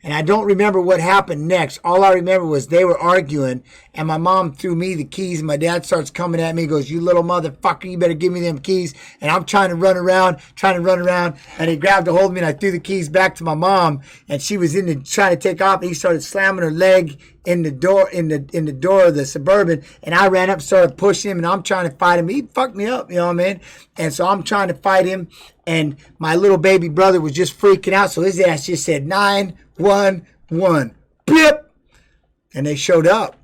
And I don't remember what happened next. All I remember was they were arguing, and my mom threw me the keys, and my dad starts coming at me. He goes, you little motherfucker, you better give me them keys. And I'm trying to run around, and he grabbed a hold of me, and I threw the keys back to my mom, and she was trying to take off, and he started slamming her leg in the door of the Suburban, and I ran up, started pushing him, and I'm trying to fight him. He fucked me up, you know what I mean? And so I'm trying to fight him, and my little baby brother was just freaking out, so his ass just said 911, blip, and they showed up,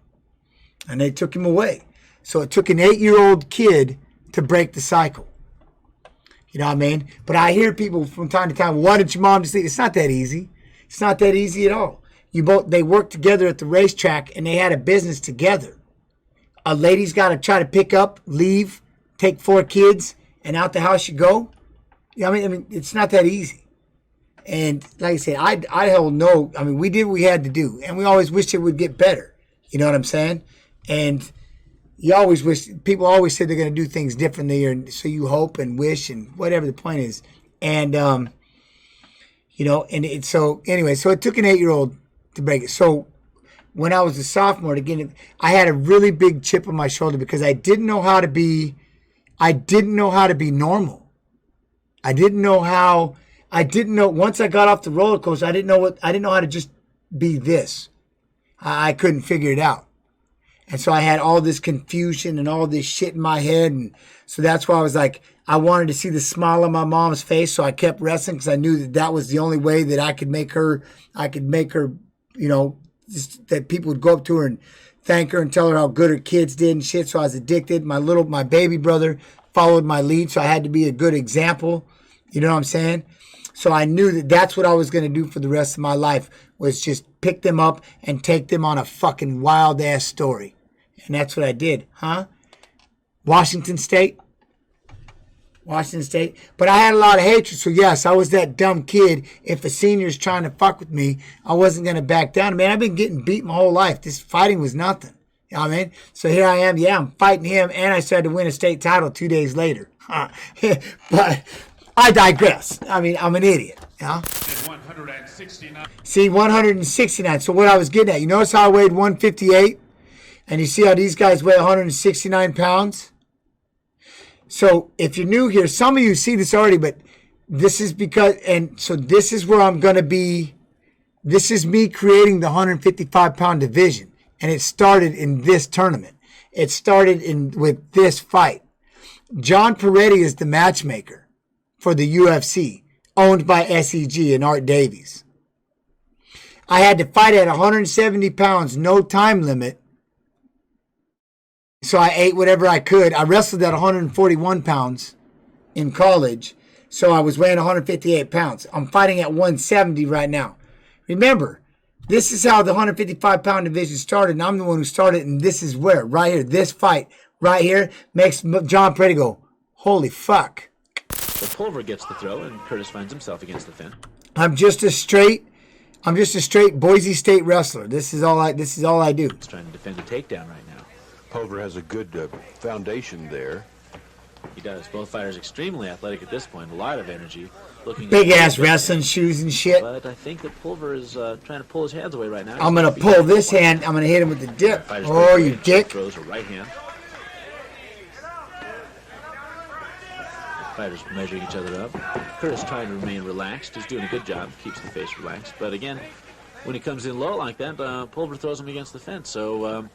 and they took him away. So it took an 8-year-old kid to break the cycle. You know what I mean? But I hear people from time to time, why didn't your mom just leave? It's not that easy. It's not that easy at all. They worked together at the racetrack, and they had a business together. A lady's got to try to pick up, leave, take 4 kids, and out the house you go. You know what I mean? It's not that easy. And like I said, I hold no. I mean, we did what we had to do, and we always wished it would get better. You know what I'm saying? And you always wish. People always said they're going to do things differently, or so you hope and wish, and whatever the point is. And you know, and so it took an 8-year-old to break it. So when I was a sophomore, again, I had a really big chip on my shoulder because I didn't know how to be normal. I didn't know once I got off the roller coaster, I didn't know how to just be this. I couldn't figure it out. And so I had all this confusion and all this shit in my head. And so that's why I was like, I wanted to see the smile on my mom's face. So I kept wrestling because I knew that was the only way that I could make her, you know, just that people would go up to her and thank her and tell her how good her kids did and shit. So I was addicted. My baby brother followed my lead, so I had to be a good example. You know what I'm saying? So I knew that that's what I was going to do for the rest of my life, was just pick them up and take them on a fucking wild-ass story. And that's what I did, huh? Washington State. But I had a lot of hatred, so yes, I was that dumb kid. If a senior's trying to fuck with me, I wasn't going to back down. Man, I've been getting beat my whole life. This fighting was nothing. You know what I mean? So here I am. Yeah, I'm fighting him, and I started to win a state title 2 days later. But I digress. I mean, I'm an idiot. You know? 169. See, 169. So what I was getting at, you notice how I weighed 158? And you see how these guys weigh 169 pounds? So if you're new here, some of you see this already, but this is because, and so this is where I'm going to be. This is me creating the 155-pound division. And it started in this tournament. It started with this fight. John Peretti is the matchmaker for the UFC, owned by SEG and Art Davies. I had to fight at 170 pounds, no time limit. So I ate whatever I could. I wrestled at 141 pounds in college. So I was weighing 158 pounds. I'm fighting at 170 right now. Remember, this is how the 155-pound division started, and I'm the one who started, and this is where, right here, this fight right here makes John Peretti go, holy fuck. The Pulver gets the throw, and Curtis finds himself against the fin. I'm just a straight Boise State wrestler. This is all I do. He's trying to defend a takedown right now. Pulver has a good foundation there. He does. Both fighters extremely athletic at this point. A lot of energy. Looking big ass wrestling shoes and shit. But I think that Pulver is trying to pull his hands away right now. I'm going to pull this hand. I'm going to hit him with the dip. Oh, you dick. Throws a right hand. Fighters measuring each other up. Curtis trying to remain relaxed. He's doing a good job. Keeps the face relaxed. But again, when he comes in low like that, Pulver throws him against the fence. So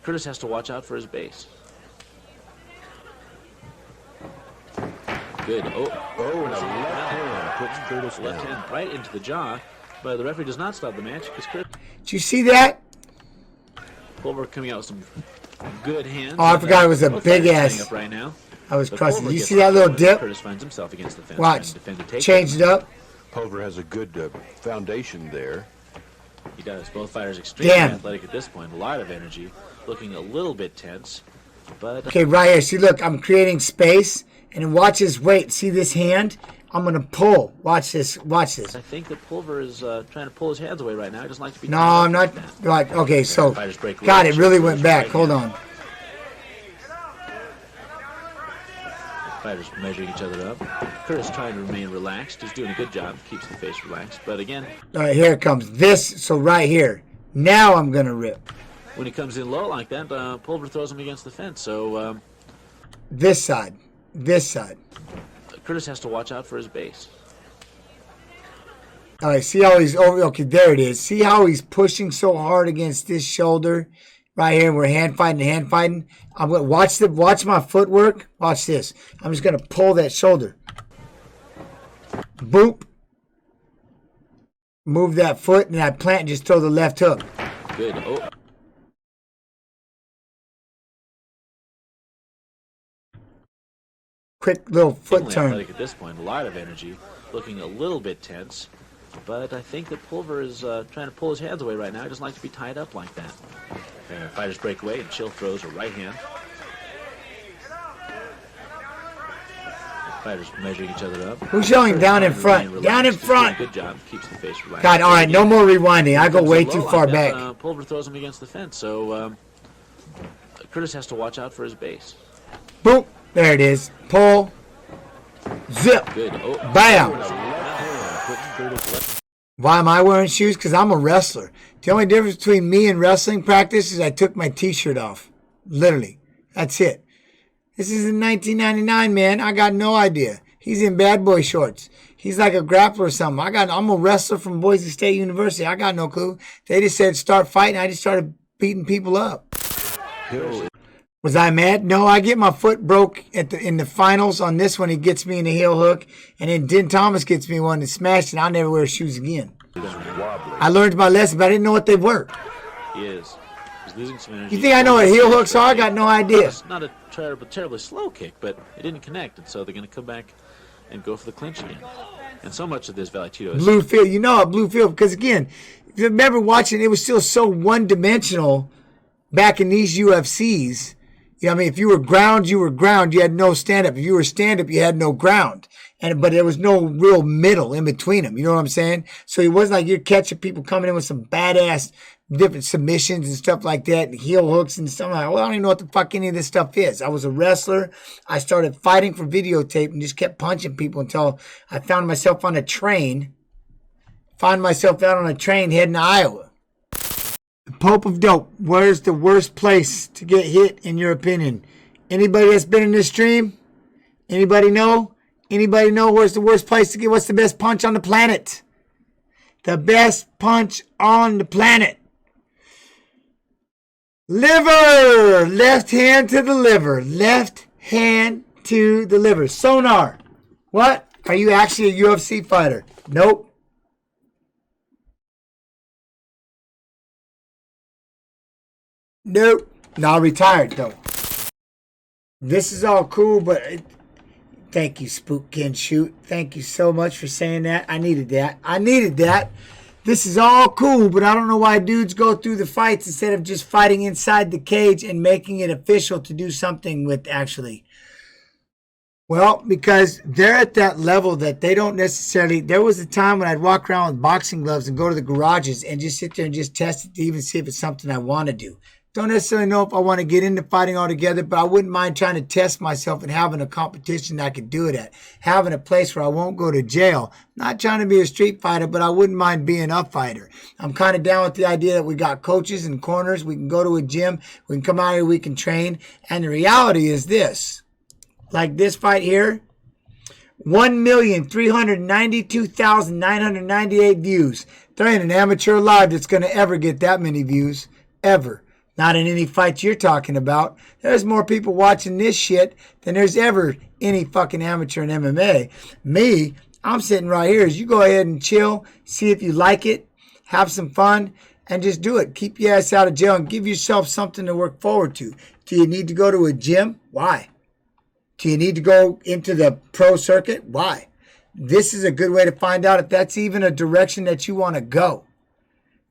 Curtis has to watch out for his base. Good. And a left hand puts Curtis down. Left hand right into the jaw, but the referee does not stop the match because Curtis. Did you see that? Pulver coming out with some good hands. Oh, I forgot it was a big ass. Up right now. I was crossing. You see that little dip? Curtis finds himself against the fence. Watch. Change it up. Pulver has a good foundation there. He does. Both fighters extremely athletic at this point. A lot of energy. Looking a little bit tense, but okay, right here. See, look, I'm creating space. And then watch his weight. See this hand? I'm going to pull. Watch this. Watch this. I think that Pulver is trying to pull his hands away right now. He doesn't like to be. No, I'm not. Like, okay, so. God, it really went back. Hold on. Fighters measuring each other up. Curtis trying to remain relaxed. He's doing a good job. Keeps the face relaxed. But again. All right, here it comes. This. So right here. Now I'm going to rip. When he comes in low like that, Pulver throws him against the fence. So. This side. This side. Curtis has to watch out for his base. All right, see how he's over. Okay, there it is. See how he's pushing so hard against this shoulder right here. We're hand fighting. I'm going to watch my footwork. Watch this. I'm just going to pull that shoulder. Boop. Move that foot, and I plant and just throw the left hook. Good. Quick little foot turn. At this point, a lot of energy, looking a little bit tense, but I think that Pulver is trying to pull his hands away right now. He doesn't like to be tied up like that. Fighters break away, and Chill throws a right hand. Fighters measuring each other up. Who's yelling down in front? Down in front. Good job. Keeps the face relaxed. God, all right, no more rewinding. I go way too far back. Pulver throws him against the fence, so Curtis has to watch out for his base. Boop. There it is. Pull. Zip. Good. Bam. Why am I wearing shoes? Because I'm a wrestler. The only difference between me and wrestling practice is I took my t-shirt off. Literally. That's it. This is in 1999, man. I got no idea. He's in bad boy shorts. He's like a grappler or something. I'm a wrestler from Boise State University. I got no clue. They just said start fighting. I just started beating people up. Was I mad? No, I get my foot broke in the finals on this one. He gets me in the heel hook. And then Din Thomas gets me one and smashed it. I'll never wear shoes again. wobbly. I learned my lesson, but I didn't know what they were. He is. He's losing some energy. You think I know what heel hooks are? I got no idea. It's not a terribly slow kick, but it didn't connect, and so they're going to come back and go for the clinch again. And so much of this Vale Tudo is Blue field. You know, blue field, because again, if you remember watching, it was still so one-dimensional back in these UFCs. You know what I mean? If you were ground, you were ground. You had no stand-up. If you were stand-up, you had no ground. But there was no real middle in between them. You know what I'm saying? So it wasn't like you're catching people coming in with some badass different submissions and stuff like that, and heel hooks and stuff. Like, well, I don't even know what the fuck any of this stuff is. I was a wrestler. I started fighting for videotape and just kept punching people until I found myself on a train. Found myself out on a train heading to Iowa. The Pope of Dope. Where's the worst place to get hit, in your opinion? Anybody that's been in this stream? Anybody know? Anybody know where's the worst place to get? What's the best punch on the planet? The best punch on the planet. Liver. Left hand to the liver. Left hand to the liver. Sonar. What? Are you actually a UFC fighter? Nope. Nope. Not retired though. This is all cool, but thank you, Spook Can Shoot. Thank you so much for saying that. I needed that. This is all cool, but I don't know why dudes go through the fights instead of just fighting inside the cage and making it official to do something with actually. Well, because they're at that level that they don't necessarily. There was a time when I'd walk around with boxing gloves and go to the garages and just sit there and just test it to even see if it's something I want to do. Don't necessarily know if I want to get into fighting altogether, but I wouldn't mind trying to test myself and having a competition I could do it at. Having a place where I won't go to jail. Not trying to be a street fighter, but I wouldn't mind being a fighter. I'm kind of down with the idea that we got coaches and corners. We can go to a gym. We can come out here. We can train. And the reality is this. Like this fight here. 1,392,998 views. There ain't an amateur alive that's going to ever get that many views. Ever. Not in any fights you're talking about. There's more people watching this shit than there's ever any fucking amateur in MMA. Me, I'm sitting right here. As you go ahead and chill, see if you like it, have some fun, and just do it. Keep your ass out of jail and give yourself something to work forward to. Do you need to go to a gym? Why? Do you need to go into the pro circuit? Why? This is a good way to find out if that's even a direction that you want to go.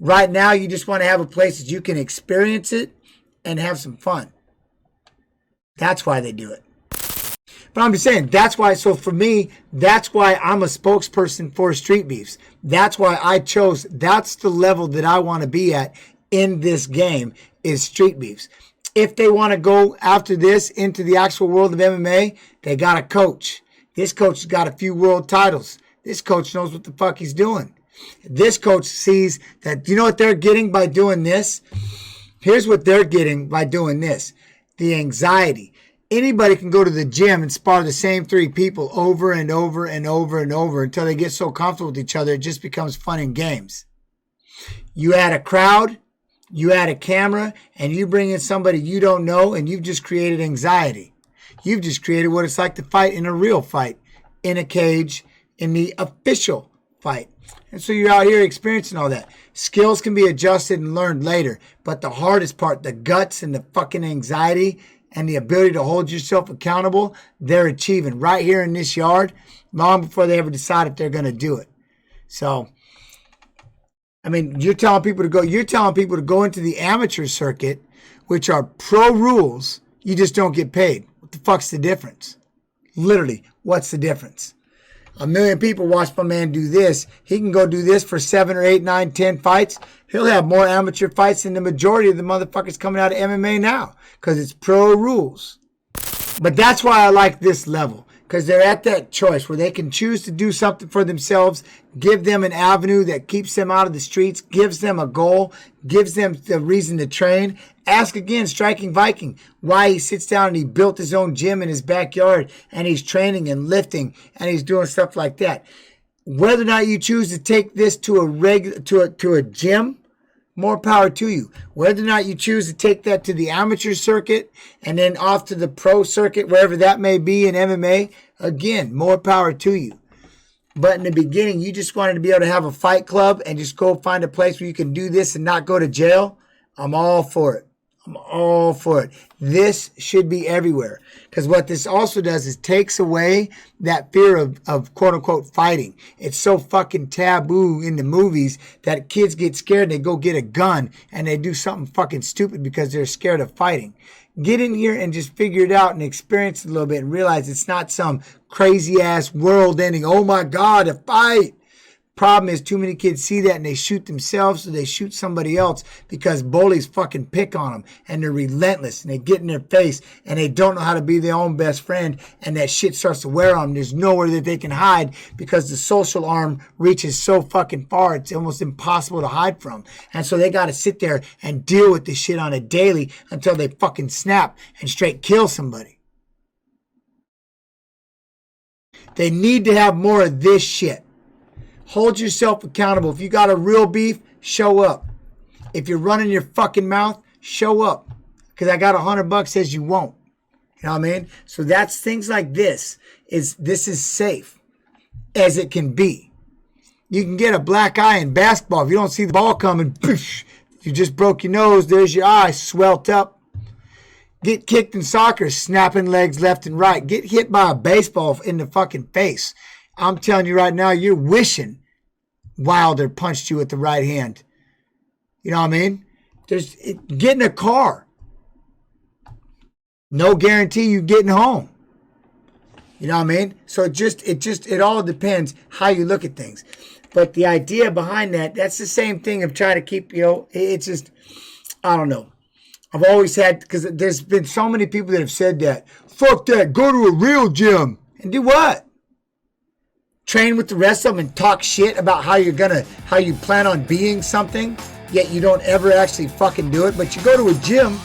Right now, you just want to have a place that you can experience it and have some fun. That's why they do it. But I'm just saying, that's why, so for me, that's why I'm a spokesperson for Streetbeefs. That's why I chose, that's the level that I want to be at in this game is Streetbeefs. If they want to go after this into the actual world of MMA, they got a coach. This coach has got a few world titles. This coach knows what the fuck he's doing. This coach sees that, you know what they're getting by doing this? Here's what they're getting by doing this. The anxiety. Anybody can go to the gym and spar the same three people over and over and over and over until they get so comfortable with each other, it just becomes fun and games. You add a crowd, you add a camera, and you bring in somebody you don't know, and you've just created anxiety. You've just created what it's like to fight in a real fight, in a cage, in the official fight. And so you're out here experiencing all that. Skills can be adjusted and learned later. But the hardest part, the guts and the fucking anxiety and the ability to hold yourself accountable, they're achieving right here in this yard long before they ever decide if they're going to do it. So, I mean, you're telling people to go into the amateur circuit, which are pro rules. You just don't get paid. What the fuck's the difference? Literally, what's the difference? 1 million people watch my man do this. He can go do this for 7 or 8, 9, 10 fights. He'll have more amateur fights than the majority of the motherfuckers coming out of MMA now because it's pro rules. But that's why I like this level, because they're at that choice where they can choose to do something for themselves, give them an avenue that keeps them out of the streets, gives them a goal, gives them the reason to train. Ask again, Striking Viking, why he sits down and he built his own gym in his backyard and he's training and lifting and he's doing stuff like that. Whether or not you choose to take this to a gym, more power to you. Whether or not you choose to take that to the amateur circuit and then off to the pro circuit, wherever that may be in MMA, again, more power to you. But in the beginning, you just wanted to be able to have a fight club and just go find a place where you can do this and not go to jail. I'm all for it. I'm all for it. This should be everywhere. Because what this also does is takes away that fear of quote unquote fighting. It's so fucking taboo in the movies that kids get scared. They go get a gun and they do something fucking stupid because they're scared of fighting. Get in here and just figure it out and experience it a little bit and realize it's not some crazy ass world ending. Oh my God, a fight. Problem is, too many kids see that and they shoot themselves or they shoot somebody else because bullies fucking pick on them and they're relentless and they get in their face and they don't know how to be their own best friend and that shit starts to wear on them. There's nowhere that they can hide because the social arm reaches so fucking far it's almost impossible to hide from. And so they got to sit there and deal with this shit on a daily until they fucking snap and straight kill somebody. They need to have more of this shit. Hold yourself accountable. If you got a real beef, show up. If you're running your fucking mouth, show up. Because I got $100 says you won't. You know what I mean? So that's things like this. This is safe as it can be. You can get a black eye in basketball. If you don't see the ball coming, poosh, you just broke your nose. There's your eye swelled up. Get kicked in soccer, snapping legs left and right. Get hit by a baseball in the fucking face. I'm telling you right now, you're wishing Wilder punched you with the right hand. You know what I mean? Get in a car. No guarantee you getting home. You know what I mean? So it all depends how you look at things. But the idea behind that's the same thing of trying to keep, it's just, I don't know. I've always had, because there's been so many people that have said that. Fuck that, go to a real gym. And do what? Train with the rest of them and talk shit about how you plan on being something, yet you don't ever actually fucking do it. But you go to a gym,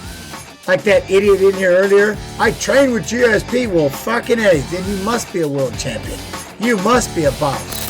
like that idiot in here earlier, I train with GSP. Well, fucking A, then you must be a world champion. You must be a boss.